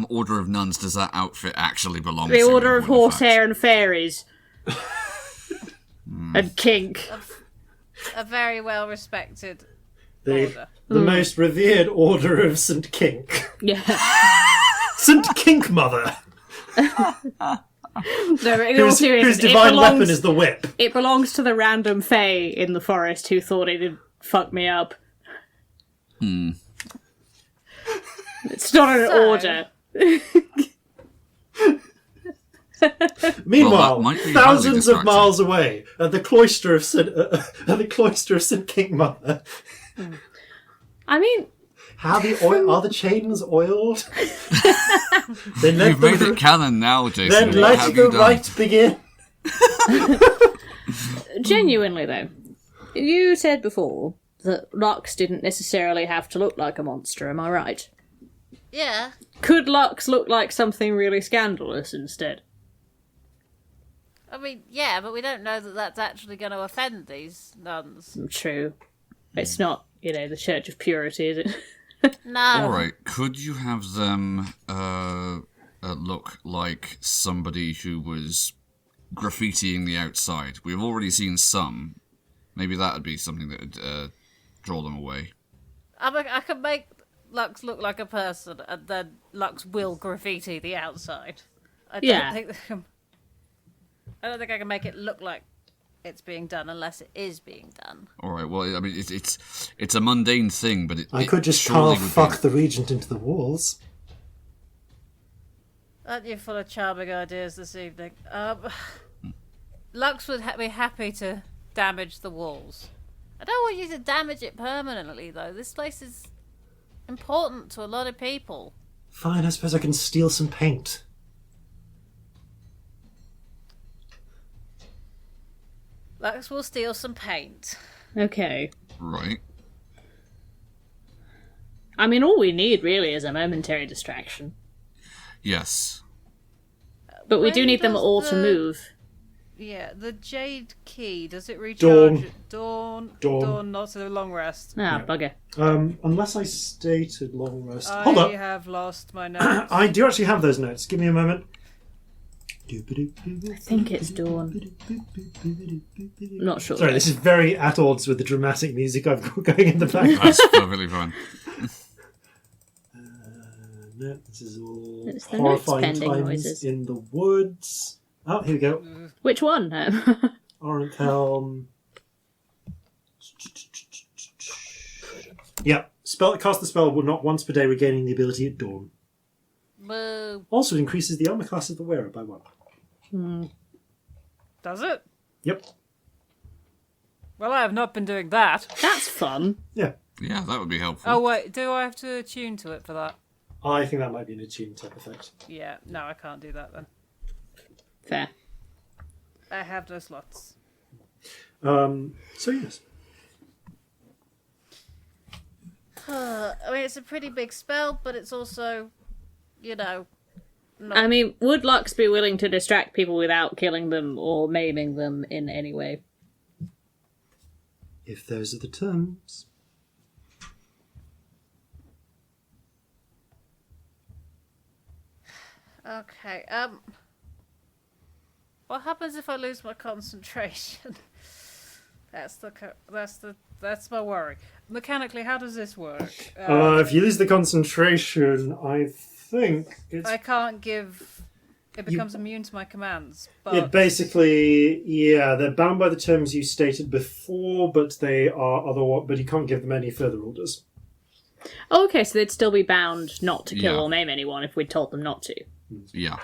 order of nuns does that outfit actually belong to? The Order of in point fact? Horsehair and Fairies. And Kink. A very well respected The order. most revered order of St. Kink. Yeah. St. Kink Mother, No, but in all whose seriousness, divine weapon is the whip. it belongs to the random fae in the forest who thought it'd fuck me up. It's not an order. Meanwhile, might be highly thousands of distracting. miles away, at the cloister of St. King Mother, I mean, are the chains oiled? Then let You've made it canon now, Jason. Then What let have the you done? rite begin. genuinely though, you said before that Lux didn't necessarily have to look like a monster, am I right? Yeah. Could Lux look like something really scandalous instead? I mean, yeah, but we don't know that that's actually going to offend these nuns. True. It's not, the Church of Purity, is it? No. Alright, could you have them look like somebody who was graffitiing the outside? We've already seen some. Maybe that would be something that would draw them away. I could make Lux look like a person, and then Lux will graffiti the outside. I don't think I can make it look like it's being done unless it is being done. Alright, well, I mean, it's a mundane thing, but I could just surely carve would fuck be... the regent into the walls. Aren't you full of charming ideas this evening? Lux would be happy to damage the walls. I don't want you to damage it permanently, though. This place is important to a lot of people. Fine, I suppose I can steal some paint. Lux will steal some paint. Okay. Right. I mean, all we need really is a momentary distraction. Yes. But we When do need them does all to the- move. Yeah, the jade key, does it recharge? Dawn. Dawn, not a long rest. Ah, bugger. Unless I stated long rest. Hold I up. have lost my notes. I do actually have those notes. Give me a moment. I think it's dawn. Not sure. Sorry, this is very at odds with the dramatic music I've got going in the background. That's perfectly fine. No, this is all It's the notes horrifying pending times noises. in the woods. Oh, here we go. Which one? Orange Helm. Yep. Cast the spell will not once per day, regaining the ability at dawn. Boo. Also, it increases the armor class of the wearer by 1. Does it? Yep. Well, I have not been doing that. That's fun. Yeah. Yeah, that would be helpful. Oh, wait, do I have to attune to it for that? I think that might be an attuned type effect. Yeah, no, I can't do that then. Fair. I have no slots. So yes. I mean, it's a pretty big spell, but it's also, not... I mean, would Lux be willing to distract people without killing them or maiming them in any way? If those are the terms. Okay, what happens if I lose my concentration? That's my worry. Mechanically, how does this work? If you lose the concentration, I think it's... I can't give... It becomes immune to my commands, but... It basically, yeah, they're bound by the terms you stated before, but they are otherwise... But you can't give them any further orders. Oh, okay, so they'd still be bound not to kill Yeah. or maim anyone if we'd told them not to. Yeah.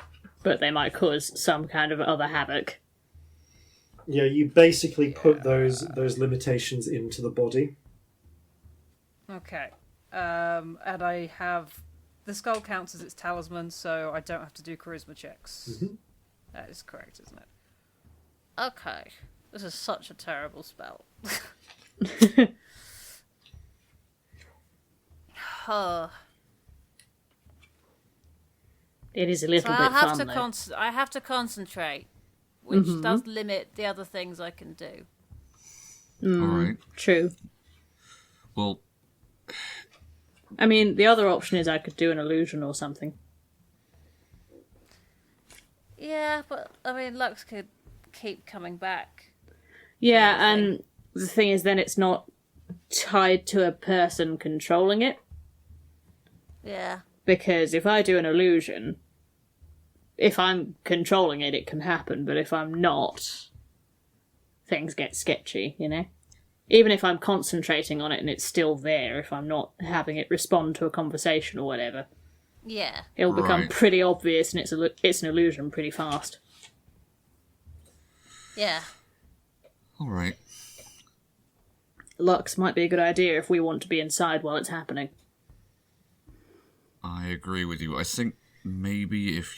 But they might cause some kind of other havoc. Yeah, you basically put those limitations into the body. Okay. And I have... The skull counts as its talisman, so I don't have to do charisma checks. Mm-hmm. That is correct, isn't it? Okay. This is such a terrible spell. Huh. It is a little So bit fun, though. I have to concentrate, which does limit the other things I can do. Alright. True. Well, I mean, the other option is I could do an illusion or something. Yeah, but I mean, Lux could keep coming back. Yeah, and the thing is then it's not tied to a person controlling it. Yeah. Because if I do an illusion, if I'm controlling it, it can happen. But if I'm not, things get sketchy, Even if I'm concentrating on it and it's still there, if I'm not having it respond to a conversation or whatever, Yeah. it'll become Right. pretty obvious and it's an illusion pretty fast. Yeah. All right. Lux might be a good idea if we want to be inside while it's happening. I agree with you. I think maybe if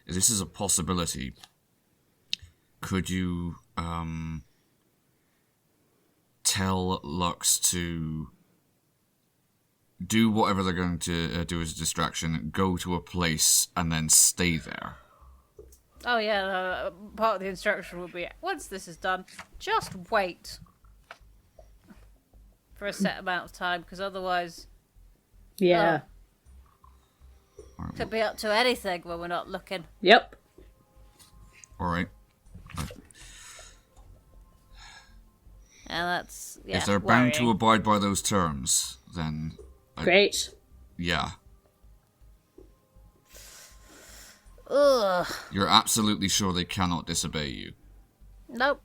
this is a possibility, could you tell Lux to do whatever they're going to do as a distraction, go to a place, and then stay there? Oh, yeah, part of the instruction would be, once this is done, just wait for a set amount of time, because otherwise... Yeah. Could be up to anything when we're not looking. Yep. All right. And that's, yeah, if they're bound to abide by those terms, then... Great. Yeah. Ugh. You're absolutely sure they cannot disobey you? Nope.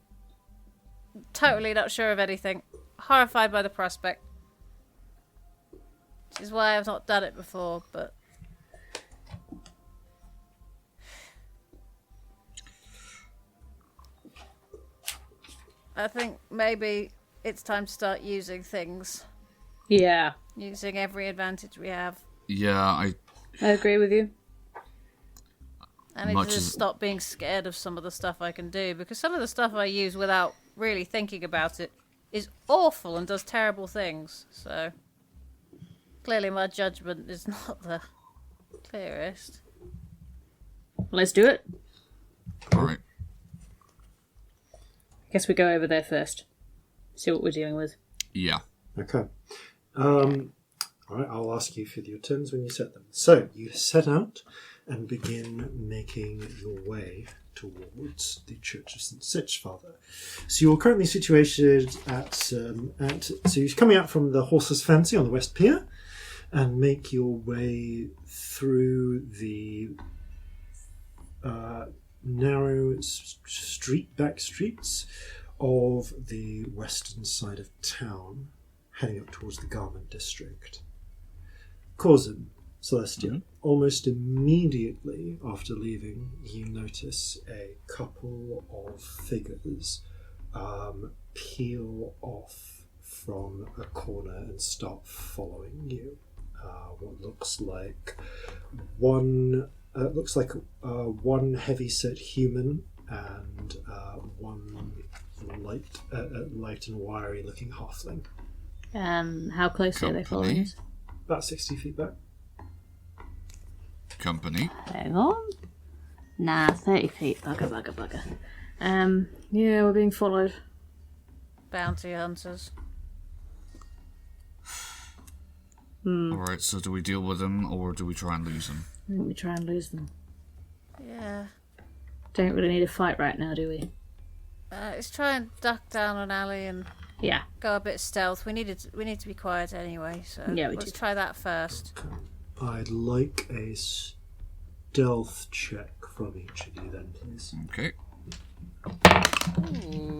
Totally not sure of anything. Horrified by the prospect. Which is why I've not done it before, but... I think maybe it's time to start using things. Yeah. Using every advantage we have. Yeah, I agree with you. I need to just stop being scared of some of the stuff I can do, because some of the stuff I use without really thinking about it is awful and does terrible things, so... Clearly my judgment is not the clearest. Let's do it. All right. Guess we go over there first. See what we're dealing with. Yeah. Okay. All right, I'll ask you for your turns when you set them. So, you set out and begin making your way towards the Church of St. Sitchfather. So you're currently situated so you're coming out from the Horse's Fancy on the West Pier and make your way through the narrow back streets of the western side of town, heading up towards the Garment District. Corzin, Celestia, almost immediately after leaving, you notice a couple of figures peel off from a corner and start following you. What looks like one heavy-set human and one light and wiry-looking halfling. How closely are they following us? About 60 feet back. Company. Hang on. Nah, 30 feet. Bugger. Yeah, we're being followed. Bounty hunters. Alright, so do we deal with them or do we try and lose them? I think we try and lose them. Yeah. Don't really need a fight right now, do we? Let's try and duck down an alley and go a bit stealth. We need to be quiet anyway, so let's try that first. Okay. I'd like a stealth check from each of you then, please. Okay. Ooh,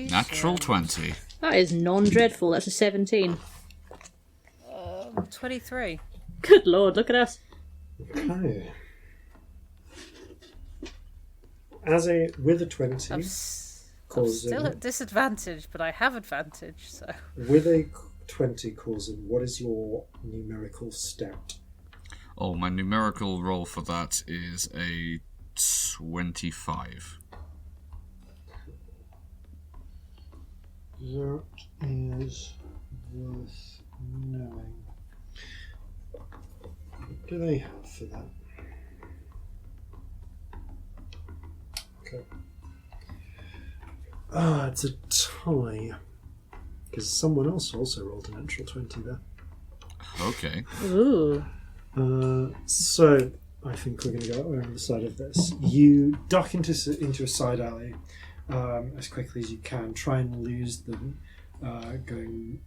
Natural 20. That is non-dreadful. That's a 17. 23. Good lord, look at us. Okay. With a 20, I'm still at disadvantage, but I have advantage, so... With a 20, Corzin, what is your numerical stat? Oh, my numerical roll for that is a 25. That is worth knowing. What do they have for that? Okay. It's a tie. Because someone else also rolled a natural 20 there. Okay. Ooh. So, I think we're going to go around the side of this. You duck into a side alley as quickly as you can. Try and lose them, going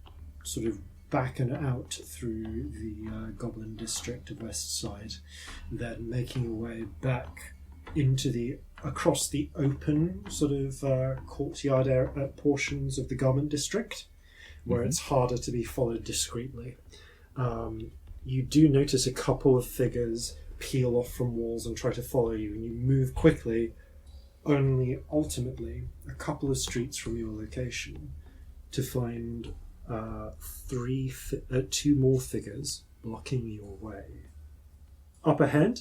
sort of back and out through the Goblin District of West Side, then making your way back across the open sort of courtyard portions of the Garment District, where it's harder to be followed discreetly. You do notice a couple of figures peel off from walls and try to follow you, and you move quickly only ultimately a couple of streets from your location to find two more figures blocking your way. Up ahead,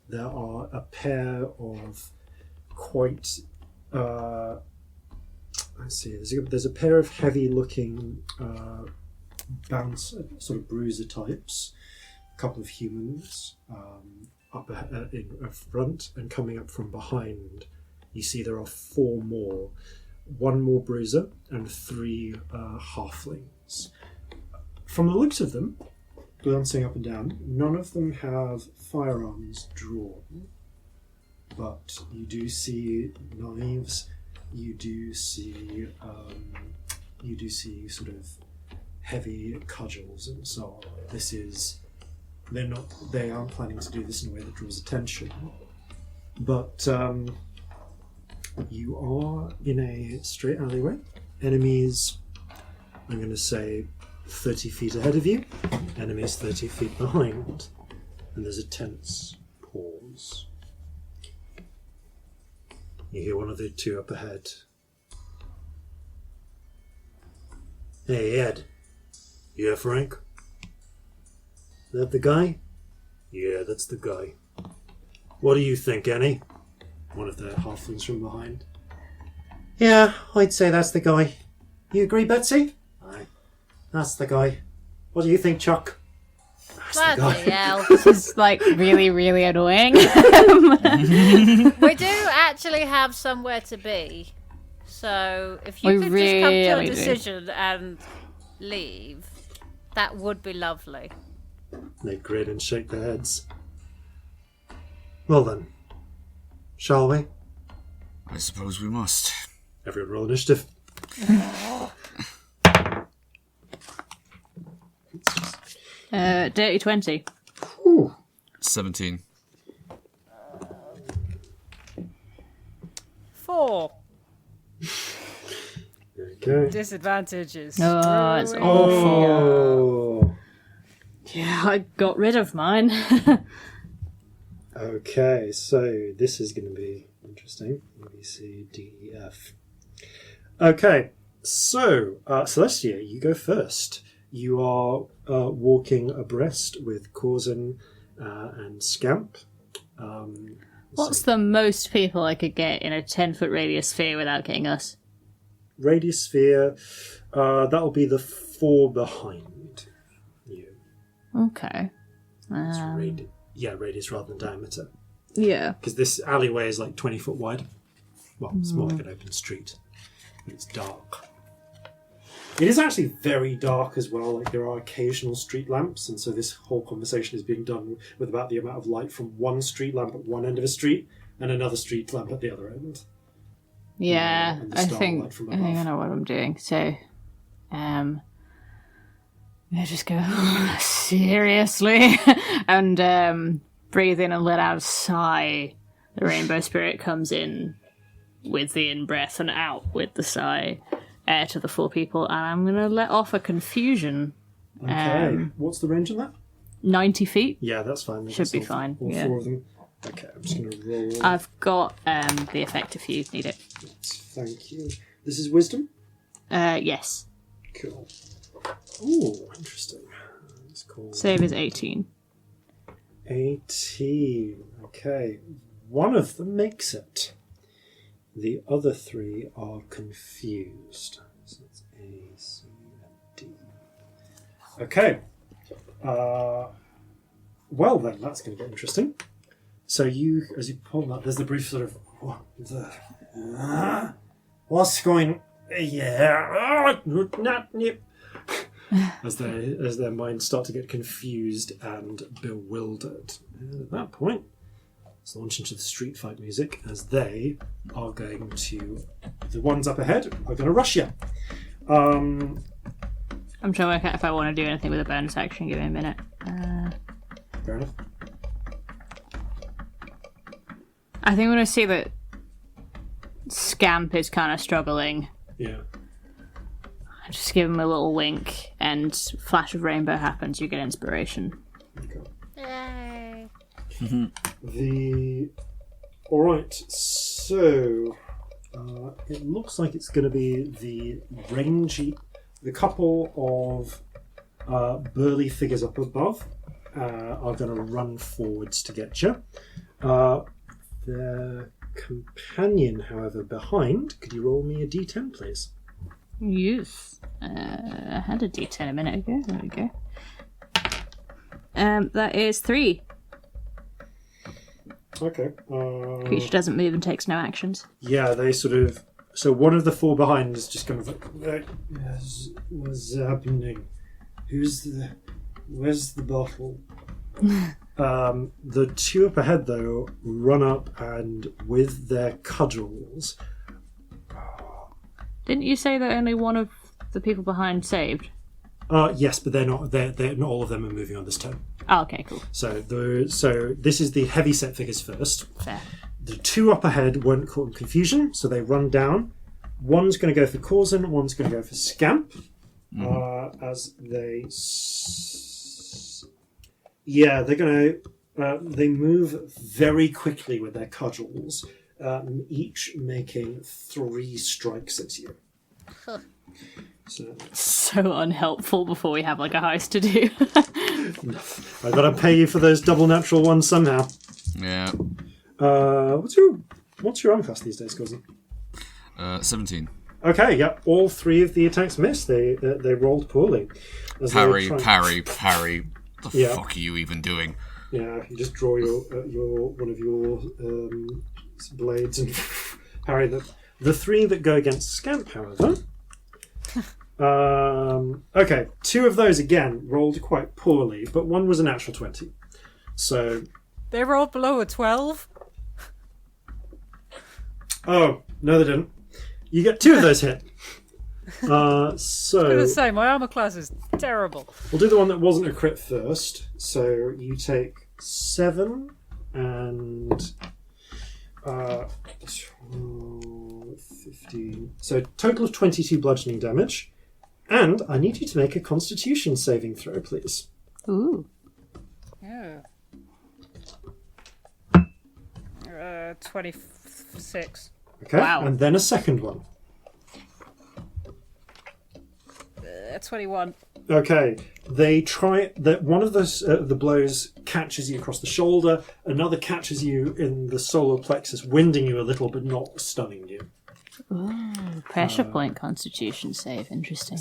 there are a pair of quite... let's see, there's a pair of heavy-looking bounce, sort of bruiser types, a couple of humans up in front, and coming up from behind, you see there are 4 more. 1 more bruiser and 3 halflings. From the looks of them, glancing up and down, none of them have firearms drawn, but you do see knives. You do see sort of heavy cudgels and so on. They aren't planning to do this in a way that draws attention, but you are in a straight alleyway. Enemies, I'm going to say 30 feet ahead of you, enemies 30 feet behind, and there's a tense pause. You hear one of the 2 up ahead. Hey, Ed. Yeah, Frank? That the guy? Yeah, that's the guy. What do you think, Annie? One of the halflings from behind. Yeah, I'd say that's the guy. You agree, Betsy? Aye. That's the guy. What do you think, Chuck? That's the guy. Bloody hell. This is like really, really annoying. We do actually have somewhere to be. So if you could just come to a decision and leave, that would be lovely. They grin and shake their heads. Well then, shall we? I suppose we must. Everyone roll initiative. Dirty 20. Ooh. 17. 4. Okay. Disadvantages. Oh, it's Screwing awful. Oh. Yeah, I got rid of mine. Okay, so this is going to be interesting. A, B, C, D, E, F. Okay, so Celestia, you go first. You are walking abreast with Corzin and Scamp. What's the most people I could get in a 10-foot radius sphere without getting us? Radius sphere, that'll be the 4 behind you. Okay. It's radius rather than diameter. Yeah. Because this alleyway is like 20 foot wide. Well, it's more like an open street. But it's dark. It is actually very dark as well. Like, there are occasional street lamps, and so this whole conversation is being done with about the amount of light from one street lamp at one end of a street and another street lamp at the other end. Yeah, And the I starlight think from I think I above. know what I'm doing. So, I just go seriously and breathe in and let out a sigh. The rainbow spirit comes in with the in-breath and out with the sigh to the 4 people, and I'm going to let off a confusion. Okay. What's the range on that? 90 feet. Yeah, that's fine. Should That's be all- fine, All yeah. 4 of them. Okay, I'm just going to roll. I've got the effect if you need it. Thank you. This is wisdom? Yes. Cool. Ooh, interesting. It's called Save is 18. 18. Okay. One of them makes it. The other 3 are confused. So it's A, C, and D. Okay. Well then, that's going to get interesting. So you, as you pull that, there's the brief sort of, what's going, yeah, as their minds start to get confused and bewildered. And at that point, let's launch into the street fight music, as they are going to, the ones up ahead are going to rush you. I'm trying to work out if I want to do anything with a bonus action. Give me a minute. Fair enough. I think when I see that Scamp is kind of struggling, Yeah. I just give him a little wink, and flash of rainbow happens. You get inspiration. Okay. Yay. The Alright, so it looks like it's going to be the couple of burly figures up above are going to run forwards to get you. Their companion, however, behind, could you roll me a d10, please? Yes. I had a d10 a minute ago. There we go. That is 3. Okay. Creature doesn't move and takes no actions. Yeah, they sort of... So one of the 4 behind is just kind of like, what's happening? Where's the bottle? The 2 up ahead, though, run up and with their cudgels... Didn't you say that only one of the people behind saved? Yes, but they're not all of them are moving on this turn. Oh, okay, cool. So this is the heavy set figures first. Fair. The 2 up ahead weren't caught in confusion, so they run down. One's going to go for Corzin, one's going to go for Scamp. As they... they're going to... they move very quickly with their cudgels, each making 3 strikes at you. Huh. So unhelpful before we have like a heist to do. I've got to pay you for those double natural ones somehow. Yeah. What's your arm class these days, Corzin? 17. Okay, yeah. All 3 of the attacks missed. They rolled poorly. Parry. The Yeah. fuck are you even doing? Yeah, you just draw your one of your blades and parry them. The 3 that go against Scamp, however. Okay, 2 of those again rolled quite poorly, but one was a natural 20. So They rolled below a 12. oh no, they didn't. You get 2 of those hit. I was So going to say, my armor class is terrible. we'll do the one that wasn't a crit first. So you take 7 and 12, 15. So total of 22 bludgeoning damage. And I need you to make a Constitution saving throw, please. Ooh. Yeah. 26. Okay, Wow. and then a second one. 21. Okay, they try that one of the blows catches you across the shoulder, another catches you in the solar plexus, winding you a little but not stunning you. Ooh, pressure point constitution save. Interesting.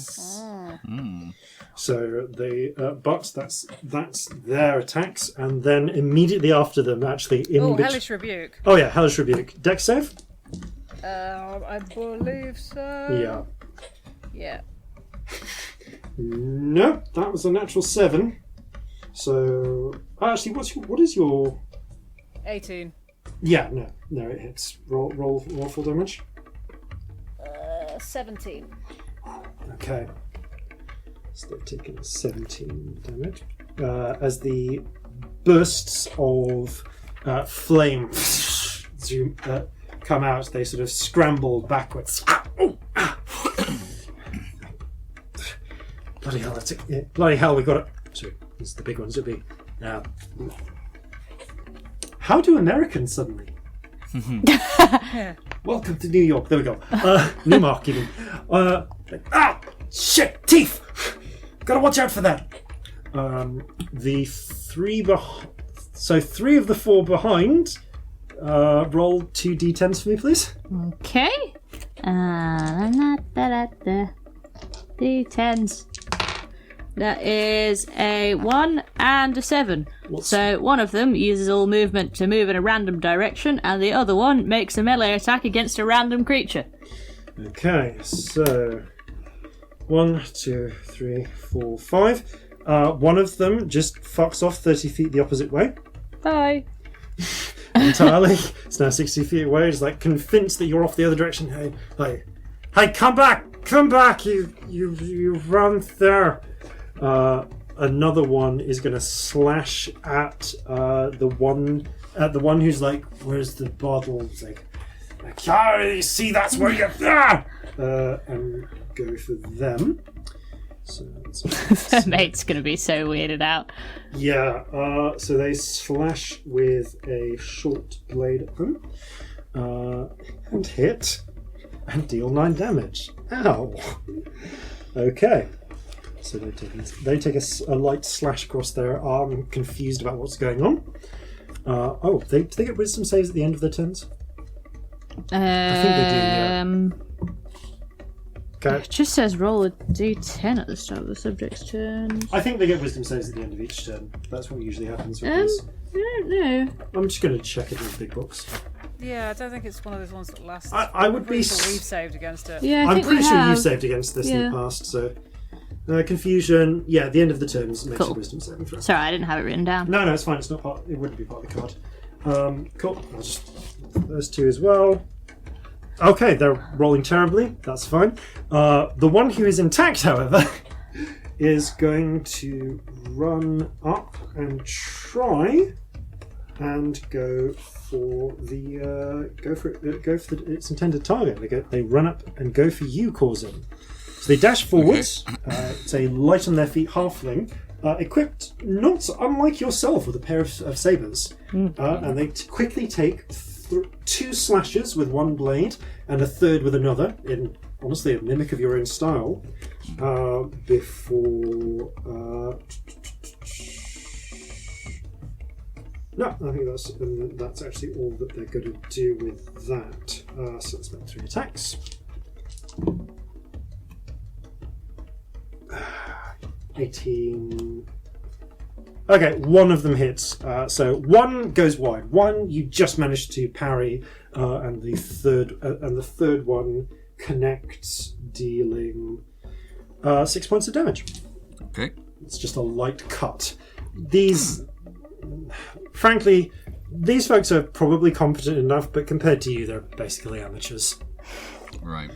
So they, but that's their attacks, and then immediately after them, actually Hellish Rebuke. Oh yeah, Hellish Rebuke. Dex save. I believe so. Yeah. Yeah. No, that was a natural 7. So actually, what is your? 18. Yeah, no, it hits. Roll full damage. 17. Okay. So they've taken 17 damage. As the bursts of flame come out, they sort of scramble backwards. Bloody hell, we got it. Sorry, this is the big ones. It'll be. How do Americans suddenly? Welcome to New York. There we go. Newmark, even. Shit! Teeth! Gotta watch out for that. The 3 So 3 of the 4 behind. Roll 2 d10s for me, please. Okay. D10s. That is a 1 and a 7. So one of them uses all movement to move in a random direction, and the other one makes a melee attack against a random creature. Okay, so 1, 2, 3, 4, 5. One of them just fucks off 30 feet the opposite way. Bye. Entirely. It's now 60 feet away. It's like convinced that you're off the other direction. Hey, come back! You run there. Another one is going to slash at the one who's like, "Where's the bottle?" It's like, "I see, that's where you're there," and go for them. So Her mate's going to be so weirded out. yeah, so they slash with a short blade at them. And hit. And deal 9 damage. Ow! Okay. So they take a light slash across their arm, confused about what's going on. Do they get wisdom saves at the end of their turns? I think they do, yeah. Okay. It just says roll a d10 at the start of the subject's turn. I think they get wisdom saves at the end of each turn. That's what usually happens with this. I don't know. I'm just going to check it in the big books. Yeah, I don't think it's one of those ones that lasts. I would be... We've saved against it. Yeah, I'm pretty sure you've saved against this in the past, so... confusion, yeah, at the end of the turns makes a wisdom saving throw. Sorry, I didn't have it written down. No, it's fine. It's not part. It wouldn't be part of the card. Cool. I'll just those two as well. Okay, they're rolling terribly. That's fine. The one who is intact, however, is going to run up and try and go for its intended target. They run up and go for you, Corzin. So they dash forwards. Okay. It's a light on their feet halfling, equipped not unlike yourself with a pair of sabers, and they quickly take 2 slashes with one blade and a third with another, in honestly a mimic of your own style. Before no, I think that's actually all that they're going to do with that. So let's make 3 attacks. 18. Okay, one of them hits. So one goes wide. One you just managed to parry, and the third one connects, dealing 6 points of damage. Okay. It's just a light cut. Frankly, these folks are probably competent enough, but compared to you, they're basically amateurs. Right.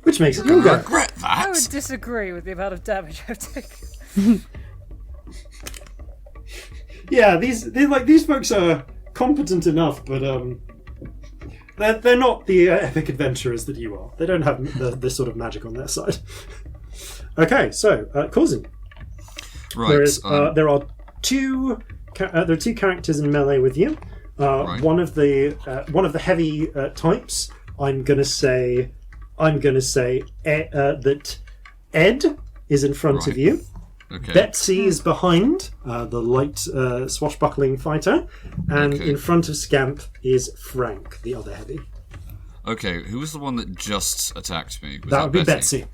Which makes it I longer. regret that. I would disagree with the amount of damage I've taken. Yeah, these folks are competent enough, but they're not the epic adventurers that you are. They don't have this sort of magic on their side. Okay, so Corzin. Right. There are two characters in melee with you. Right. One of the heavy types. I'm gonna say that Ed is in front of you. Okay. Betsy is behind the light swashbuckling fighter, and in front of Scamp is Frank, the other heavy. Okay, who was the one that just attacked me? Was That would be Betsy.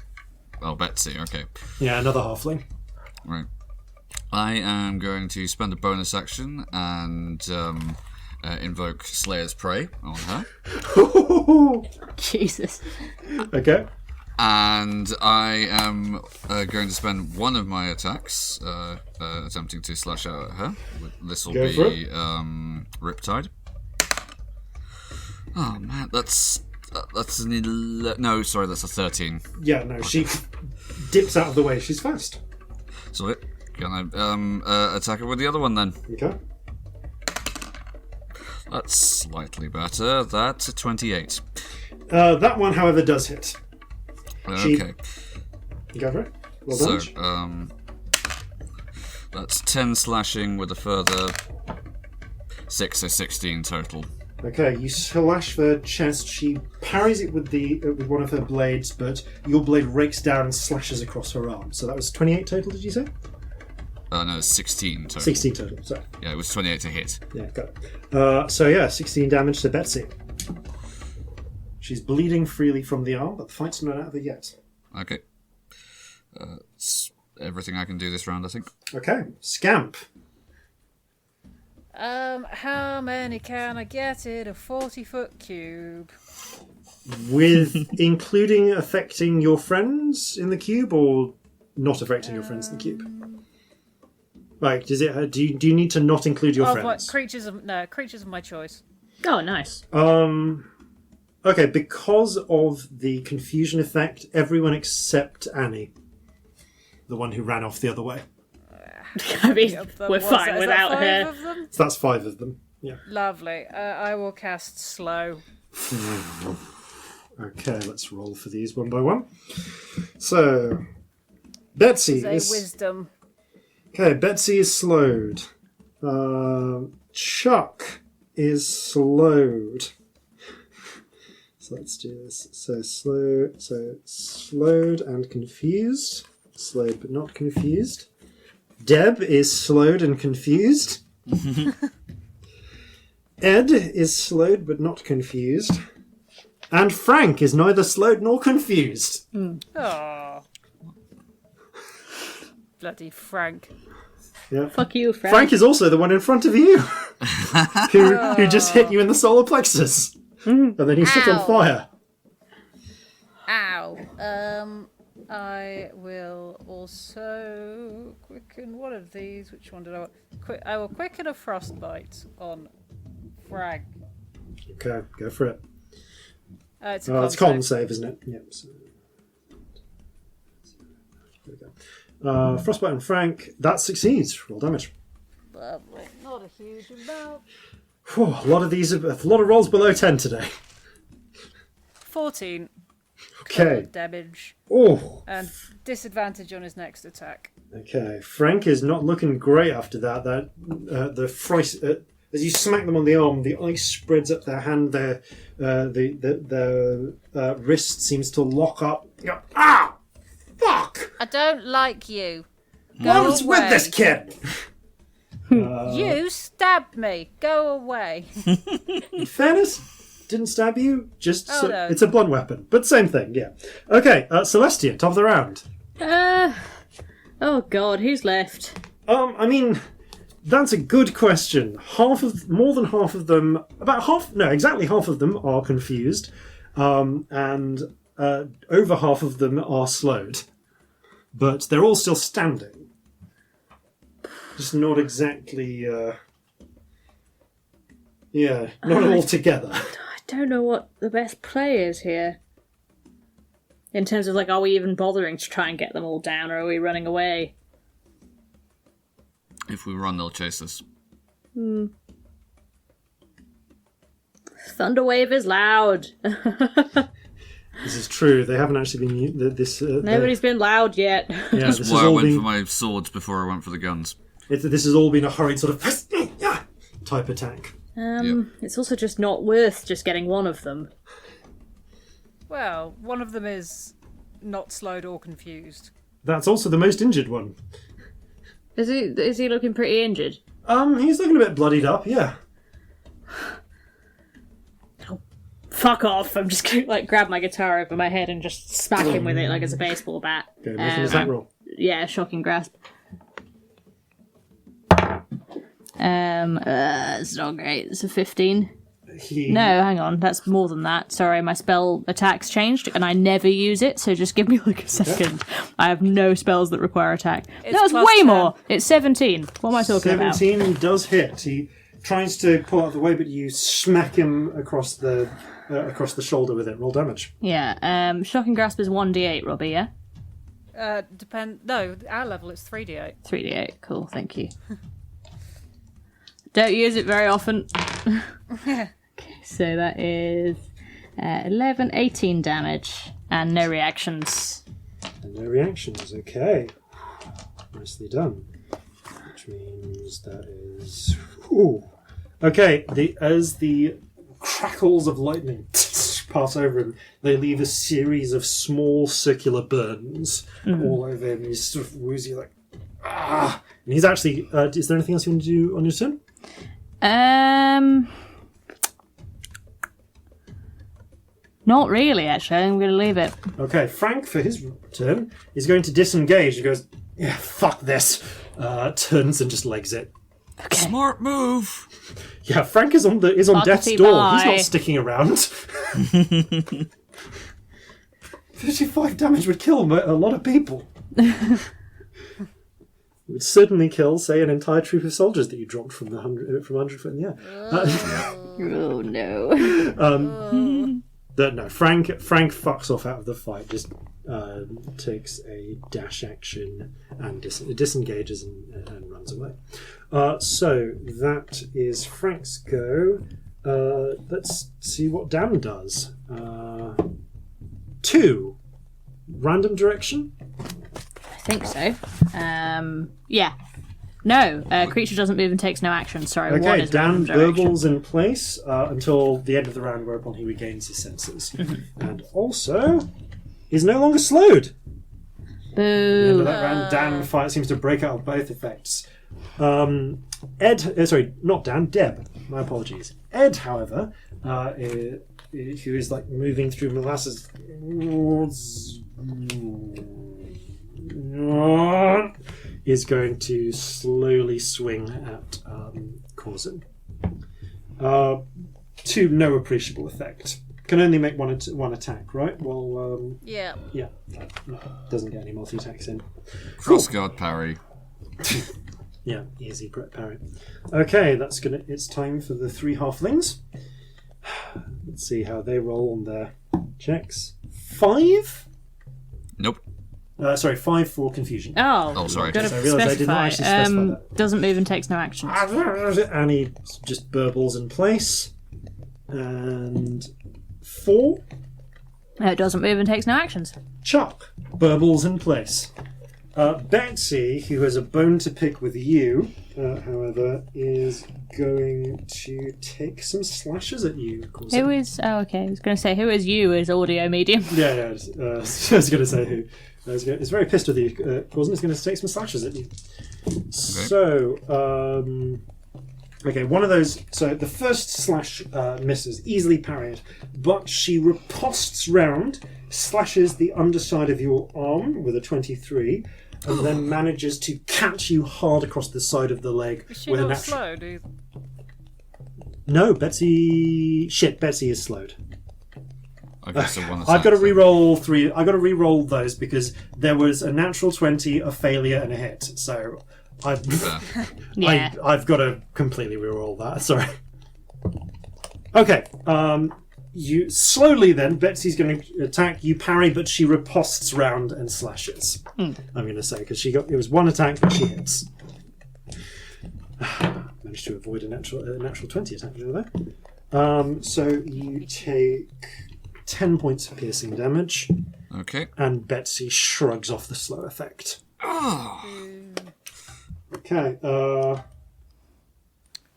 Oh, Betsy, okay. Yeah, another halfling. Right. I am going to spend a bonus action and invoke Slayer's Prey on her. Jesus. Okay. And I am going to spend one of my attacks attempting to slash out at her. This will be Riptide. Oh man, that's an no, sorry, that's a 13. Yeah, no, she dips out of the way. She's fast. So can I attack her with the other one then? Okay. That's slightly better. That's a 28. That one, however, does hit. Okay. Go for it. Well done. So, that's 10 slashing with a further 6, so 16 total. Okay, you slash the chest. She parries it with one of her blades, but your blade rakes down and slashes across her arm. So that was 28 total, did you say? No, 16 total. 16 total, sorry. Yeah, it was 28 to hit. Yeah, got it. 16 damage to Betsy. She's bleeding freely from the arm, but the fight's not out of it yet. Okay. It's everything I can do this round, I think. Okay, Scamp. How many can I get in a 40-foot cube? With including affecting your friends in the cube, or not affecting your friends in the cube? Like, does it? Do you need to not include your friends? What, creatures of my choice. Oh, nice. Okay, because of the confusion effect, everyone except Annie, the one who ran off the other way. I mean, we're fine without her. So that's 5 of them. Yeah. Lovely. I will cast slow. Okay, let's roll for these one by one. So, Betsy Say is... wisdom. Okay, Betsy is slowed. Chuck is slowed. So let's do this. So slowed and confused. Slowed but not confused. Deb is slowed and confused. Ed is slowed but not confused. And Frank is neither slowed nor confused. Oh. Bloody Frank. Yeah. Fuck you, Frank. Frank is also the one in front of you, who just hit you in the solar plexus, and then he set on Ow. fire. Ow. I will also quicken one of these. Which one did I want? I will quicken a frostbite on Frank. Okay, go for it. It's a It's con save, isn't it? Yep. So, there we go. Frostbite on Frank. That succeeds. Roll damage. Lovely. Not a huge amount. Whew, a lot of rolls below 10 today. 14 Okay. damage Oh. and disadvantage on his next attack. Okay. Frank is not looking great after that. The frost. As you smack them on the arm, the ice spreads up their hand. Their wrist seems to lock up. Ah! Fuck! I don't like you. Go What's away. with this kid? You stabbed me. Go away. In fairness, didn't stab you. Just no. it's a blunt weapon, but same thing. Yeah. Okay. Celestia, top of the round. Oh God, who's left? I mean, that's a good question. More than half of them, exactly half of them are confused, and over half of them are slowed. But they're all still standing. Just not exactly, not all together. I don't know what the best play is here. In terms of, are we even bothering to try and get them all down, or are we running away? If we run, they'll chase us. Thunderwave is loud. This is true. They haven't actually been this. Nobody's been loud yet. Yeah, That's this why has I all went been. for my swords before I went for the guns. This has all been a hurried sort of type attack. It's also just not worth just getting one of them. Well, one of them is not slowed or confused. That's also the most injured one. Is he looking pretty injured? He's looking a bit bloodied up. Yeah. Fuck off! I'm just gonna grab my guitar over my head and just smack him with it like it's a baseball bat. Okay, make an attack roll. Yeah, shocking grasp. It's not great. It's a 15. No, hang on. That's more than that. Sorry, my spell attacks changed, and I never use it, so just give me a second. I have no spells that require attack. It's plus way 10. more. It's 17. What am I talking about? 17 does hit. He tries to pull out of the way, but you smack him across the shoulder with it. Roll damage. Yeah, shocking grasp is 1d8, Robbie, yeah? No, our level is 3d8. 3d8, cool, thank you. Don't use it very often. Okay, so that is 11, 18 damage, and no reactions. And no reactions. Okay. Nicely done. Which means that is... Ooh. Okay, as the crackles of lightning pass over him, they leave a series of small circular burns all over him. He's sort of woozy, ah! And he's actually... is there anything else you want to do on your turn? Not really, actually. I'm going to leave it. Okay, Frank, for his turn, is going to disengage. He goes, yeah, fuck this. Turns and just legs it. Okay. Smart move! Yeah, Frank is on death's Buckety door. bye. He's not sticking around. 35 damage would kill a lot of people. It would certainly kill, say, an entire troop of soldiers that you dropped from 100 foot in the air. Oh, no. No, Frank fucks off out of the fight. Just takes a dash action and disengages and runs away. So that is Frank's go. Let's see what Dan does. 2. Random direction. I think so. Yeah. No, creature doesn't move and takes no action. Sorry, one Okay, is Dan random direction. burbles in place until the end of the round, whereupon he regains his senses. And also, is no longer slowed. At the end Boo. of that round, Dan fire seems to break out of both effects. Sorry, not Dan, Deb. My apologies. Ed, however, who is like moving through molasses, is going to slowly swing at Corzin. To no appreciable effect. Can only make one attack, right? Well, Yeah. yeah, doesn't get any multi-attacks in. Crossguard parry. Yeah, easy parry. Okay, it's time for the 3 halflings. Let's see how they roll on their checks. 5? Nope. 5 for confusion. Oh, sorry. Gotta So I realised I did not specify. actually specify that. Doesn't move and takes no action. And he just burbles in place. And 4. It doesn't move and takes no actions. Chuck burbles in place. Betsy, who has a bone to pick with you, however, is going to take some slashes at you. Of course. Who is... Oh, okay. I was going to say, who is you as audio medium? Yeah. I was going to say who. It's very pissed with you. Corzin is going to take some slashes at you. So, okay, one of those. So the first slash misses, easily parried, but she riposts round, slashes the underside of your arm with a 23, and then manages to catch you hard across the side of the leg Is she with a not natural. slowed either? No, Betsy. Shit, Betsy is slowed. Okay, so one I've got to attack, re-roll 3. I've got to re-roll those because there was a natural 20, a failure, and a hit. So I've Yeah. I've got to completely re-roll that. Sorry. Okay. You slowly then. Betsy's going to attack. You parry, but she riposts round and slashes. I'm going to say because it was one attack, but she hits. Managed to avoid a natural 20 attack over there. So you take 10 points of piercing damage, Okay. and Betsy shrugs off the slow effect. Oh. Okay,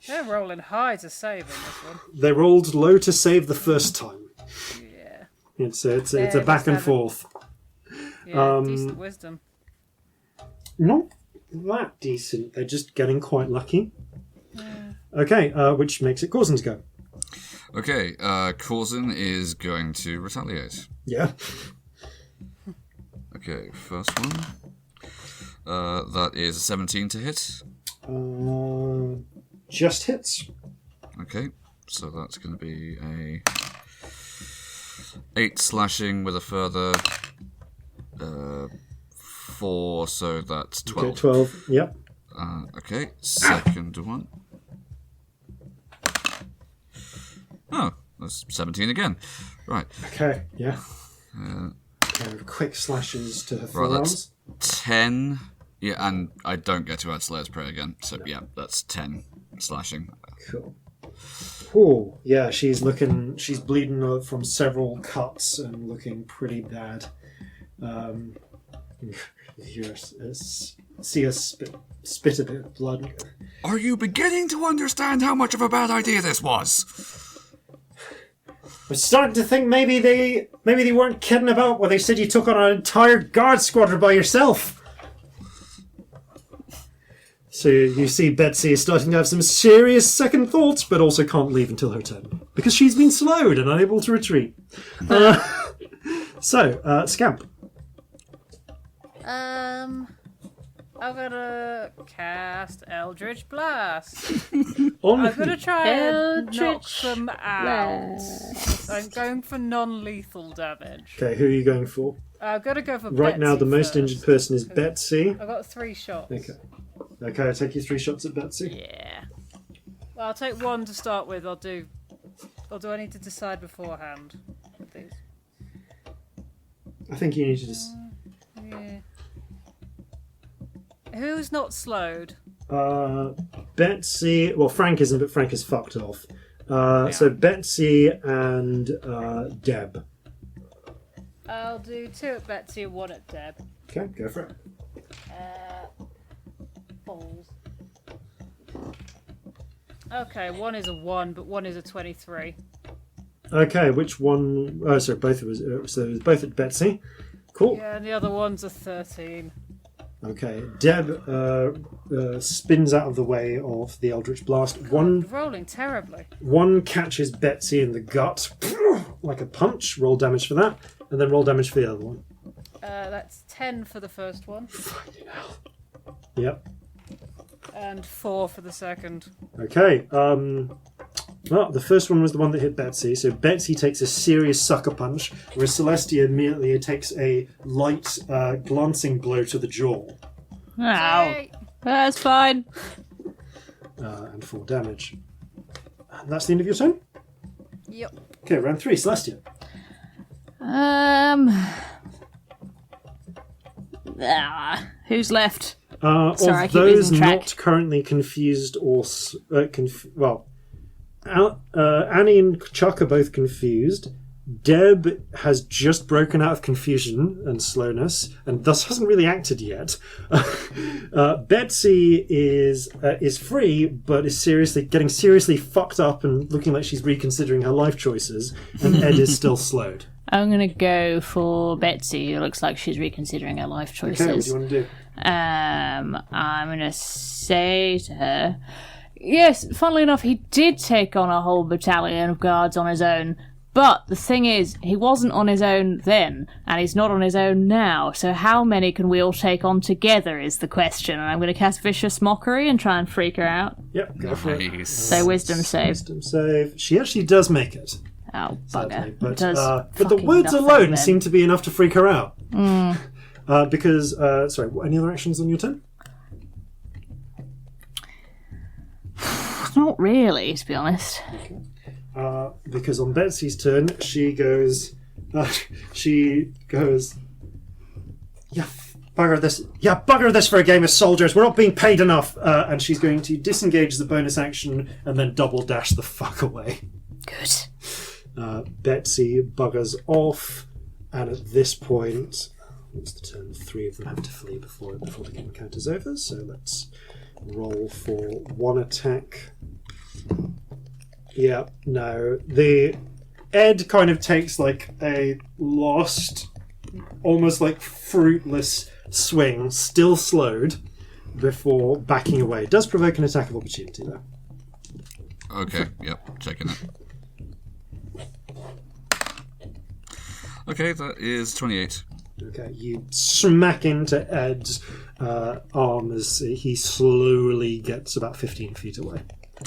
They're rolling high to save in this one. they rolled low to save the first time. Yeah. It's a Yeah, back and just forth. Yeah, decent wisdom. Not that decent. They're just getting quite lucky. Okay, which makes it Corzin's go. Okay, Corzin is going to retaliate. Yeah. Okay, first one. That is a 17 to hit. Just hits. Okay, so that's going to be a 8 slashing with a further 4, so that's 12. Okay, 12. Yep. Okay, second one. Oh, that's 17 again. Right. Okay, yeah. Quick slashes to her Right, forearms. that's 10. Yeah, and I don't get to add Slayer's Prayer again. So, yeah, that's 10 slashing. Cool. Oh, yeah, she's bleeding from several cuts and looking pretty bad. You see her spit a bit of blood. Are you beginning to understand how much of a bad idea this was? I'm starting to think maybe they weren't kidding about when they said you took on an entire guard squadron by yourself. So you see Betsy is starting to have some serious second thoughts, but also can't leave until her turn. Because she's been slowed and unable to retreat. Scamp. I'm gonna cast Eldritch Blast. On I'm gonna try and knock Eldritch them out. I'm going for non-lethal damage. Okay, who are you going for? I'm gonna go for Right now, the Betsy most first. injured person is Betsy. I've got 3 shots. Okay, I'll take you 3 shots at Betsy. Yeah. Well, I'll take 1 to start with. Or do I need to decide beforehand with these? I think you need to just... Yeah. Who's not slowed? Betsy... Well, Frank isn't, but Frank is fucked off. So Betsy and Deb. I'll do 2 at Betsy and 1 at Deb. Okay, go for it. Balls. Okay, one is a 1, but one is a 23. Okay, which one? Oh, sorry, both of us. So it was both at Betsy. Cool. Yeah, and the other one's a 13. Okay, Deb spins out of the way of the Eldritch Blast. Rolling terribly. One catches Betsy in the gut, like a punch. Roll damage for that, and then roll damage for the other one. That's 10 for the first one. Fucking hell. Yep. And 4 for the second. Okay. Well, the first one was the one that hit Betsy, so Betsy takes a serious sucker punch, whereas Celestia immediately takes a light, glancing blow to the jaw. Ow. Yay. That's fine. And 4 damage. And that's the end of your turn? Yep. Okay, round 3, Celestia. Who's left? Of Sorry, I keep those losing track. not currently confused or... Annie and Chuck are both confused. Deb has just broken out of confusion and slowness, and thus hasn't really acted yet. Betsy is free, but is getting seriously fucked up and looking like she's reconsidering her life choices. And Ed is still slowed. I'm going to go for Betsy, who looks like she's reconsidering her life choices. Okay, what do you want to do? I'm going to say to her, yes, funnily enough, he did take on a whole battalion of guards on his own. But the thing is, he wasn't on his own then, and he's not on his own now. So how many can we all take on together is the question. And I'm going to cast Vicious Mockery and try and freak her out. Yep, go for it. Nice. So Wisdom save. Wisdom save. She actually does make it. Oh, Sadly, bugger. but Does the fucking words nothing alone then. seem to be enough to freak her out. Because, sorry, any other actions on your turn? Not really, to be honest. Because on Betsy's turn, she goes, yeah, bugger this for a game of soldiers. We're not being paid enough. And she's going to disengage the bonus action and then double dash the fuck away. Good. Betsy buggers off, and at this point, it's the turn. 3 of them have to flee before the game count is over. So let's roll for 1 attack. Yeah, no. The Ed kind of takes like a lost, almost like fruitless swing, still slowed, before backing away. It does provoke an attack of opportunity though. Okay, yep, checking it. Okay, that is 28. Okay, you smack into Ed's arm as he slowly gets about 15 feet away.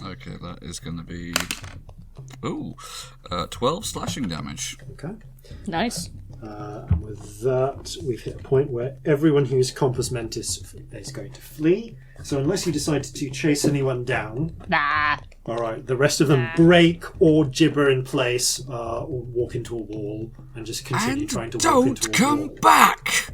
Okay, that is going to be... 12 slashing damage. Okay. Nice. And with that, we've hit a point where everyone who's Compos Mentis is going to flee. So unless you decide to chase anyone down, Nah. all right, the rest of them break or gibber in place or walk into a wall and just continue And trying to walk into don't a wall. come back!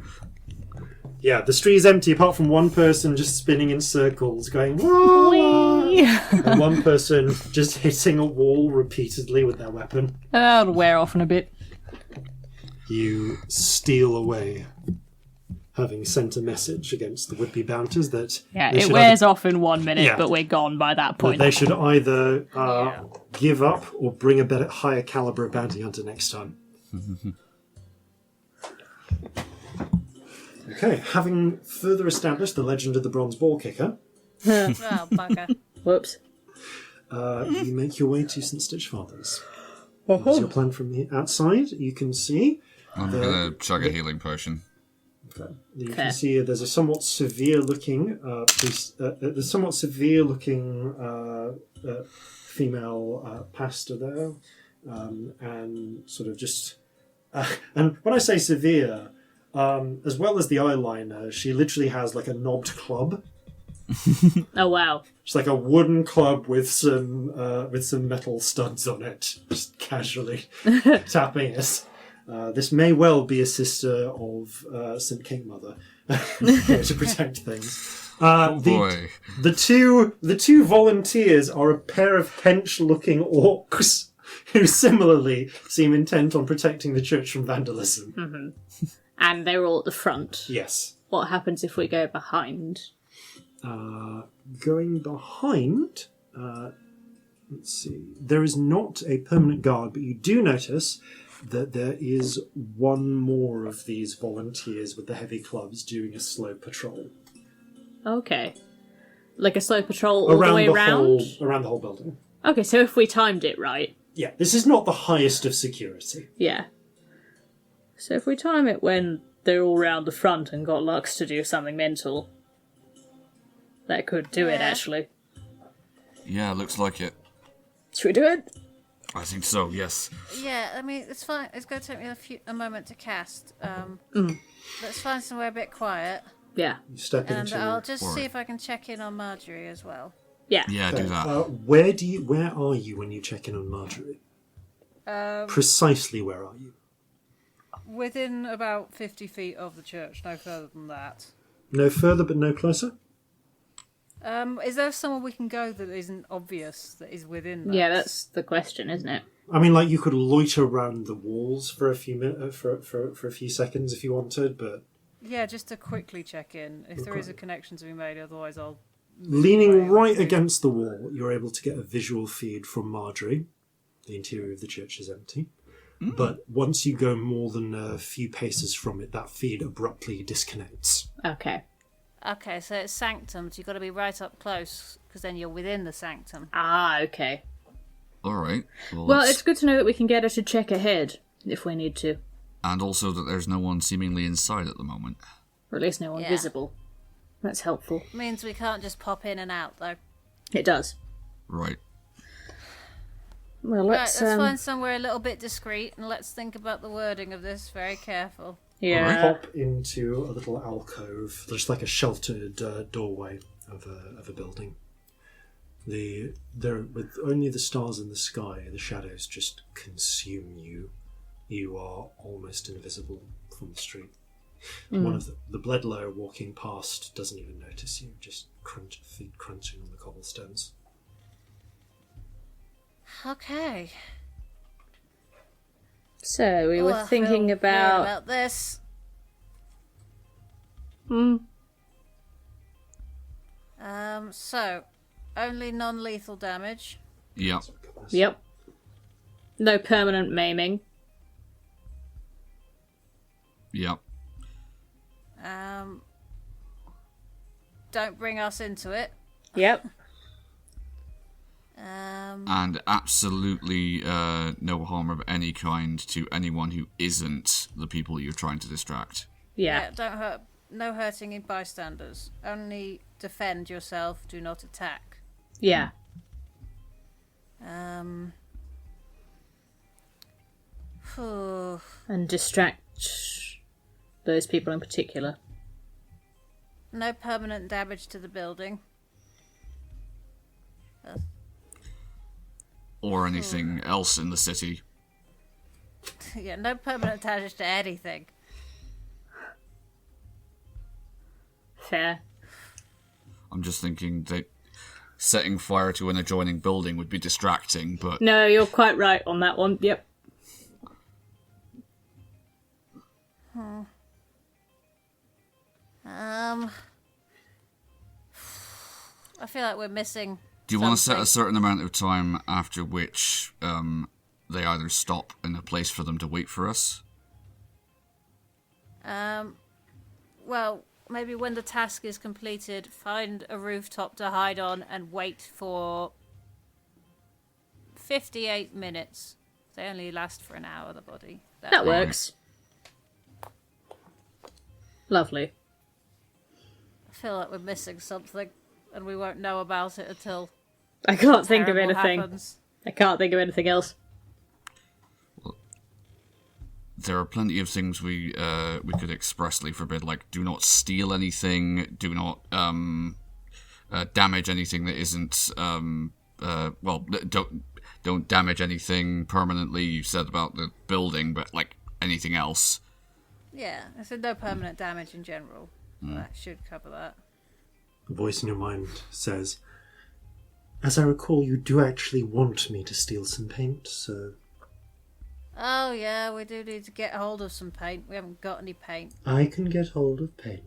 Yeah, the street is empty apart from one person just spinning in circles, going wah, wah, and one person just hitting a wall repeatedly with their weapon. That'll wear off in a bit. You steal away, having sent a message against the would-be bounters that Yeah, they it should wears off in 1 minute, Yeah. but we're gone by that that point. they should either give up or bring a better, higher caliber bounty hunter next time. Okay, having further established the legend of the bronze ball kicker, Oh, bugger. Whoops. you make your way to St. Stitch Fathers. As your plan from the outside, you can see. I'm going to chug a healing potion. You Fair. can see there's a somewhat severe looking, female pastor there, and sort of just. And when I say severe, as well as the eyeliner, she literally has like a knobbed club. Oh, wow. It's like a wooden club with some metal studs on it, just casually tapping it. This may well be a sister of St. King Mother to protect things. Boy. The two volunteers are a pair of hench-looking orcs who similarly seem intent on protecting the church from vandalism. And they're all at the front. Yes. what happens if we go behind? Going behind, let's see, there is not a permanent guard, but you do notice that there is one more of these volunteers with the heavy clubs doing a slow patrol. Okay. Like a slow patrol all the way around? Around the whole building. Okay, so if we timed it right. Yeah, this is not the highest of security. Yeah. So if we time it when they're all round the front and got Lux to do something mental, that could do it, actually. Yeah, looks like it. Should we do it? I think so, yes. Yeah, I mean, it's fine. It's going to take me a moment to cast. Let's find somewhere a bit quiet. Yeah. You step And into... I'll just see if I can check in on Marjorie as well. Yeah. Yeah, do that. Where are you when you check in on Marjorie? Precisely where are you? Within about 50 feet of the church, no further than that. No further but no closer? Is there somewhere we can go that isn't obvious, that is within that? Yeah, that's the question, isn't it? I mean, like, you could loiter around the walls for a few for a few seconds if you wanted, but... Yeah, just to quickly check in. If there is a connection to be made, otherwise I'll... Leaning right against the wall, you're able to get a visual feed from Marjorie. The interior of the church is empty. But once you go more than a few paces from it, that feed abruptly disconnects. Okay. Okay, so it's sanctum, so you've got to be right up close, because then you're within the sanctum. Ah, okay. All right. Well, it's good to know that we can get her to check ahead, if we need to. And also that there's no one seemingly inside at the moment. Or at least no one visible. That's helpful. Means we can't just pop in and out, though. It does. Right. Well, let's find somewhere a little bit discreet, and let's think about the wording of this very careful. Yeah. Pop into a little alcove, just like a sheltered doorway of a building. With only the stars in the sky, the shadows just consume you. You are almost invisible from the street. One of the Bledlow walking past doesn't even notice you, just feet crunching on the cobblestones. Okay. So we were I thinking feel about... weird about this. So only non-lethal damage. Yep. Yep. No permanent maiming. Yep. Don't bring us into it. Yep. And absolutely no harm of any kind to anyone who isn't the people you're trying to distract. Yeah. Don't hurt. No hurting in bystanders. Only defend yourself. Do not attack. Yeah. Phew. And distract those people in particular. No permanent damage to the building. Or anything else in the city. Yeah, no permanent damage to anything. Fair. I'm just thinking that setting fire to an adjoining building would be distracting, but... No, you're quite right on that one. Yep. I feel like we're missing. Do you want to set a something. certain amount of time after which they either stop in a place for them to wait for us? Well, maybe when the task is completed, find a rooftop to hide on and wait for 58 minutes. They only last for an hour, the body. That works. Lovely. I feel like we're missing something, and we won't know about it until I can't think of terrible anything. happens. I can't think of anything else. There are plenty of things we could expressly forbid, like do not steal anything, do not damage anything that isn't don't damage anything permanently. You said about the building, but like anything else. Yeah, I said no permanent damage in general. That should cover that. A voice in your mind says, "As I recall, you do actually want me to steal some paint, so..." Oh yeah, we do need to get hold of some paint. We haven't got any paint. "I can get hold of paint."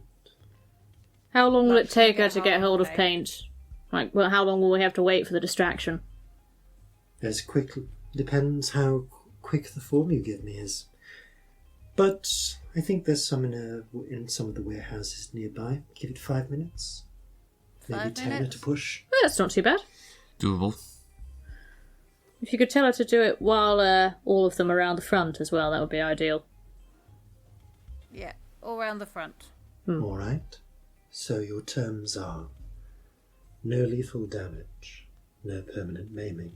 How long will it Like, take her get to get hold of paint. paint? Like, well, how long will we have to wait for the distraction? As quick depends how quick the form you give me is. But I think there's some in some of the warehouses nearby. Give it 5 minutes. Maybe 5 10 minutes? to push. Well, that's not too bad. Doable. If you could tell her to do it while all of them are around the front as well, that would be ideal. Yeah, all round the front. All right. So your terms are no lethal damage, no permanent maiming.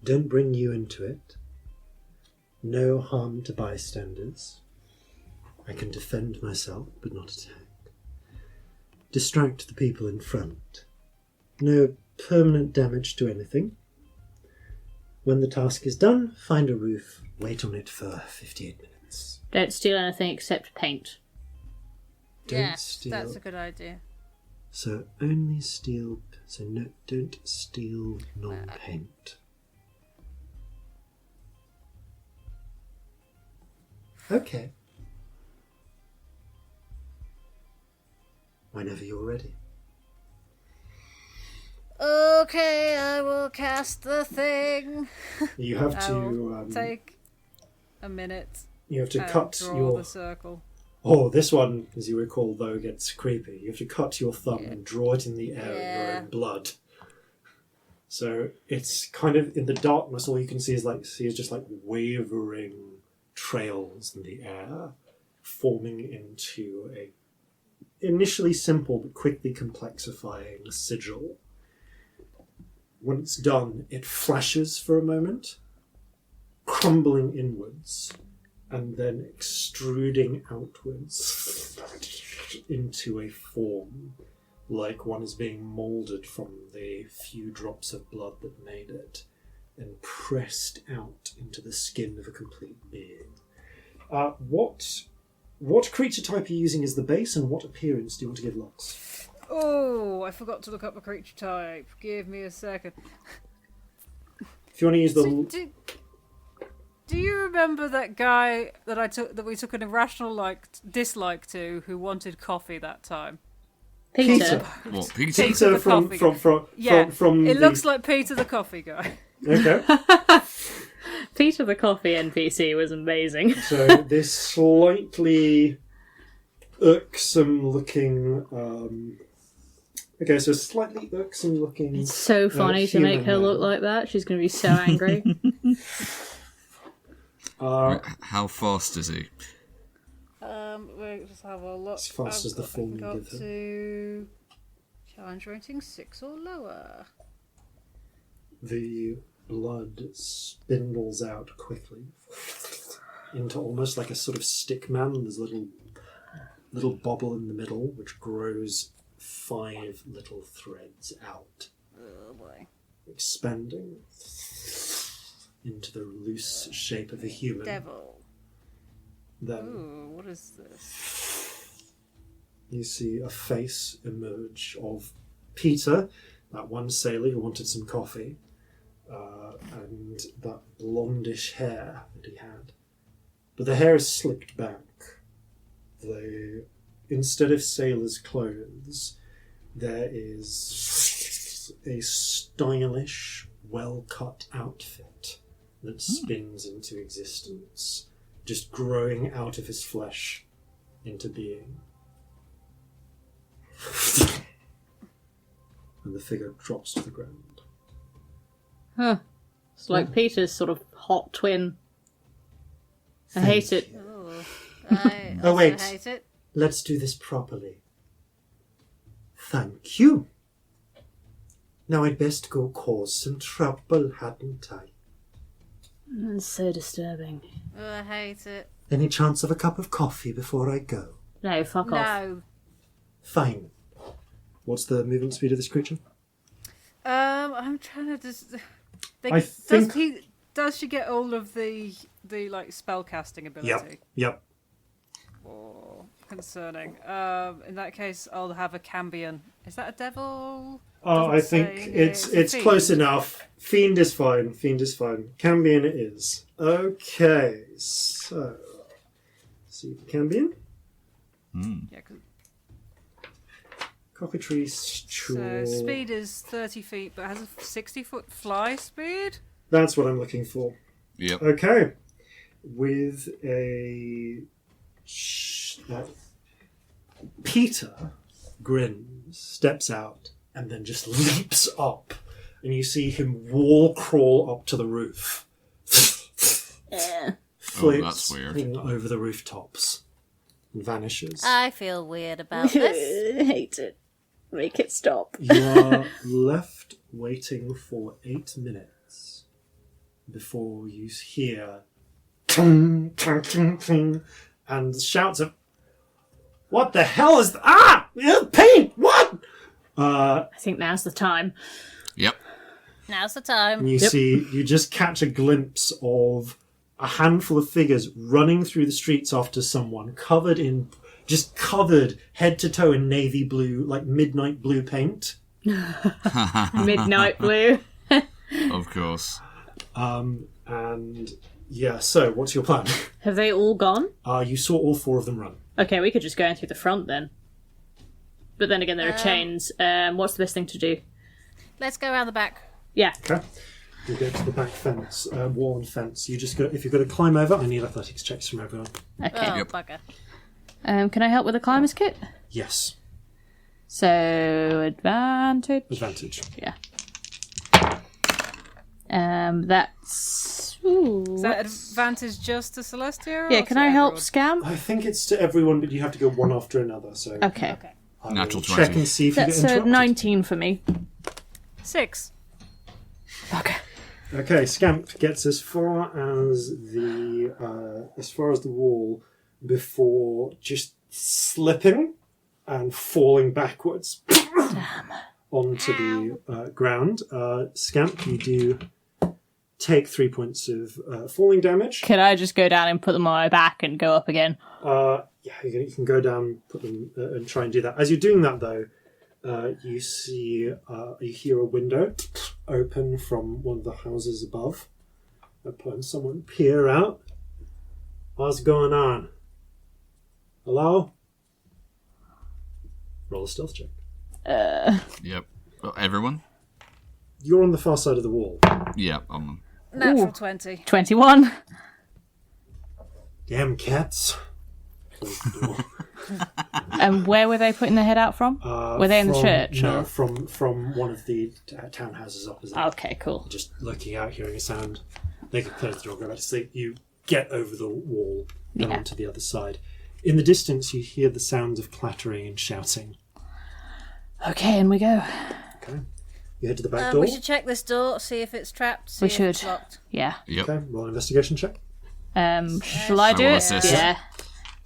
Don't bring you into it. No harm to bystanders. I can defend myself, but not attack. Distract the people in front. No permanent damage to anything. When the task is done, find a roof, wait on it for 58 minutes. Don't steal anything except paint. Don't Yes, steal. that's a good idea. So only steal. So no, don't steal non-paint. Okay. Whenever you're ready. Okay, I will cast the thing. You have I'll to. take a minute You have to and cut draw your. the circle. Oh, this one, as you recall, though, gets creepy. You have to cut your thumb Yeah. and draw it in the air in your Yeah. own blood. So it's kind of in the darkness. All you can see is just like wavering trails in the air, forming into a initially simple but quickly complexifying sigil. When it's done, it flashes for a moment, crumbling inwards, and then extruding outwards into a form like one is being moulded from the few drops of blood that made it and pressed out into the skin of a complete being. What creature type are you using as the base, and what appearance do you want to give Lux? Oh, I forgot to look up a creature type. Give me a second. If you want to use the... Do you remember that guy that we took an irrational dislike to, who wanted coffee that time? Peter. What, Peter? Peter the from coffee from It the... looks like Peter the coffee guy. Okay. Peter the coffee NPC was amazing. So this slightly irksome looking... Okay, so slightly irksome looking... It's so funny to make her human look man. like that. She's going to be so angry. How fast is he? We'll just have a look. As fast as the form you got give him. to challenge rating 6 or lower. The blood spindles out quickly into almost like a sort of stick man. There's a little bobble in the middle which grows 5 little threads out, Oh boy. expanding into the loose shape of a human. Devil. Then Ooh, what is this? you see a face emerge of Peter, that one sailor who wanted some coffee, and that blondish hair that he had. But the hair is slicked back. Instead of sailor's clothes, there is a stylish, well-cut outfit that spins into existence, just growing out of his flesh into being. And the figure drops to the ground. Huh. It's like Peter's sort of hot twin. I hate it. Oh, I Oh, also wait. hate it. Let's do this properly. Thank you. Now I'd best go cause some trouble, hadn't I? It's so disturbing. Oh, I hate it. Any chance of a cup of coffee before I go? No, fuck off. No. Fine. What's the movement speed of this creature? I'm trying to just. I think- Does she get all of the spell casting ability? Yep. Oh, concerning. In that case, I'll have a Cambion. Is that a devil? I Doesn't think say it's a it's close fiend. enough. Fiend is fine. Cambion it is. Okay, so see Cambion. Yeah, 'cause Cockatrice, sure. So speed is 30 feet, but has a 60-foot fly speed. That's what I'm looking for. Yep. Okay. With Peter grins, steps out, and then just leaps up. And you see him wall crawl up to the roof. Floats that's weird. over the rooftops and vanishes. I feel weird about this. I hate it. Make it stop. You are left waiting for 8 minutes before you hear ting, ting, ting, ting, and shouts of, "What the hell is paint? What?" I think now's the time. Yep. Now's the time. And you just catch a glimpse of a handful of figures running through the streets after someone, covered head to toe in navy blue, like midnight blue paint. Midnight blue. Of course. And yeah, so what's your plan? Have they all gone? You saw all 4 of them run. Okay, we could just go in through the front then. But then again, there are chains. What's the best thing to do? Let's go around the back. Yeah. Okay. You go to the back fence, wall and fence. You just go. If you're going to climb over, I need athletics checks from everyone. Okay. Oh, Yep. bugger. Can I help with the climber's kit? Yes, So, advantage. advantage. Yeah. That's... Ooh, Is that what's- advantage just to Celestia? Yeah, or can to I help everyone? Scamp? I think it's to everyone, but you have to go one after another. So Okay. Okay. I will Natural check 20. and see if you That's get interrupted. 19 for me. 6. Okay. Okay, Scamp gets as far as the wall before just slipping and falling backwards onto the ground. Scamp, you do take 3 points of falling damage. Can I just go down and put them on my back and go up again? Yeah, you can go down, put them, and try and do that. As you're doing that, though, you hear a window open from one of the houses above. Upon someone peer out. What's going on? Hello? Roll a stealth check. Yep. Everyone? You're on the far side of the wall. Yeah. Natural Ooh. 20. 21. Damn cats. Close the door. And where were they putting their head out from? Were they in the From- church? No, or- from one of the townhouses opposite. Okay, cool. Just looking out, hearing a sound. They can close the door, go back to sleep. You get over the wall and Yeah. onto the other side. In the distance, you hear the sounds of clattering and shouting. Okay, and we go. Okay. You head to the back door. We should check this door, see if it's trapped, see We if it's should. locked. Yeah. Yep. Okay, roll an investigation check. Shall I do will it? assist. Yeah.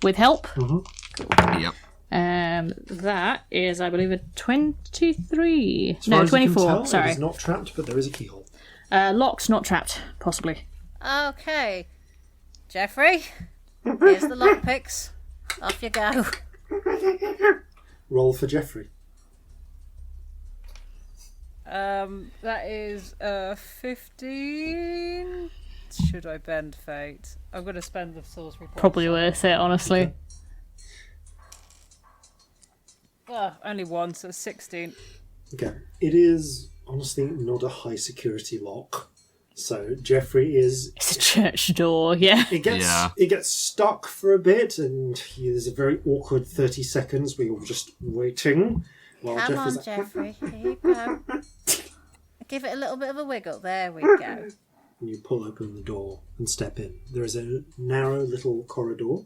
With help? Yep. That is, I believe, a 23. As far No, as you can 24. tell, Sorry. It is not trapped, but there is a keyhole. Locked, not trapped, possibly. Okay. Jeffrey, here's the lockpicks. Off you go. Roll for Jeffrey. That is 15. Should I bend fate? I'm going to spend the sorcery points. Probably worth it, honestly. Okay. Only one, so 16. Okay. It is honestly not a high security lock. So Jeffrey is. It's a church door, yeah. It gets stuck for a bit, and there's a very awkward 30 seconds where you're just waiting while Come Jeffrey's on, like, Jeffrey. Here you go. Give it a little bit of a wiggle. There we go. and you pull open the door and step in. There is a narrow little corridor.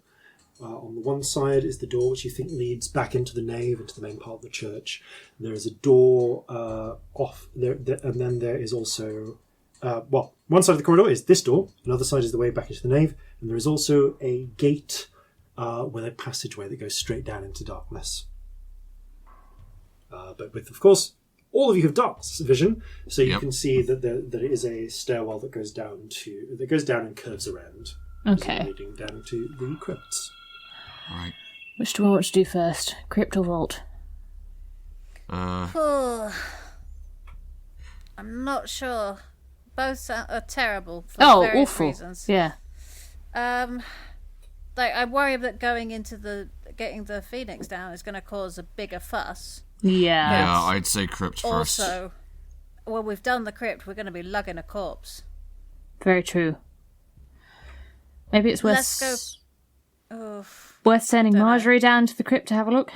On the one side is the door which you think leads back into the nave, into the main part of the church. There is a door off there, and then there is also... one side of the corridor is this door, another side is the way back into the nave, and there is also a gate with a passageway that goes straight down into darkness. But with, of course, all of you have dark vision, so you can see that that it is a stairwell that goes down and curves around, Okay. leading down to the crypts. Right. Which do I want to do first? Crypt or vault? I'm not sure. Both are terrible for various awful. reasons. Yeah. I worry that getting the Phoenix down is going to cause a bigger fuss. Yeah, I'd say crypt first. Also, when we've done the crypt, we're going to be lugging a corpse. Very true. Maybe it's worth Let's go. sending Marjorie down to the crypt to have a look.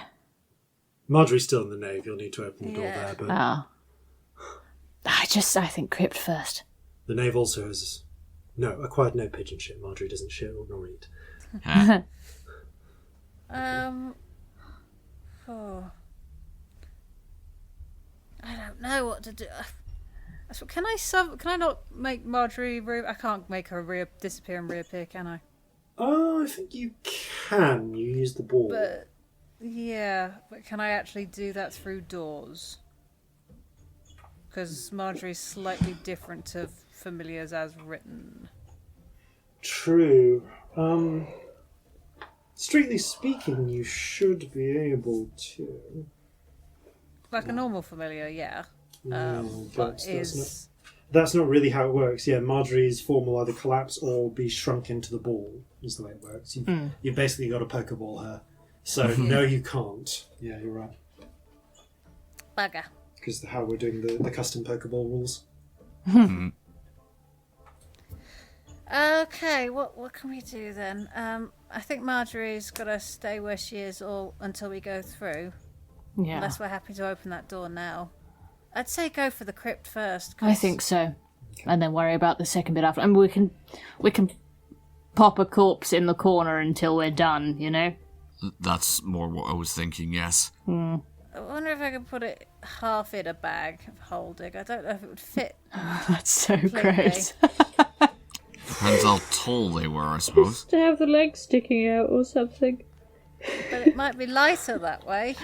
Marjorie's still in the nave. You'll need to open the door there, but I think crypt first. the nave also has acquired no pigeon shit. Marjorie doesn't shit or nor eat. I don't know what to do. Can I not make Marjorie? I can't make her disappear and reappear, can I? Oh, I think you can. You use the ball. But can I actually do that through doors? Because Marjorie's slightly different to familiars as written. True. Strictly speaking, you should be able to. Like a normal familiar, yeah. But that's not really how it works. Yeah, Marjorie's form will either collapse or be shrunk into the ball, is the way it works. You've basically got to Pokeball her. So, no, you can't. Yeah, you're right. Bugger. Because how we're doing the custom Pokeball rules. Okay, what can we do then? I think Marjorie's got to stay where she is until we go through. Yeah. Unless we're happy to open that door now. I'd say go for the crypt first. I think so. Okay. And then worry about the second bit after. I mean, we can pop a corpse in the corner until we're done, you know? That's more what I was thinking, yes. I wonder if I could put it half in a bag of holding. I don't know if it would fit. That's so gross. Depends how tall they were, I suppose. Just to have the legs sticking out or something. But it might be lighter that way.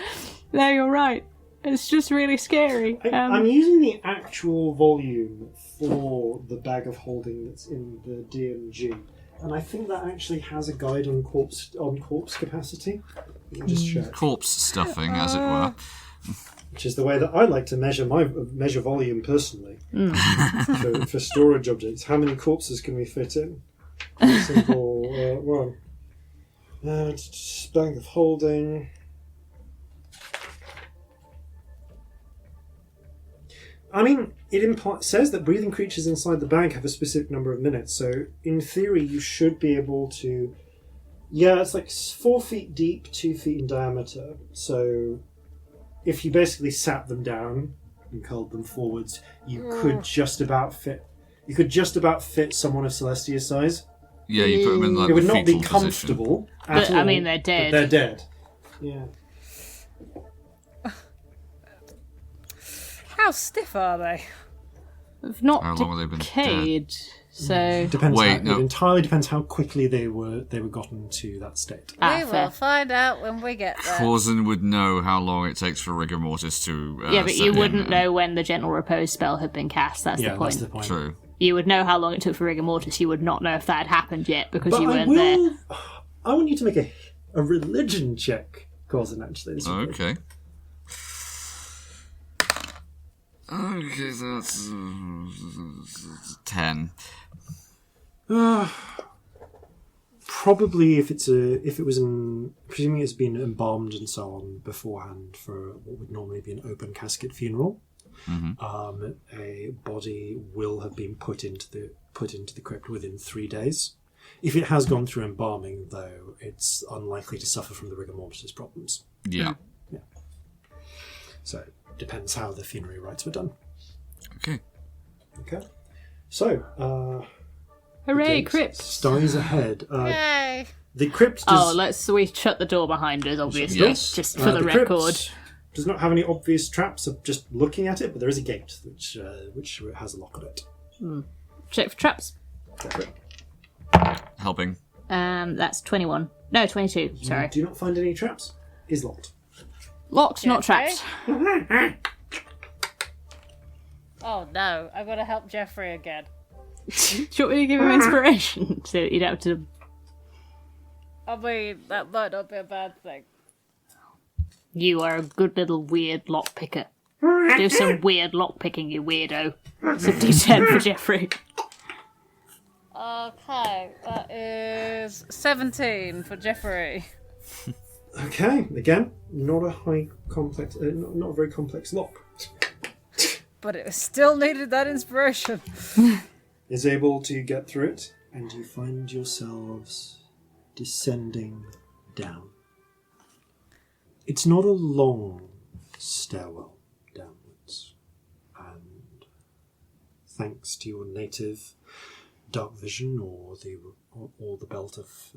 No, you're right. It's just really scary. I'm using the actual volume for the bag of holding that's in the DMG, and I think that actually has a guide on corpse capacity. Let me just check. Corpse stuffing, as it were. Which is the way that I like to measure volume personally for storage objects. How many corpses can we fit in? A simple one. Bag of holding. I mean, it says that breathing creatures inside the bag have a specific number of minutes, so in theory you should be able to... Yeah, it's like 4 feet deep, 2 feet in diameter, so if you basically sat them down and curled them forwards, you could just about fit someone of Celestia's size. Yeah, you put them in like it would the not be fetal comfortable at all. I mean, they're dead. But they're dead. Yeah. How stiff are they? Not How long have they been decayed, dead? So It entirely depends how quickly they were gotten to that state. We will find out when we get there. Corzin would know how long it takes for rigor mortis to. Yeah, but you wouldn't know when the gentle repose spell had been cast. That's the point. That's the point. True. You would know how long it took for rigor mortis. You would not know if that had happened yet because you weren't there. I want you to make a religion check, Corzin, actually. Okay. Okay, that's 10. Probably presuming it's been embalmed and so on beforehand for what would normally be an open casket funeral. A body will have been put into the crypt within 3 days. If it has gone through embalming, though, it's unlikely to suffer from the rigor mortis problems. Yeah. So it depends how the funerary rites were done. Okay. So, Hooray, crypt! Styes ahead. Yay! The crypt does... we shut the door behind us, obviously. Yes. Just for the crypt record. Does not have any obvious traps of just looking at it, but there is a gate which has a lock on it. Check for traps. Go for it. Helping. That's 21. No, 22. Sorry. Do not find any traps. Is locked. Locked, not traps. Oh no, I've got to help Jeffrey again. Do you want me to give him inspiration? So you don't have to... I mean, that might not be a bad thing. You are a good little weird lockpicker. Do some weird lockpicking, you weirdo. It's a D10 for Jeffrey. Okay, that is 17 for Jeffrey. Okay, again, not a very complex lock. But it still needed that inspiration. Is able to get through it, and you find yourselves descending down. It's not a long stairwell downwards, and thanks to your native dark vision or the belt of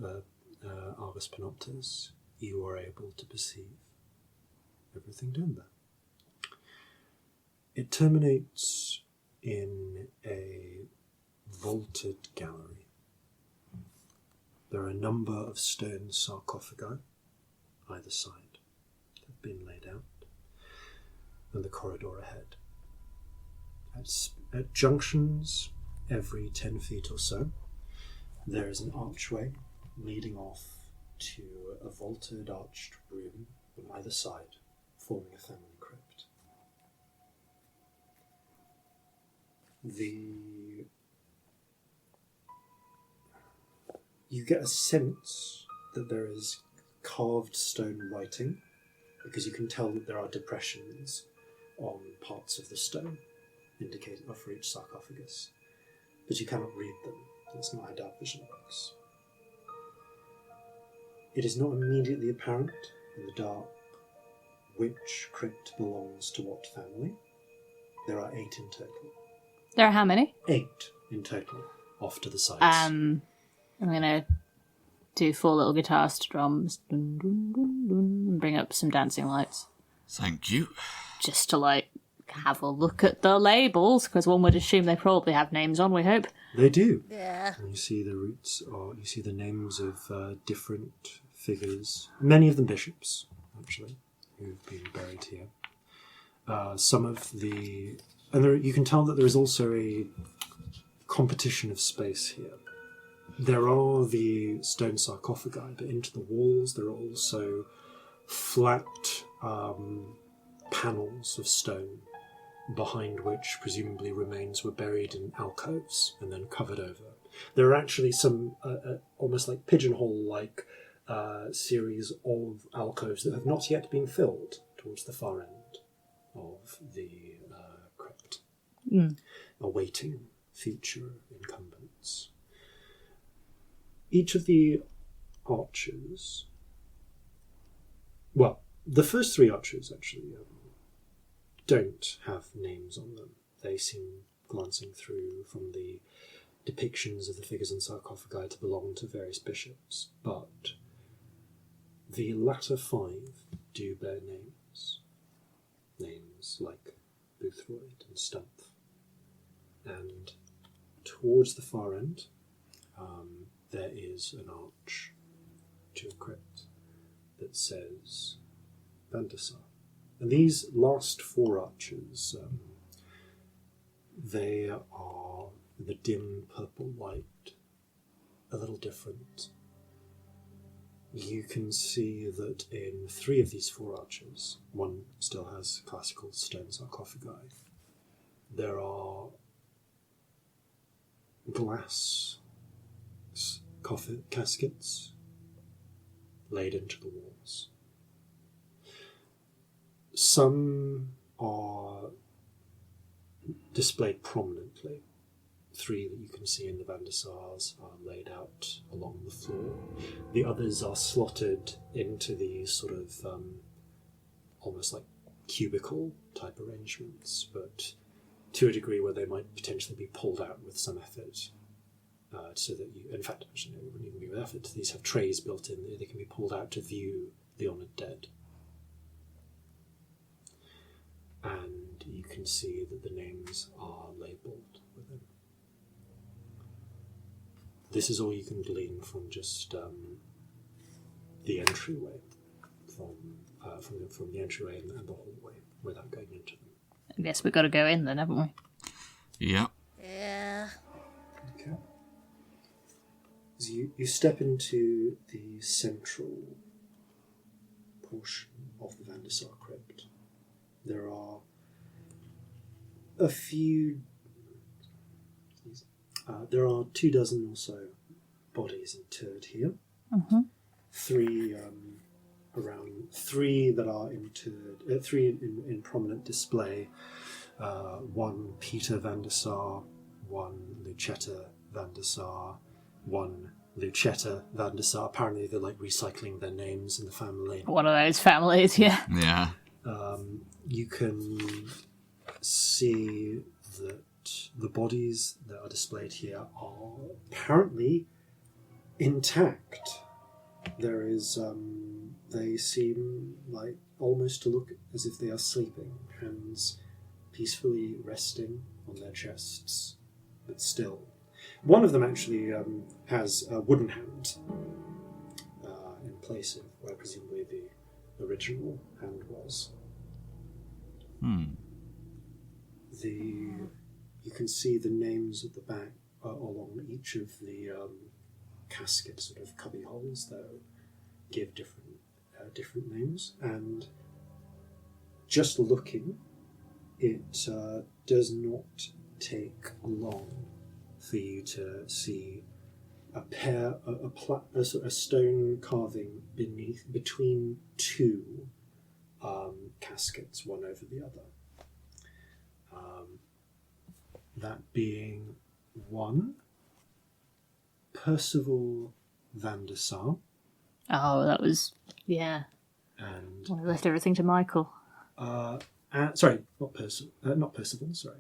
Argus Panoptes, you are able to perceive everything down there. It terminates in a vaulted gallery. There are a number of stone sarcophagi either side that have been laid out, and the corridor ahead. At junctions every 10 feet or so, there is an archway leading off to a vaulted arched room on either side, forming a family crypt. You get a sense that there is carved stone writing, because you can tell that there are depressions on parts of the stone, indicating for each sarcophagus, but you cannot read them. That's not how dark vision works. It is not immediately apparent in the dark which crypt belongs to what family. There are 8 in total. There are how many? 8 in total, off to the sides. I'm gonna do 4 little guitars to drums, dun, dun, dun, dun, and bring up some dancing lights. Thank you. Just to, have a look at the labels, because one would assume they probably have names on, we hope. They do. Yeah. And you see the roots, or you see the names of different figures, many of them bishops, actually, who've been buried here. You can tell that there is also a competition of space here. There are the stone sarcophagi, but into the walls there are also flat panels of stone, behind which presumably remains were buried in alcoves and then covered over. There are actually some almost like pigeonhole-like series of alcoves that have not yet been filled towards the far end of the crypt, awaiting future incumbents. Each of the arches, well, the first 3 arches actually don't have names on them. They seem, glancing through from the depictions of the figures on sarcophagi, to belong to various bishops, but the latter 5 do bear names. Names like Boothroyd and Stumpf. And towards the far end, there is an arch to a crypt that says Vandasar. And these last 4 arches, they are the dim purple light, a little different. You can see that in 3 of these 4 arches, one still has classical stone sarcophagi. There are glass caskets laid into the walls. Some are displayed prominently. 3 that you can see in the Vandasars are laid out along the floor. The others are slotted into these sort of almost like cubicle type arrangements, but to a degree where they might potentially be pulled out with some effort. So that you, in fact, actually, no, it wouldn't even be with effort. These have trays built in. They can be pulled out to view the honoured dead. And you can see that the names are labelled within. This is all you can glean from just the entryway, from the entryway and the hallway, without going into them. I guess we've got to go in then, haven't we? Yeah. Yeah. Okay. As you step into the central portion of the Vandasar crypt, there are a few. There are 24 or so bodies interred here. 3 around 3 that are in prominent display. 1 Peter van der Sar, 1 Lucetta van der Sar, 1 Lucetta van der Sar. Apparently they're like recycling their names in the family. One of those families, yeah. Yeah. You can see that the bodies that are displayed here are apparently intact. There is, they seem like almost to look as if they are sleeping, hands peacefully resting on their chests, but still. One of them actually has a wooden hand in place of where presumably the original hand was. You can see the names at the back along each of the casket sort of cubby holes that give different names, and just looking, it does not take long for you to see a stone carving between 2 caskets, one over the other. That being 1 Percival van der Sar. Oh, that was, yeah. And I left everything to Michael. sorry, not Percival. Sorry.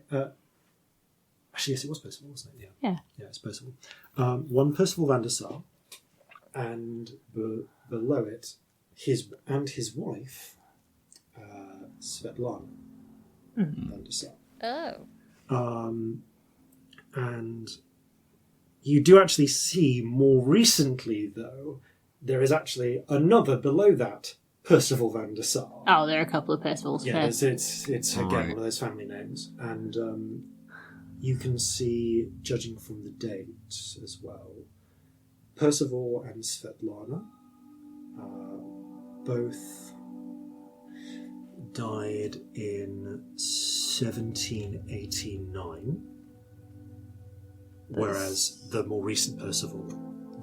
Actually, yes, it was Percival, wasn't it? Yeah. Yeah, it's Percival. 1 Percival van der Sar, and below it, his wife, Svetlana van der Sar. Oh. And you do actually see more recently, though, there is actually another below that, Percival van der Sar. Oh, there are a couple of Percivals. Yeah, Yeah. it's again one of those family names, and you can see, judging from the date as well, Percival and Svetlana both died in 1789, whereas the more recent Percival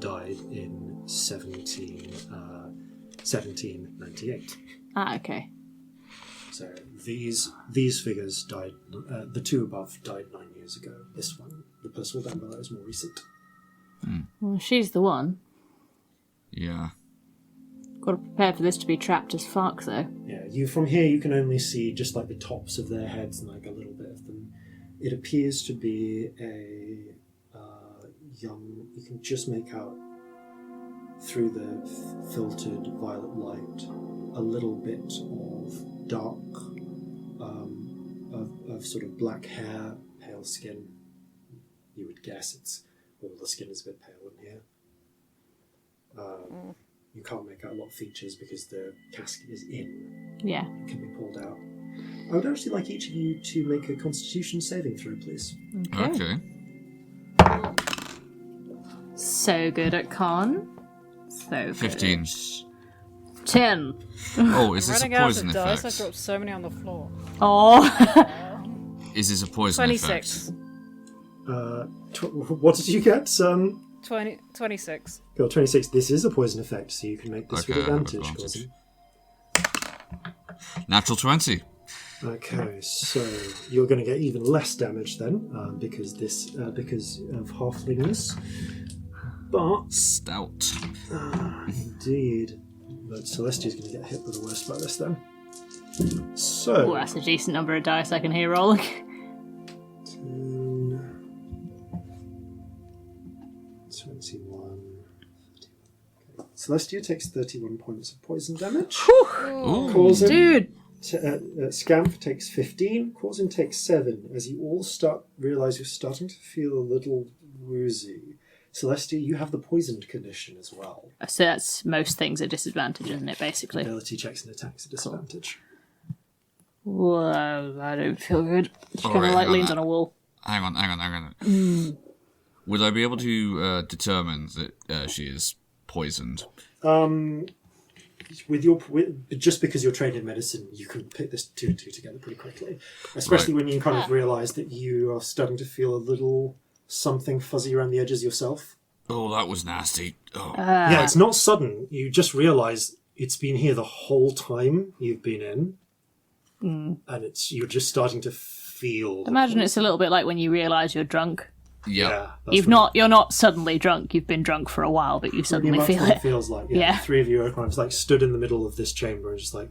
died in 1798. Ah, okay. So these figures died. The 2 above died 9 years ago. This one, the Percival down below, is more recent. Well, she's the one. Yeah. Got to prepare for this to be trapped as fuck, though. Yeah, from here you can only see just like the tops of their heads and like a little bit of them. It appears to be a young. You can just make out through the filtered violet light a little bit of dark, of sort of black hair, pale skin. You would guess all the skin is a bit pale in here. You can't make out a lot of features because the casket is in. Yeah. It can be pulled out. I would actually like each of you to make a Constitution saving throw, please. Okay. So good at con. So good. 15. 10. Oh, is this a Running out poison of dice, I effect? dropped so many on the floor. Oh. Is this a poison 26. What did you get? 26. Got 26. This is a poison effect, so you can make this with Okay, I have advantage. advantage. Corzin. Natural 20. Okay, so you're going to get even less damage then, because of halflingness. But Stout. indeed, but Celestia's going to get hit with the worst by this then. Oh, So that's a decent number of dice I can hear rolling. 10, 21. Okay. Celestia takes 31 points of poison damage. Ooh. Corzin, Dude. Scamp takes 15. Corzin takes 7. As you all realise you're starting to feel a little woozy. Celestia, you have the poisoned condition as well. So that's most things at disadvantage, isn't it, basically? Ability checks and attacks at disadvantage. Whoa, I don't feel good. She kind Alright, of like hang on leans that. on a wall. Hang on. Would I be able to determine that she is poisoned? Just because you're trained in medicine, you can pick this 2 and 2 together pretty quickly. Especially when you kind of realise that you are starting to feel a little something fuzzy around the edges yourself. Oh, that was nasty. Oh. Yeah, it's not sudden. You just realise it's been here the whole time you've been in, and you're just starting to feel. Imagine it's a little bit like when you realise you're drunk. Yeah. You're not suddenly drunk. You've been drunk for a while, but you suddenly much feel what it. it feels like. Yeah, Yeah. The three of you are kind of like stood in the middle of this chamber and just like.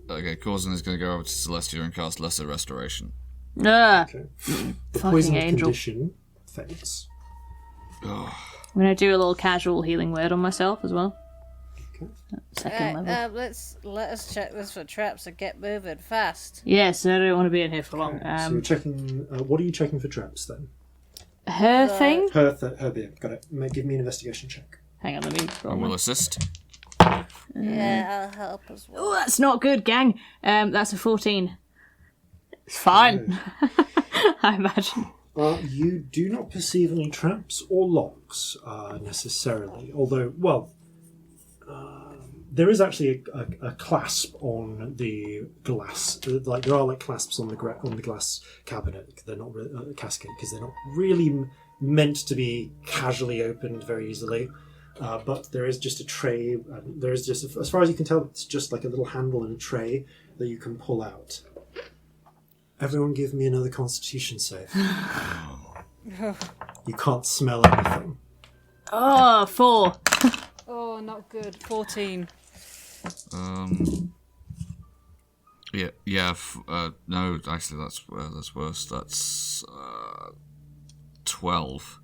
Okay, Corzin is going to go over to Celestia and cast Lesser Restoration. Okay. The Fucking poison angel. condition fades. Oh, I'm going to do a little casual healing word on myself as well. Okay. Second level. Let us check this for traps and get moving fast. Yes, I don't want to be in here for long. So you're checking. What are you checking for traps then? Her thing? Her beer. Got it. Give me an investigation check. Hang on, let me I roll will my... assist. Yeah, I'll help as well. Oh, that's not good, gang. That's a 14. It's fine, I imagine. You do not perceive any traps or locks necessarily. Although, well, there is actually a clasp on the glass. Like there are like clasps on the glass cabinet. They're not really, casket because they're not really meant to be casually opened very easily. But there is just a tray. There is just, as far as you can tell, it's just like a little handle in a tray that you can pull out. Everyone, give me another Constitution save. You can't smell anything. Oh, 4. Oh, not good. 14. Yeah. No, actually, that's worse. That's 12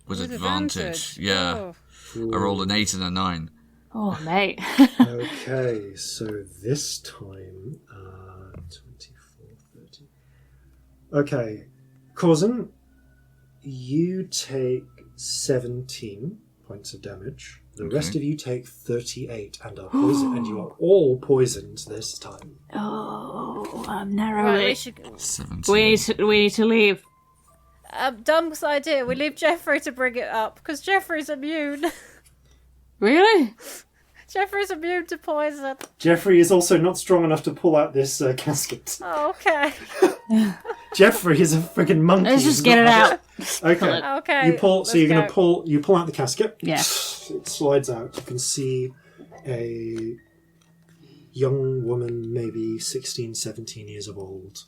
with advantage. Yeah, Oh. I rolled an 8 and a 9. Oh, mate. Okay, so this time, 24, 30. Okay, Corzin, you take 17 points of damage. The rest of you take 38 and are poisoned, and you are all poisoned this time. Oh, I'm Right, narrowly. we should. 17. We need to leave. Dumb's idea. We leave Jeffrey to bring it up because Jeffrey's immune. Really? Jeffrey's immune to poison. Jeffrey is also not strong enough to pull out this casket. Oh, okay. Jeffrey is a freaking monkey. Let's just He's get it not- out. Okay. Okay. You pull. So let's you're going go. to pull. You pull out the casket. Yeah. It slides out. You can see a young woman, maybe 16, 17 years old.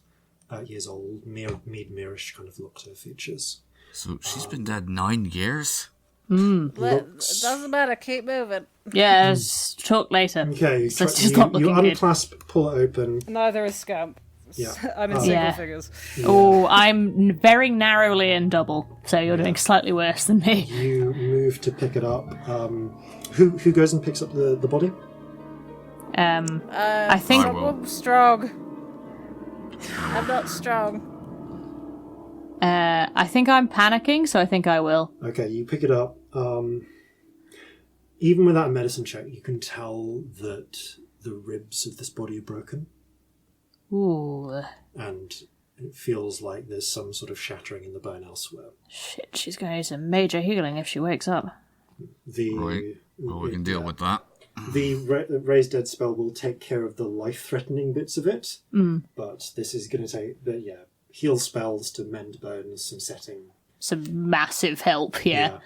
Mead-Mirish kind of look to her features. So she's been dead 9 years? Doesn't matter. Keep moving. Yeah, let's talk later. Okay, So it's just not you looking good. unclasp, pull it open. Neither is Scamp. Yeah. I'm in single Yeah. figures. Oh, I'm very narrowly in double, so you're doing slightly worse than me. You move to pick it up. Who goes and picks up the body? I think I will. I'm strong. I'm not strong. I think I'm panicking, so I think I will. Okay, you pick it up. Even without a medicine check, you can tell that the ribs of this body are broken, Ooh, and it feels like there's some sort of shattering in the bone elsewhere. shit! She's going to need some major healing if she wakes up. Right. Well, we can deal with that. The Raise Dead spell will take care of the life-threatening bits of it, but this is going to take heal spells to mend bones, some setting. Some massive help, yeah.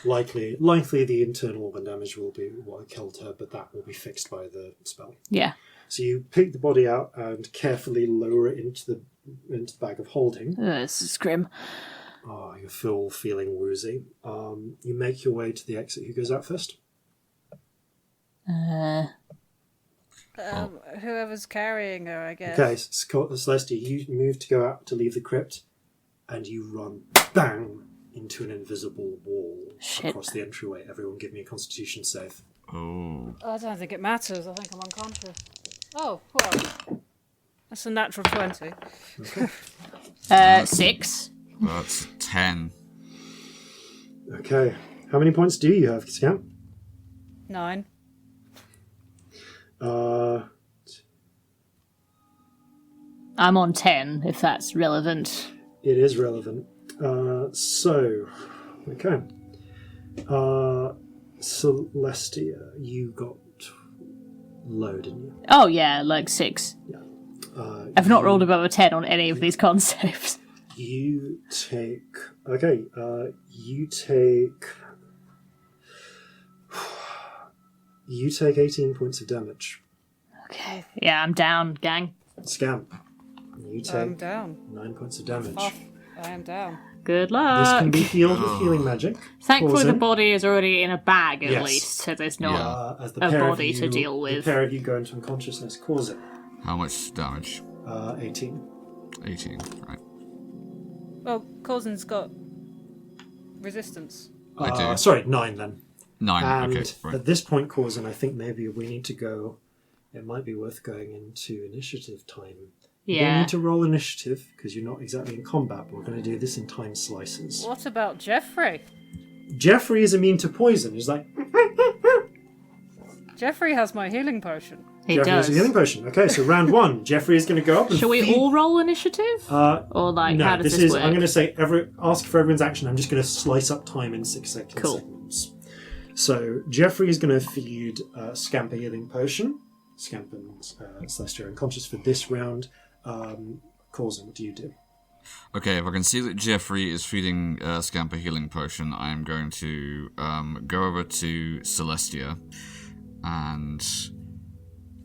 Likely the internal organ damage will be what killed her, but that will be fixed by the spell. Yeah. So you pick the body out and carefully lower it into the bag of holding. This is grim. Oh, you're feeling woozy. You make your way to the exit. Who goes out first? Whoever's carrying her, I guess. Okay, Celestia, you move to go out to leave the crypt, and you run bang into an invisible wall across the entryway. Everyone give me a Constitution save. Oh. I don't think it matters. I think I'm unconscious. Oh, well. That's a natural 20. 6. That's 10. Okay, how many points do you have, Scamp? 9. I'm on 10, if that's relevant. It is relevant. Okay. Celestia, you got low, didn't you? Oh, yeah, like 6. I've not rolled above a 10 on any of these con saves. You take... Okay, you take... You take 18 points of damage. Okay. Yeah, I'm down, gang. Scamp, you I'm take down. 9 points of damage. I am down. Good This luck. can be healed with healing magic. Thankfully, the Corzin. body is already in a bag, at Yes. least, so there's not As a pair of body you, to deal The with. pair of you go into unconsciousness. Corzin, How much damage? 18. 18. Right. Well, Corzin's got resistance. I do. Sorry, 9 then. 9. And Okay. Right. at this point, Corzin, I think maybe we need to go. It might be worth going into initiative time. You don't Yeah. need to roll initiative because you're not exactly in combat, but we're going to do this in time slices. What about Jeffrey? Jeffrey is immune to poison. He's like, Jeffrey has my healing potion. He Jeffrey does. has a healing potion. Okay, so round 1, Jeffrey is going to go up and Shall we feed- all roll initiative? Or, like, no, how does this this is. work? I'm going to say ask for everyone's action. I'm just going to slice up time in 6 seconds. Cool. Segments. So Jeffrey is going to feed Scamp a healing potion. Scamp and Celestia are unconscious for this round. Corzin, what do you do? Okay, if I can see that Jeffrey is feeding Scamp a healing potion, I am going to go over to Celestia, and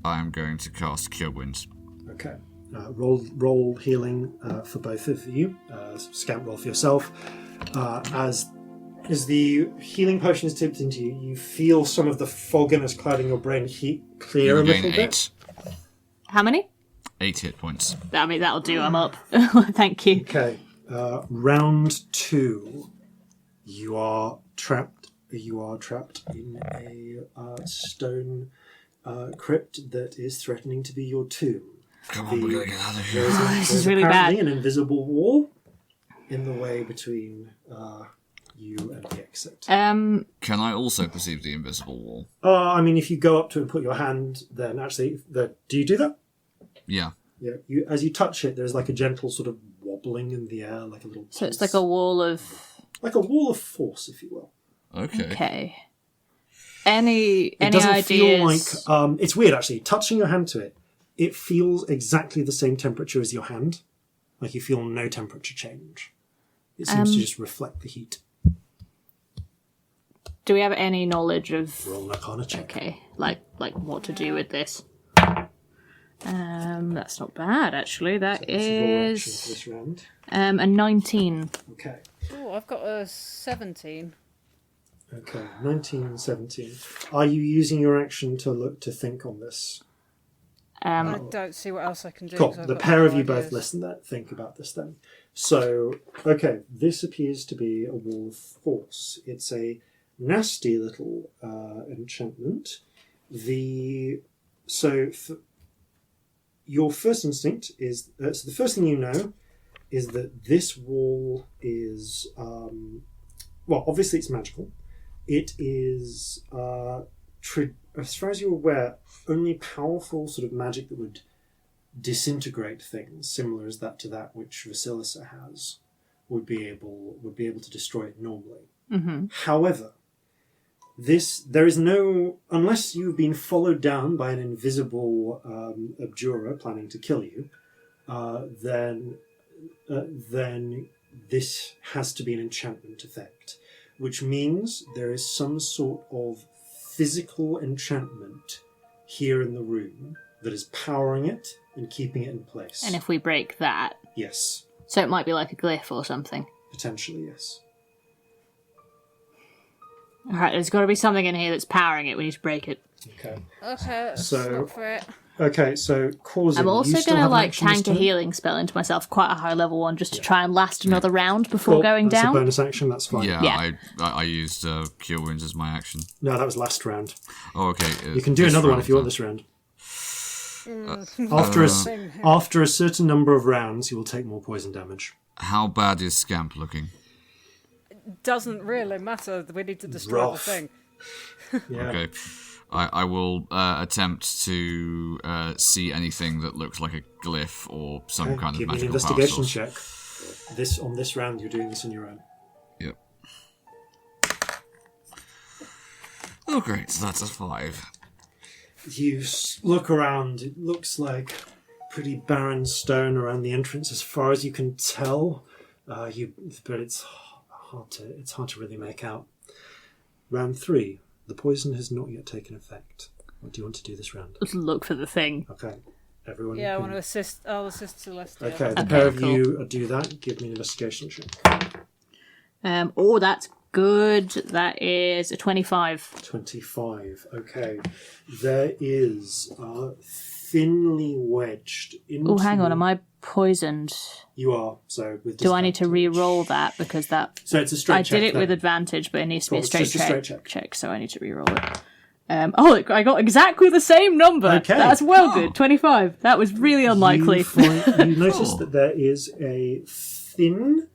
I am going to cast Cure Wounds. Okay. Roll healing for both of you. Scamp roll for yourself. As the healing potion is tipped into you, you feel some of the fogginess clouding your brain clear You a gain little 8. bit. How many? 8 hit points. I mean, that'll do. I'm up. Thank you. Okay. Round 2. You are trapped. You are trapped in a stone crypt that is threatening to be your tomb. Come on, we're gonna get out of here. This is There's really apparently bad. an invisible wall in the way between you and the exit. Can I also perceive the invisible wall? I mean, if you go up to it and put your hand, then actually, do you do that? Yeah. Yeah. As you touch it, there's like a gentle sort of wobbling in the air, like a little. So it's like a wall of... like a wall of force, if you will. Okay. Okay. Any It doesn't ideas? feel like it's weird actually. Touching your hand to it, it feels exactly the same temperature as your hand. Like you feel no temperature change. It seems to just reflect the heat. Do we have any knowledge of... Roll an Arcana check. Okay, like what to do with this? That's not bad, actually. That This is your action for is this round. a 19. Okay. Oh, I've got a 17. Okay. 19 and 17. Are you using your action to think on this? I don't see what else I can do. Cool. 'cause I've The got pair no of you both ideas. think about this then. So, okay, this appears to be a wall of force. It's a nasty little enchantment. Your first instinct is so the first thing you know is that this wall is obviously it's magical. It is as far as you're aware, only powerful sort of magic that would disintegrate things, similar as to that which Vasilisa has, would be able to destroy it normally. Mm-hmm. However, there is no, unless you've been followed down by an invisible abjurer planning to kill you, then this has to be an enchantment effect, which means there is some sort of physical enchantment here in the room that is powering it and keeping it in place. And if we break that... Yes. So it might be like a glyph or something. Potentially, yes. Alright, there's got to be something in here that's powering it. We need to break it. Okay. Okay, let's So- look for it. Okay, so Corzin, I'm you also still going to have an like action this tank a turn? healing spell into myself, quite a high level one, just to try and last another round before Cool, going that's down. a bonus action, that's fine. Yeah, I used Cure Wounds as my action. No, that was last round. Oh, okay. You can do this another one round if you want then. this round. After a certain number of rounds, you will take more poison damage. How bad is Scamp looking? Doesn't really matter. We need to destroy Rough. the thing. Yeah. Okay. I will attempt to see anything that looks like a glyph or some kind of Give me an magical power investigation source. check. On this round, you're doing this on your own. Yep. Oh, great. So that's a 5. You look around. It looks like pretty barren stone around the entrance, as far as you can tell. But it's hard to really make out. Round 3. The poison has not yet taken effect. What do you want to do this round? Let's look for the thing. Okay. Everyone. Yeah, I can- want to assist. I'll assist Celestia. Okay, the Okay, pair of cool. you do that. Give me an investigation check. Oh, that's good. That is a 25. 25. Okay. There is thinly wedged into... Oh, hang on. Am I poisoned? You are. So with Do I need to disadvantage. re-roll that? Because that... So it's a straight I check. did it with then. advantage, but it needs to be Cool, a it's straight just a straight check. so I need to re-roll it. I got exactly the same number. Okay. That's well good. 25. That was really unlikely. You notice that there is a thin,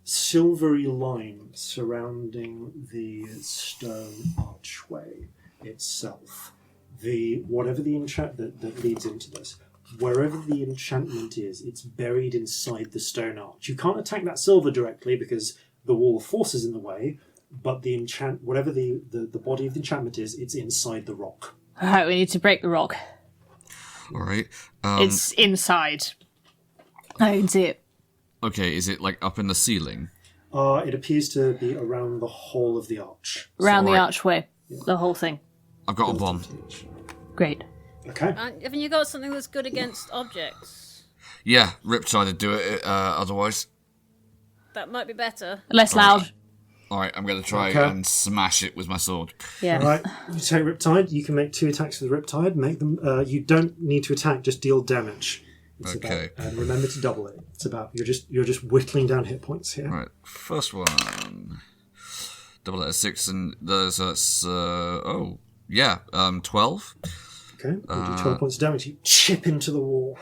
silvery line surrounding the stone archway itself. Whatever the enchant that leads into this, wherever the enchantment is, it's buried inside the stone arch. You can't attack that silver directly because the wall of force is in the way. But the whatever the body of the enchantment is, it's inside the rock. Alright, we need to break the rock. All right. It's inside. I can see it. Okay, is it like up in the ceiling? It appears to be around the whole of the arch. Around the alright. archway. The whole thing. I've got a bomb. Great. Okay. Haven't you got something that's good against objects? Yeah, Riptide would do it. Otherwise, That might be better. Less loud. all right. I'm going to try Okay. and smash it with my sword. Yeah. Right, you take Riptide. You can make 2 attacks with Riptide. Make them. You don't need to attack. Just deal damage. It's Okay. About, and remember to double it. It's about you're just whittling down hit points here. All right, first one. Double that 6, and there's 12. Okay. You do 12 points of damage. You chip into the wall.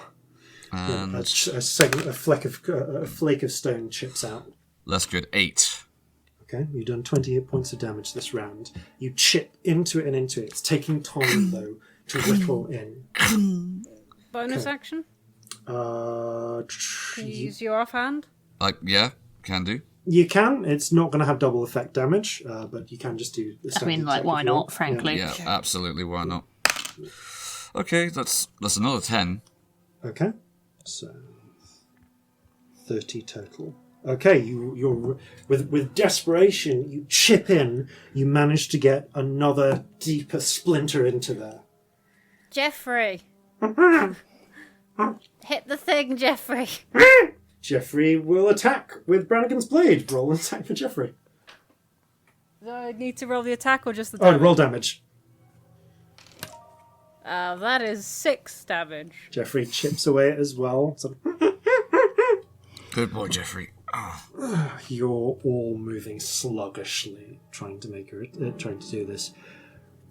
And A flake of stone chips out. that's good. 8. Okay, you've done 20 hit points of damage this round. You chip into it and into it. It's taking time, though, to whittle in. Bonus action? Can you use your offhand? Yeah, can do. You can. It's not going to have double effect damage, but you can just do the I mean, standard like, attack why if you not, want. frankly? Yeah, absolutely. Why not? Okay, that's another 10. Yeah. Okay, so 30 total. Okay, you're with desperation. You chip in. You manage to get another deeper splinter into there. Jeffrey! Hit the thing, Jeffrey! Jeffrey will attack with Brannigan's blade. Roll an attack for Jeffrey. Do I need to roll the attack or just the Oh, damage? roll damage. That is 6 damage. Jeffrey chips away as well. So Good boy, Jeffrey. Oh. you're all moving sluggishly, trying to do this.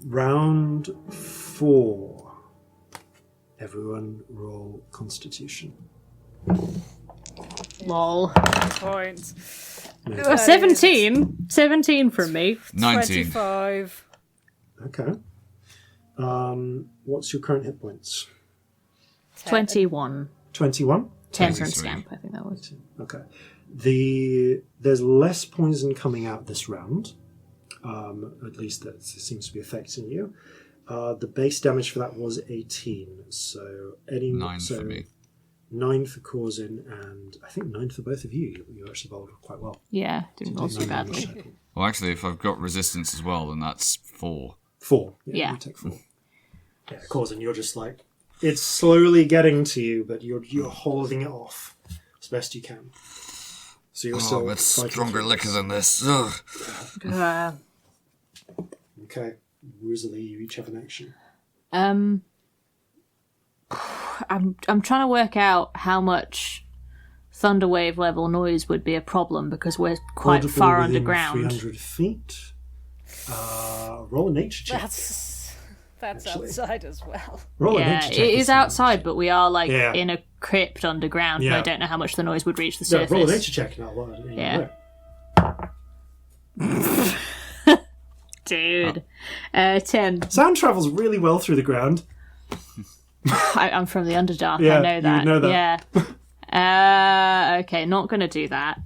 Round 4. Everyone roll Constitution. Lol. Points. 17. 17 from me. 19. 25. Okay. What's your current hit points? 21. 21. 10 from 23. Scamp, I think that was. Okay. There's less poison coming out this round. At least that seems to be affecting you. The base damage for that was 18. So 9 for me. 9 for Corzin, and I think 9 for both of you. You actually bowled quite well. Yeah, didn't roll too 9 damage badly. total. Well, actually, if I've got resistance as well, then that's 4. 4. Yeah. You take 4. Yeah, Corzin, you're just like, it's slowly getting to you, but you're holding it off as best you can. So you're still Oh, it's fighting stronger through liquor this. than this. Ugh. Okay. Woozily, you each have an action. I'm trying to work out how much thunderwave level noise would be a problem because we're quite Audible far within underground. 300 feet. Roll a nature check. That's Actually. outside as well. Roll a Yeah, nature it check. is outside, but we are like Yeah. in a crypt underground, and Yeah. I don't know how much the noise would reach the Yeah, surface. roll a nature check now. Yeah. Dude. 10. Sound travels really well through the ground. I'm from the Underdark, Yeah, I know that. you know that. Yeah. Okay, not gonna do that.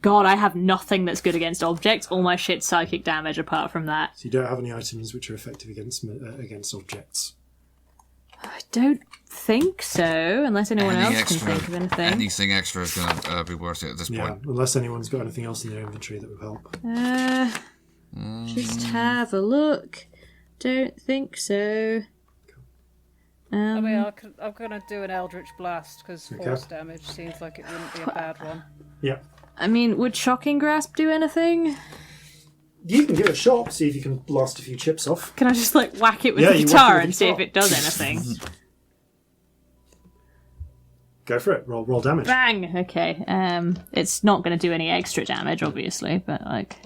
God, I have nothing that's good against objects. All my shit's psychic damage apart from that. So you don't have any items which are effective against objects. I don't think so, unless anyone Any else extra, can think of anything. anything extra is going to be worth it at this Yeah, point. unless anyone's got anything else in their inventory that would help. Just have a look. Don't think so. I mean, I'm going to do an Eldritch Blast because force damage seems like it wouldn't be a bad one. Yeah. I mean, would Shocking Grasp do anything? You can give it a shot, see if you can blast a few chips off. Can I just, like, whack it with Yeah, the you whack guitar it with and the see if guitar. it does anything? Go for it. Roll damage. Bang! Okay. It's not going to do any extra damage, obviously, but, like,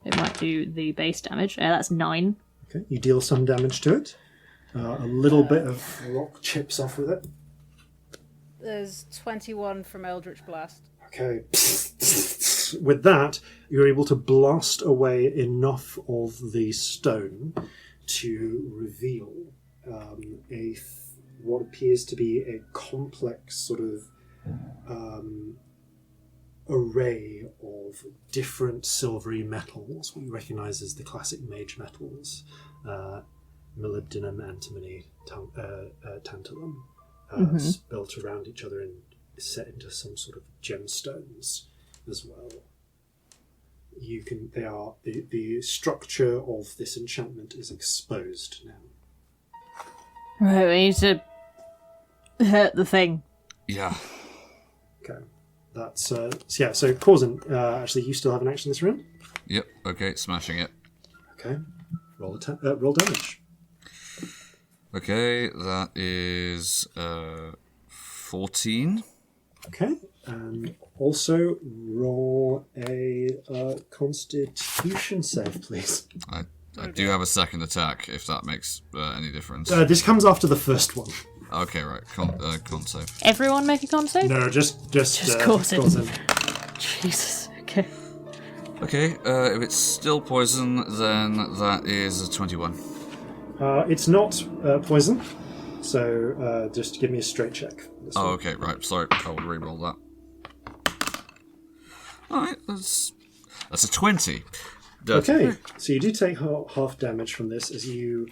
it might do the base damage. That's 9. Okay, you deal some damage to it. A little bit of rock chips off with it. There's 21 from Eldritch Blast. Okay. With that, you're able to blast away enough of the stone to reveal what appears to be a complex sort of array of different silvery metals, what you recognise as the classic mage metals. Molybdenum, antimony, tantalum, built around each other and set into some sort of gemstones as well. The structure of this enchantment is exposed now. Right, we need to hurt the thing. Yeah. Okay, that's so Corzin, actually, you still have an action this round. Yep. Okay. Smashing it. Okay, roll damage. Okay, that is 14. Okay, and also roll a Constitution save, please. I do have a second attack, if that makes any difference. This comes after the first one. Okay, right. Con save. Everyone make a con save? No, just Corzin. Corzin. Jesus, okay. Okay, if it's still poison, then that is a 21. It's not poison, so just give me a straight check. Oh, okay, right. Sorry, I will re-roll that. Alright, that's a 20. Okay, so you do take half damage from this as you,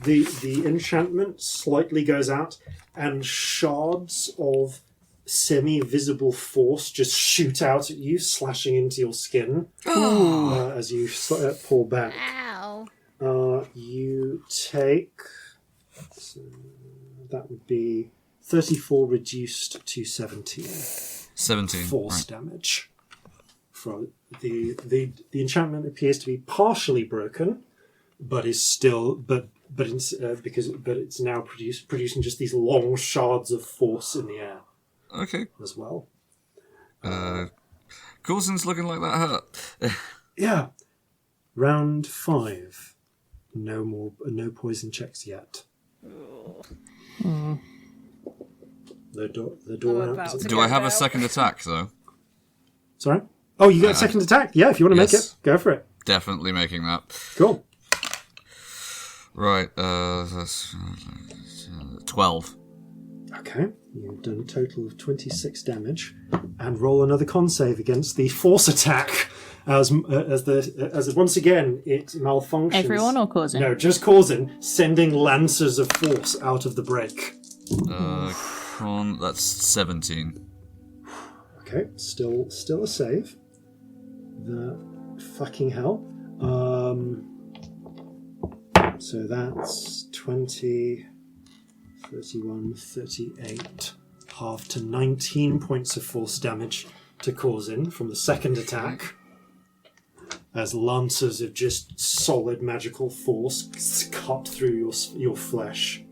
the enchantment slightly goes out, and shards of semi-visible force just shoot out at you, slashing into your skin as you pull back. Ow. You take... So that would be 34 reduced to 17. 17. Force right. damage. From the enchantment appears to be partially broken, but is still it's now producing just these long shards of force in the air. Okay. As well. Corzin's looking like that hurt. Yeah. Round 5. No poison checks yet. The door. Do I have a second attack though? Sorry. Oh, you get a second attack. Yeah, if you want to make it, go for it. Definitely making that. Cool. Right. That's 12. Okay, you've done a total of 26 damage, and roll another con save against the force attack. As once again it malfunctions. Everyone or Corzin? No, just Corzin, sending lancers of force out of the break. That's 17. Okay, still a save. The fucking hell. So that's 20, 31, 38, half to 19 points of force damage to Corzin from the second attack. As lancers of just solid magical force cut through your flesh,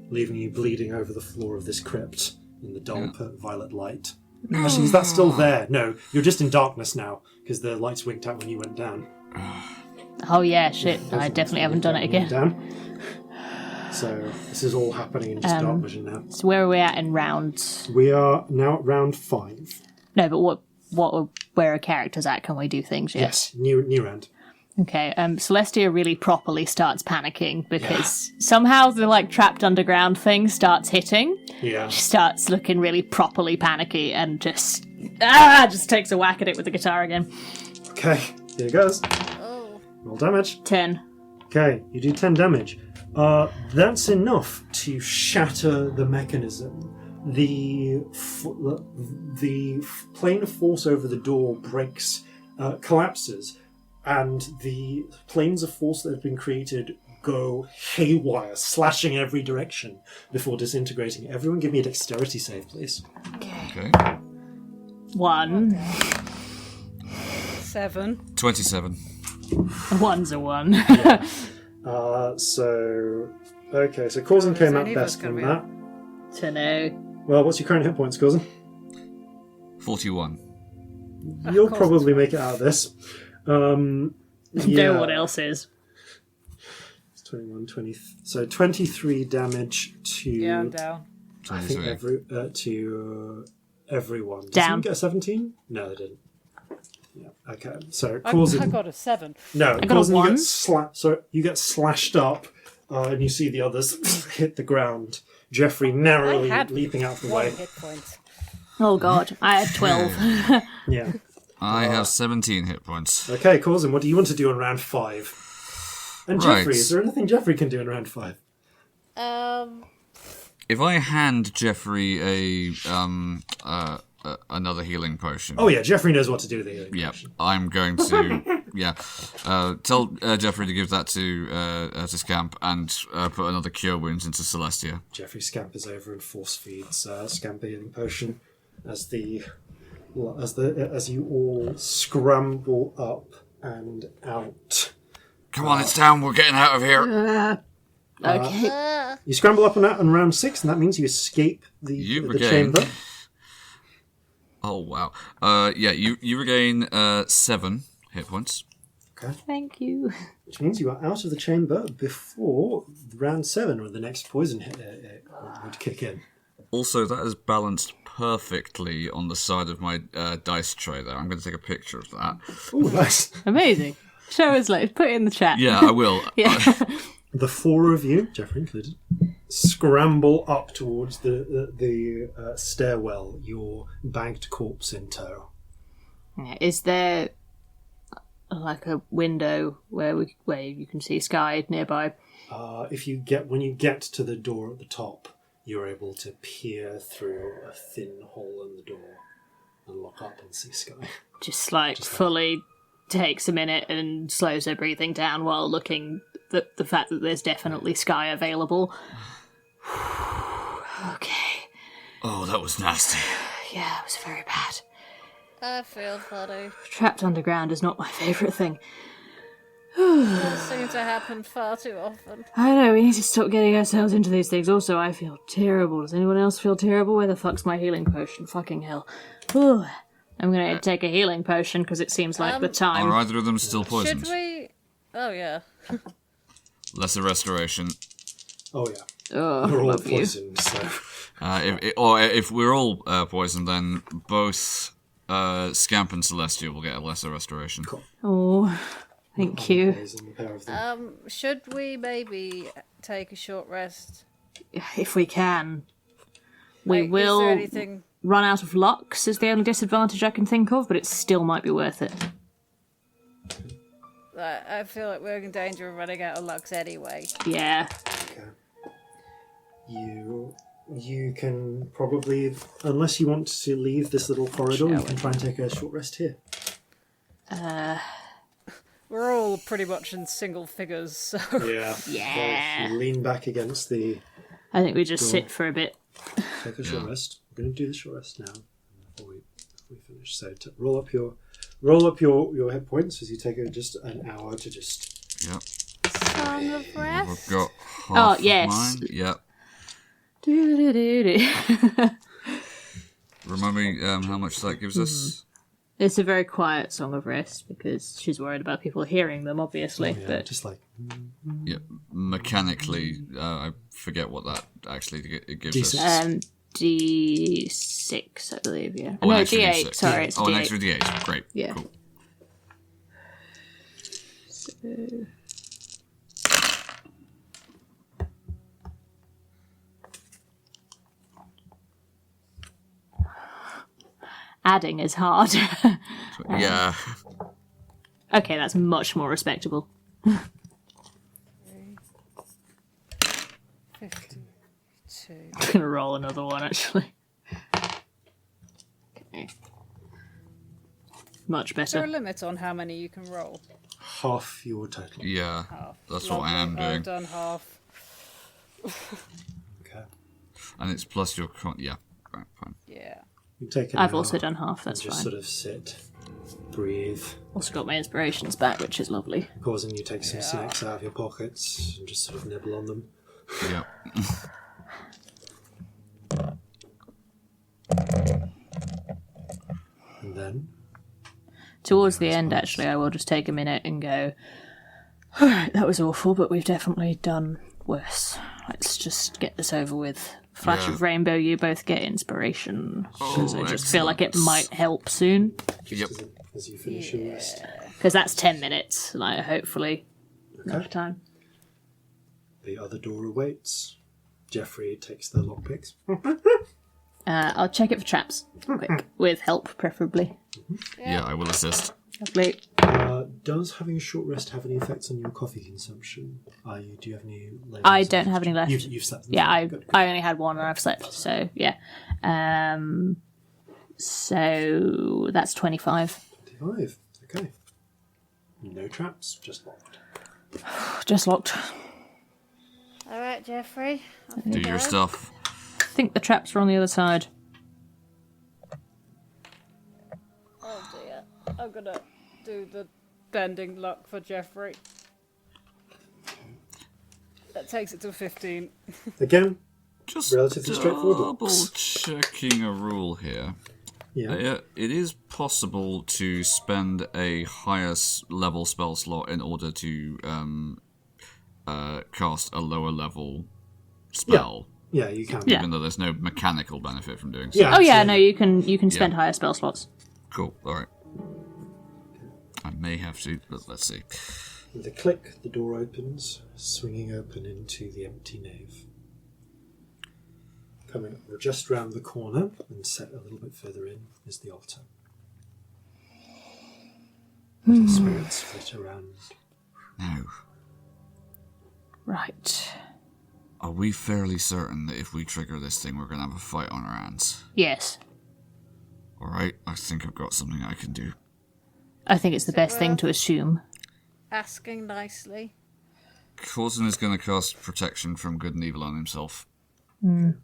leaving you bleeding over the floor of this crypt in the dull violet light. Actually, is that still there? No, you're just in darkness now, because the lights winked out when you went down. Oh yeah, shit. I definitely haven't done it again. So this is all happening in just dark vision now. So where are we at in rounds? We are now at round 5. No, but where are characters at? Can we do things yet? Yes, new round. Okay, Celestia really properly starts panicking because somehow the like trapped underground thing starts hitting. Yeah. She starts looking really properly panicky and just takes a whack at it with the guitar again. Okay, here goes. Oh. Roll damage. 10. Okay, you do 10 damage. That's enough to shatter the mechanism. The plane of force over the door breaks collapses, and the planes of force that have been created go haywire, slashing in every direction before disintegrating. Everyone give me a dexterity save, please. Okay. 1. 7. 27. A 1's a 1. So Corzin came out best from that. Dunno. Well, what's your current hit points, Corzin? 41. You'll probably make it out of this. No one else is. 21, 20. So 23 damage to. Yeah, I'm down. I think to everyone. Did Down. someone get a 17? No, they didn't. Yeah. Okay. So I Corzin. got a 7. No, got a Corzin, 1. you get slashed up, and you see the others hit the ground. Jeffrey narrowly I had leaping out the 1 way. hit point. Oh god, I had 12. Yeah. I have 17 hit points. Okay, Corzin, what do you want to do in round 5? And Right. Jeffrey, is there anything Jeffrey can do in round 5? If I hand Jeffrey another healing potion. Oh yeah, Jeffrey knows what to do with the healing Yeah, potion. I'm going to tell Jeffrey to give that to Scamp and put another cure wounds into Celestia. Jeffrey scampers over and force feeds Scamp a healing potion as you all scramble up and out. Come on, it's down. We're getting out of here. Okay. You scramble up and out in round 6, and that means you escape the regain. chamber. Oh wow. You regain 7 hit points. Okay. Thank you. Which means you are out of the chamber before round 7, or the next poison hit would kick in. Also, that is balanced perfectly on the side of my dice tray there. I'm going to take a picture of that. Oh, nice. Amazing. Show us later. Put it in the chat. Yeah, I will. Yeah. The 4 of you, Jeffrey included, scramble up towards the stairwell, your bagged corpse in tow. Is there like a window where you can see sky nearby? When you get to the door at the top, you're able to peer through a thin hole in the door and look up and see sky. Just fully takes a minute and slows her breathing down while looking at the fact that there's definitely sky available. Okay. Oh, that was nasty. Yeah, it was very bad. I feel funny. Trapped underground is not my favourite thing. It seems to happen far too often. I know, we need to stop getting ourselves into these things. Also, I feel terrible. Does anyone else feel terrible? Where the fuck's my healing potion? Fucking hell. Whew. I'm going to take a healing potion because it seems like the time. Are either of them still poisoned? Should we? Oh yeah. Lesser restoration. Oh yeah. Oh, We're all love you. poisoned, so... If we're all poisoned, then both Scamp and Celestia will get a lesser restoration. Cool. Oh, thank you. Poison, the pair of them. Should we maybe take a short rest? If we can. We Like, will Is there anything? run out of lux is the only disadvantage I can think of, but it still might be worth it. I feel like we're in danger of running out of lux anyway. Yeah. Okay. You can probably, unless you want to leave this little corridor, you can try and take a short rest here. We're all pretty much in single figures, so... Yeah. Yeah. You lean back against the... I think we just sit for a bit. Take a short rest. We're going to do the short rest now before we finish. So roll up your hit points as you take just an hour to just... Yep. Song of rest. We've got half yes. of mine. Yep. Do-do-do-do. Remind me how much that gives us? It's a very quiet song of rest because she's worried about people hearing them, obviously. Yeah, but just like... Yep. Mechanically, I forget what that actually it gives D6. us. D6, I believe, yeah. Oh, No, an extra D8, D6. sorry, it's Oh, D8. an extra D8. Great. Yeah. Cool. So... Adding is hard. Yeah. Okay, that's much more respectable. 52. I'm gonna roll another one, actually. Okay. Much Is there a better. limit on how many you can roll? Half your total. Yeah, Half. that's what I am Lovely, doing. I've done half. Okay. And it's plus your yeah. Right, fine. Yeah. You take it I've now also done half, and that's just fine. sort of sit, breathe. Also got my inspirations back, which is lovely. Causing you take some snacks out of your pockets and just sort of nibble on them. Yeah. And then Towards the end, actually, I will just take a minute and go, alright, that was awful, but we've definitely done worse. Let's just get this over with. Flash Yeah. of rainbow, you both get inspiration. Because I Oh, just feel like it excellent. might help soon. Yep. as you finish your rest. Because that's 10 minutes, like, hopefully. Enough time. The other door awaits. Jeffrey takes the lockpicks. I'll check it for traps. Quick. With help, preferably. Yeah, I will assist. Lovely. Does having a short rest have any effects on your coffee consumption? Do you have any? I don't have any left. You've slept. Yeah, I Good. only had one and I've slept, so yeah. So that's 25. 25. Okay. No traps, just locked. Just locked. All right, Jeffrey. Off Do you your go. stuff. I think the traps are on the other side. Oh dear. I'm gonna do the bending luck for Jeffrey. That takes it to 15. Again, Just Relatively straightforward double looks. checking a rule here. yeah. It is possible to spend a higher level spell slot in order to cast a lower level spell, Yeah, you can. Yeah. even though there's no mechanical benefit from doing so. Yeah. Oh yeah, no, absolutely. you can spend higher spell slots. Cool. All right. I may have to, but let's see. With a click, the door opens, swinging open into the empty nave. Coming just round the corner and set a little bit further in is the altar. Little spirits flit around. Now, Right. are we fairly certain that if we trigger this thing, we're going to have a fight on our hands? Yes. All right. I think I've got something I can do. I think it's the best thing to assume. Asking nicely. Corzin is going to cast protection from good and evil on himself. I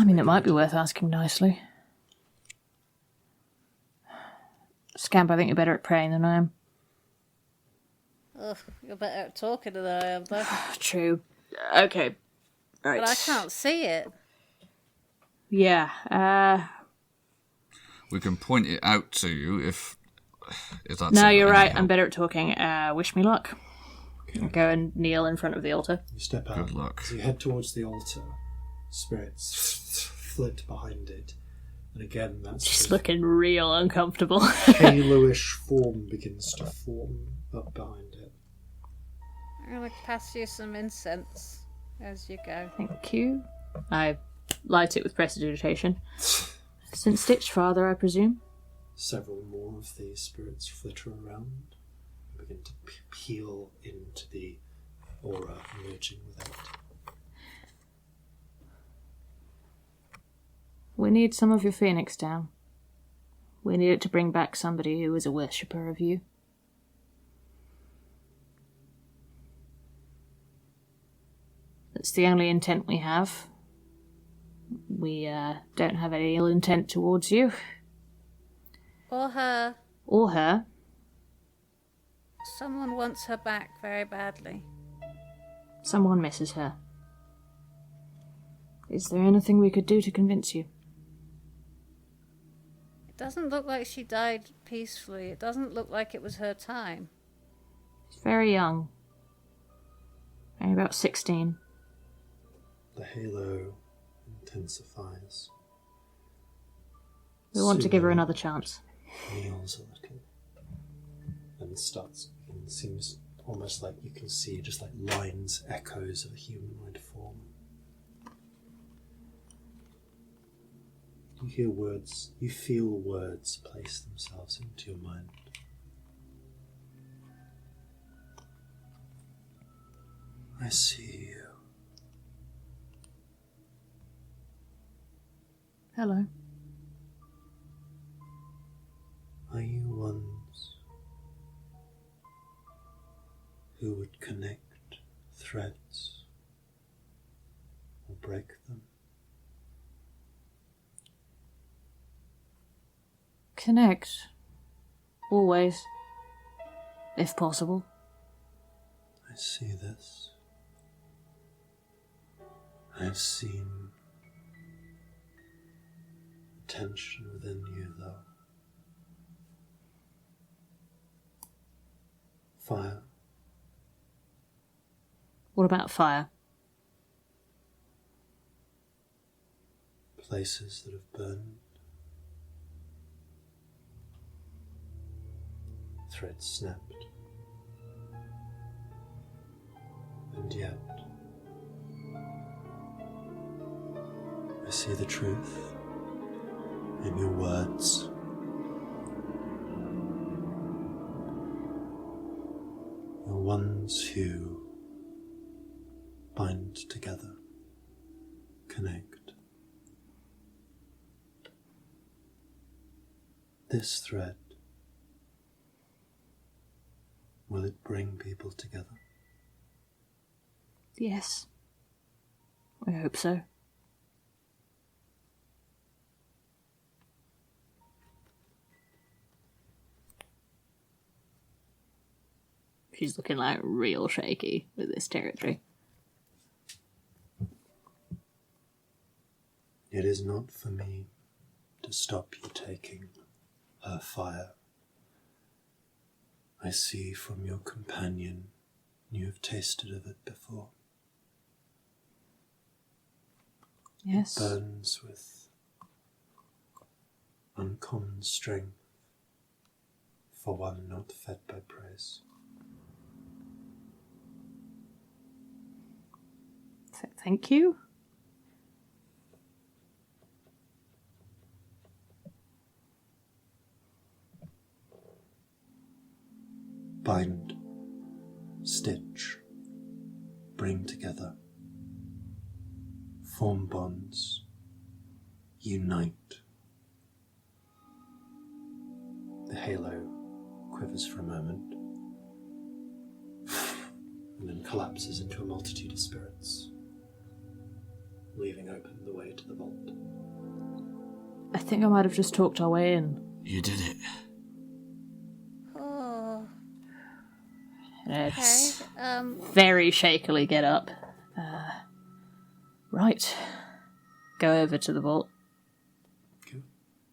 mean, it might be worth asking nicely. Scamp, I think you're better at praying than I am. Ugh, you're better at talking than I am, though. True. Okay. Right. But I can't see it. Yeah. We can point it out to you if that's. No, of you're any right. help. I'm better at talking. Wish me luck. I'll go and kneel in front of the altar. You step out. Good luck. As you head towards the altar, spirits flit behind it. And again, that's She's sort of looking real uncomfortable. halo-ish form begins to form up behind it. I'm going to pass you some incense as you go. Thank you. I light it with prestidigitation. St. Stitch, Father, I presume. Several more of these spirits flitter around and begin to peel into the aura emerging without. We need some of your phoenix down. We need it to bring back somebody who is a worshipper of you. That's the only intent we have. We don't have any ill intent towards you. Or her. Or her. Someone wants her back very badly. Someone misses her. Is there anything we could do to convince you? It doesn't look like she died peacefully. It doesn't look like it was her time. She's very young. Only about 16. The halo intensifies. We want to give her Soon another chance. kneels a little and starts. It seems almost like you can see just like lines, echoes of a humanoid form. You hear words, you feel words place themselves into your mind. I see you. Hello. who would connect threads or break them. Connect. Always. If possible. I see this. I've seen the tension within you, though. Fire. What about fire? Places that have burned. Threads snapped. And yet, I see the truth in your words. You're ones who bind together, connect. This thread, will it bring people together? Yes. I hope so. She's looking like real shaky with this territory. It is not for me to stop you taking her fire. I see from your companion you have tasted of it before. Yes. It burns with uncommon strength for one not fed by praise. Thank you. Bind, stitch, bring together, form bonds, unite. The halo quivers for a moment and then collapses into a multitude of spirits, leaving open the way to the vault. I think I might have just talked our way in. You did it. Oh, It's okay. very shakily get up. Right. Go over to the vault. Okay.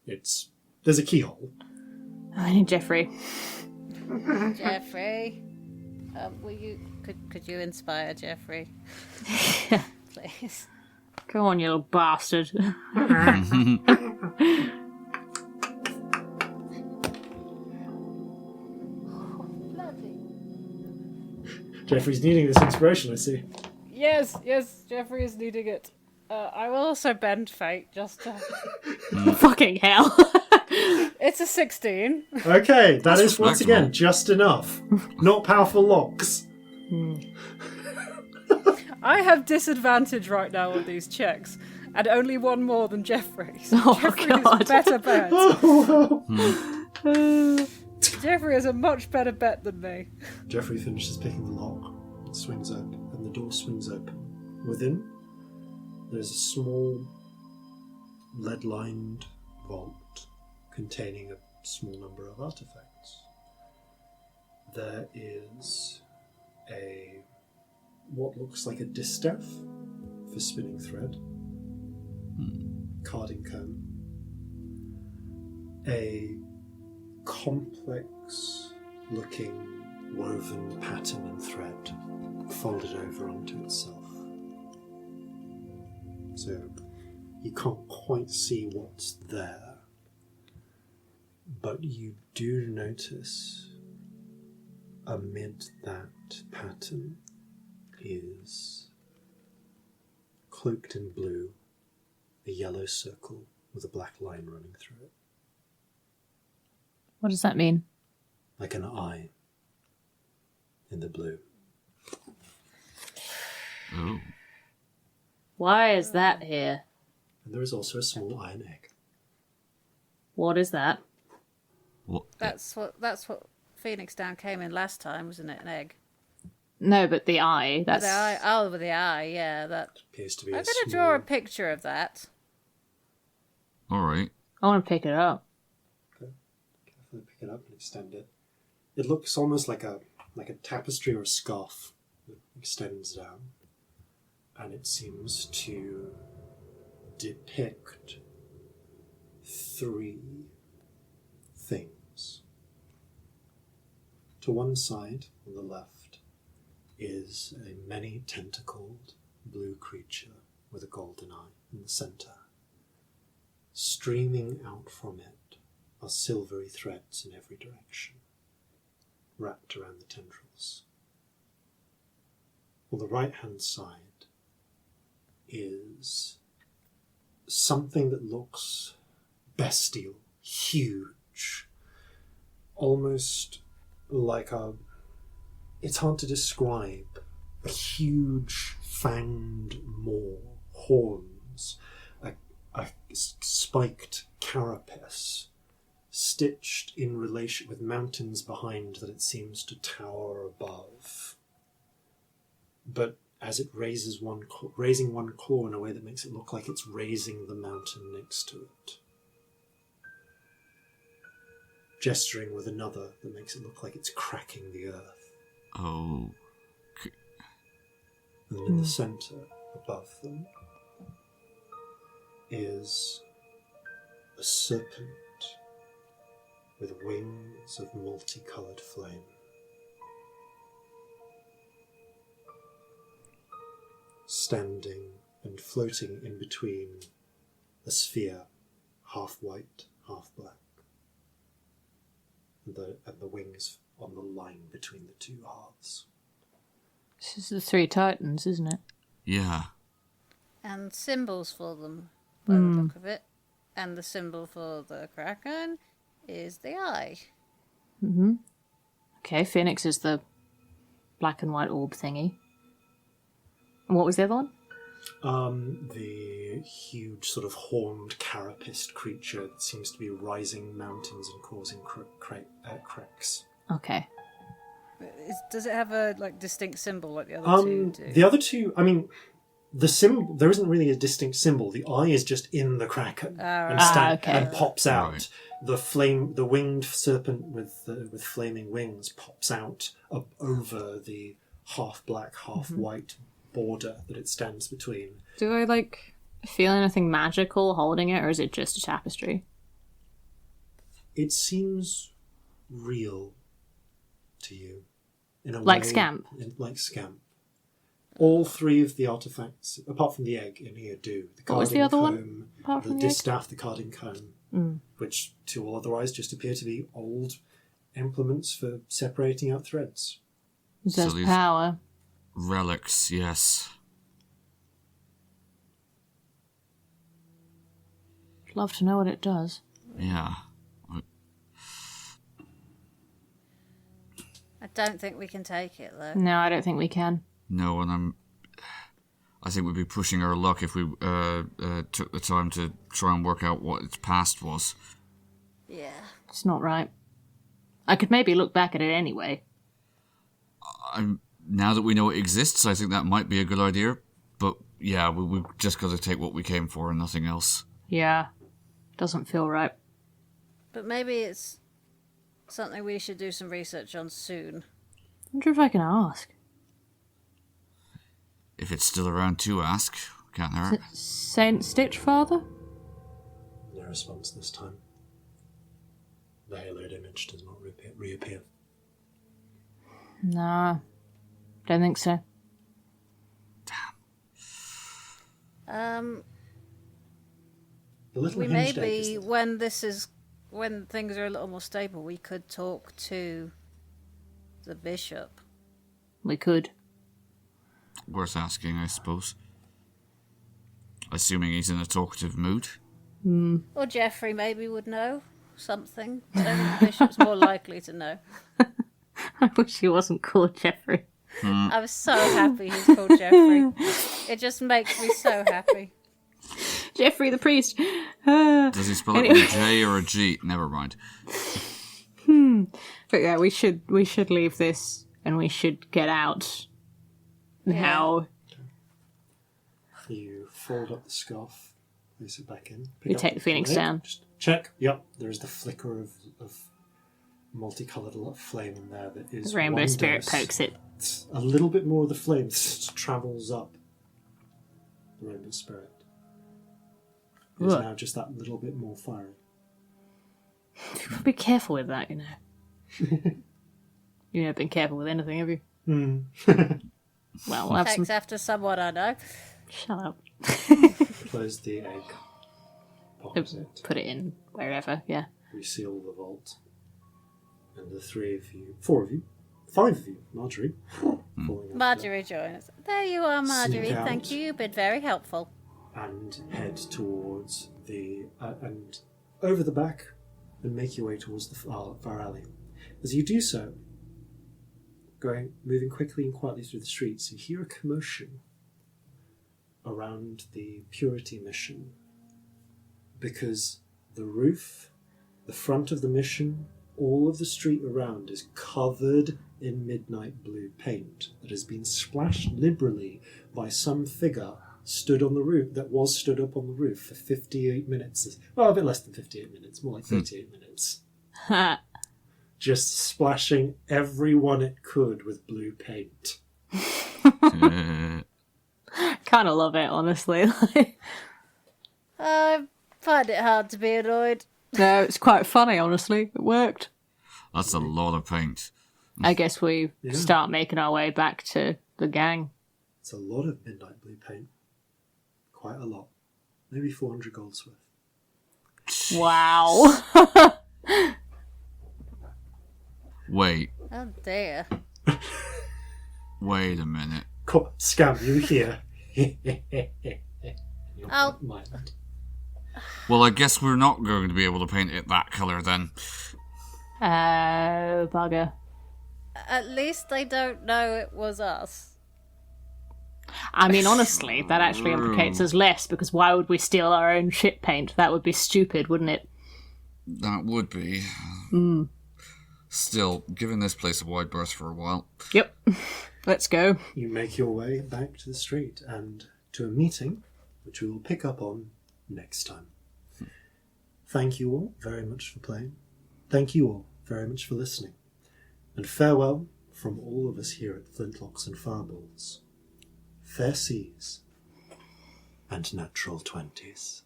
There's a keyhole. I need Jeffrey. Jeffrey, could you inspire Jeffrey, please? Go on, you little bastard. Jeffrey's needing this inspiration, I see. Yes, Jeffrey is needing it. I will also bend fate just to... Fucking hell. It's a 16. Okay, that is once respectable. again just enough. Not powerful locks. I have disadvantage right now on these checks, and only one more than Jeffrey. So Oh, Jeffrey God. is better bet. Oh, Jeffrey is a much better bet than me. Jeffrey finishes picking the lock, it swings open, and the door swings open. Within, there's a small lead-lined vault containing a small number of artifacts. There is what looks like a distaff for spinning thread, carding comb, a complex looking woven pattern in thread folded over onto itself. So you can't quite see what's there, but you do notice amid that pattern is cloaked in blue, a yellow circle with a black line running through it, What does that mean? like an eye in the blue. Oh. Why is that here? And there is also a small iron egg. What is that? What? That's what Phoenix Down came in last time, wasn't it? An egg. No, but the eye. That's The eye. Oh, with the eye. Yeah, that. Appears to be I'm a gonna small... draw a picture of that. All right. I want to pick it up. Carefully pick it up and extend it. It looks almost like a tapestry or a scarf that extends down, and it seems to depict 3 things. To one side, on the left, is a many-tentacled blue creature with a golden eye in the centre. Streaming out from it are silvery threads in every direction, wrapped around the tendrils. On the right-hand side is something that looks bestial, huge, almost like it's hard to describe, a huge fanged maw, horns, a spiked carapace, stitched in relation with mountains behind that it seems to tower above. But as it raising one claw in a way that makes it look like it's raising the mountain next to it. Gesturing with another that makes it look like it's cracking the earth. Oh. And in the centre, above them, is a serpent with wings of multicoloured flame. Standing and floating in between a sphere, half white, half black. And the wings on the line between the 2 halves. This is the 3 Titans, isn't it? Yeah. And symbols for them, by the look of it. And the symbol for the Kraken is the eye. Mm-hmm. Okay, Phoenix is the black and white orb thingy. And what was the other one? The huge sort of horned carapaced creature that seems to be rising mountains and causing cracks. Okay. Does it have a distinct symbol like the other two do? The other two, I mean, the symbol, there isn't really a distinct symbol. The eye is just in the Kraken and pops out. Right. The winged serpent with flaming wings pops out over the half black, half white border that it stands between. Do I feel anything magical holding it, or is it just a tapestry? It seems real to you, in a Like way, Scamp? Like Scamp. All 3 of the artifacts, apart from the egg in here, do. The What was the other comb, one, apart the from the egg? distaff, the carding comb, which to all other eyes just appear to be old implements for separating out threads. It says these- power. Relics, yes. I'd love to know what it does. Yeah. I don't think we can take it, though. No, I don't think we can. No, and I think we'd be pushing our luck if we took the time to try and work out what its past was. Yeah. It's not right. I could maybe look back at it anyway. Now that we know it exists, I think that might be a good idea. But yeah, we've just got to take what we came for and nothing else. Yeah. Doesn't feel right. But maybe it's something we should do some research on soon. I wonder if I can ask. If it's still around to ask, can't hurt. Saint Stitchfather? No response this time. The haloed image does not reappear. Nah. Don't think so. The little We hinged egg maybe, is when things are a little more stable, we could talk to the bishop. We could. Worth asking, I suppose. Assuming he's in a talkative mood. Or Jeffrey maybe would know something. I don't think the bishop's more likely to know. I wish he wasn't called Jeffrey. I was so happy he's called Jeffrey. It just makes me so happy. Jeffrey the priest. Does he spell it with a J or a G? Never mind. But yeah, we should leave this and we should get out now. You fold up the scarf, place it back in. We take the phoenix down. Just check. Yep, there is the flicker of multicoloured flame in there that is The rainbow one spirit dose. pokes it. It's a little bit more of the flame travels up the rainbow spirit. It's Ugh. now just that little bit more fiery. Be careful with that, you know. You've never been careful with anything, have you? Well, we'll have some... Takes after someone I know. Shut up. Close the egg. Pops it. Put it in wherever, yeah. Reseal the vault. And the 4 of you, 5 of you, Marjorie. falling off Marjorie joins. There you are, Marjorie. Sneak out. Thank you. You've been very helpful. and head towards the and over the back and make your way towards the far alley. As you do so, moving quickly and quietly through the streets, you hear a commotion around the Purity mission, because the roof, the front of the mission, all of the street around is covered in midnight blue paint that has been splashed liberally by some figure stood on the roof, that was stood up on the roof for 58 minutes. Well, a bit less than 58 minutes, more like 38 minutes. Just splashing everyone it could with blue paint. Kind of love it, honestly. I find it hard to be annoyed. No, it's quite funny, honestly. It worked. That's a lot of paint. I guess we Yeah. start making our way back to the gang. It's a lot of midnight blue paint. Quite a lot. Maybe 400 golds worth. Wow. Wait, Oh dear. wait a minute. Scamp, you here? Oh. Mind. Well, I guess we're not going to be able to paint it that colour then. Bugger. At least they don't know it was us. I mean, honestly, that actually implicates us less, because why would we steal our own shit paint? That would be stupid, wouldn't it? That would be. Still, giving this place a wide berth for a while. Yep. Let's go. You make your way back to the street and to a meeting, which we will pick up on next time. Thank you all very much for playing. Thank you all very much for listening. And farewell from all of us here at Flintlocks and Fireballs. Fair seas and natural 20s.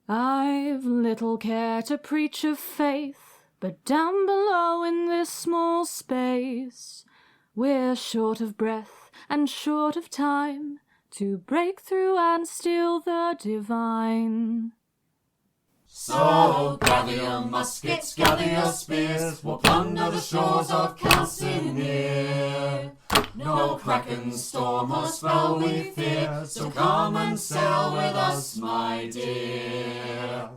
I've little care to preach of faith, but down below in this small space, we're short of breath and short of time to break through and steal the divine. So gather your muskets, gather your spears, we'll plunder the shores of Calcinea. No kraken, storm or spell we fear, so come and sail with us, my dear.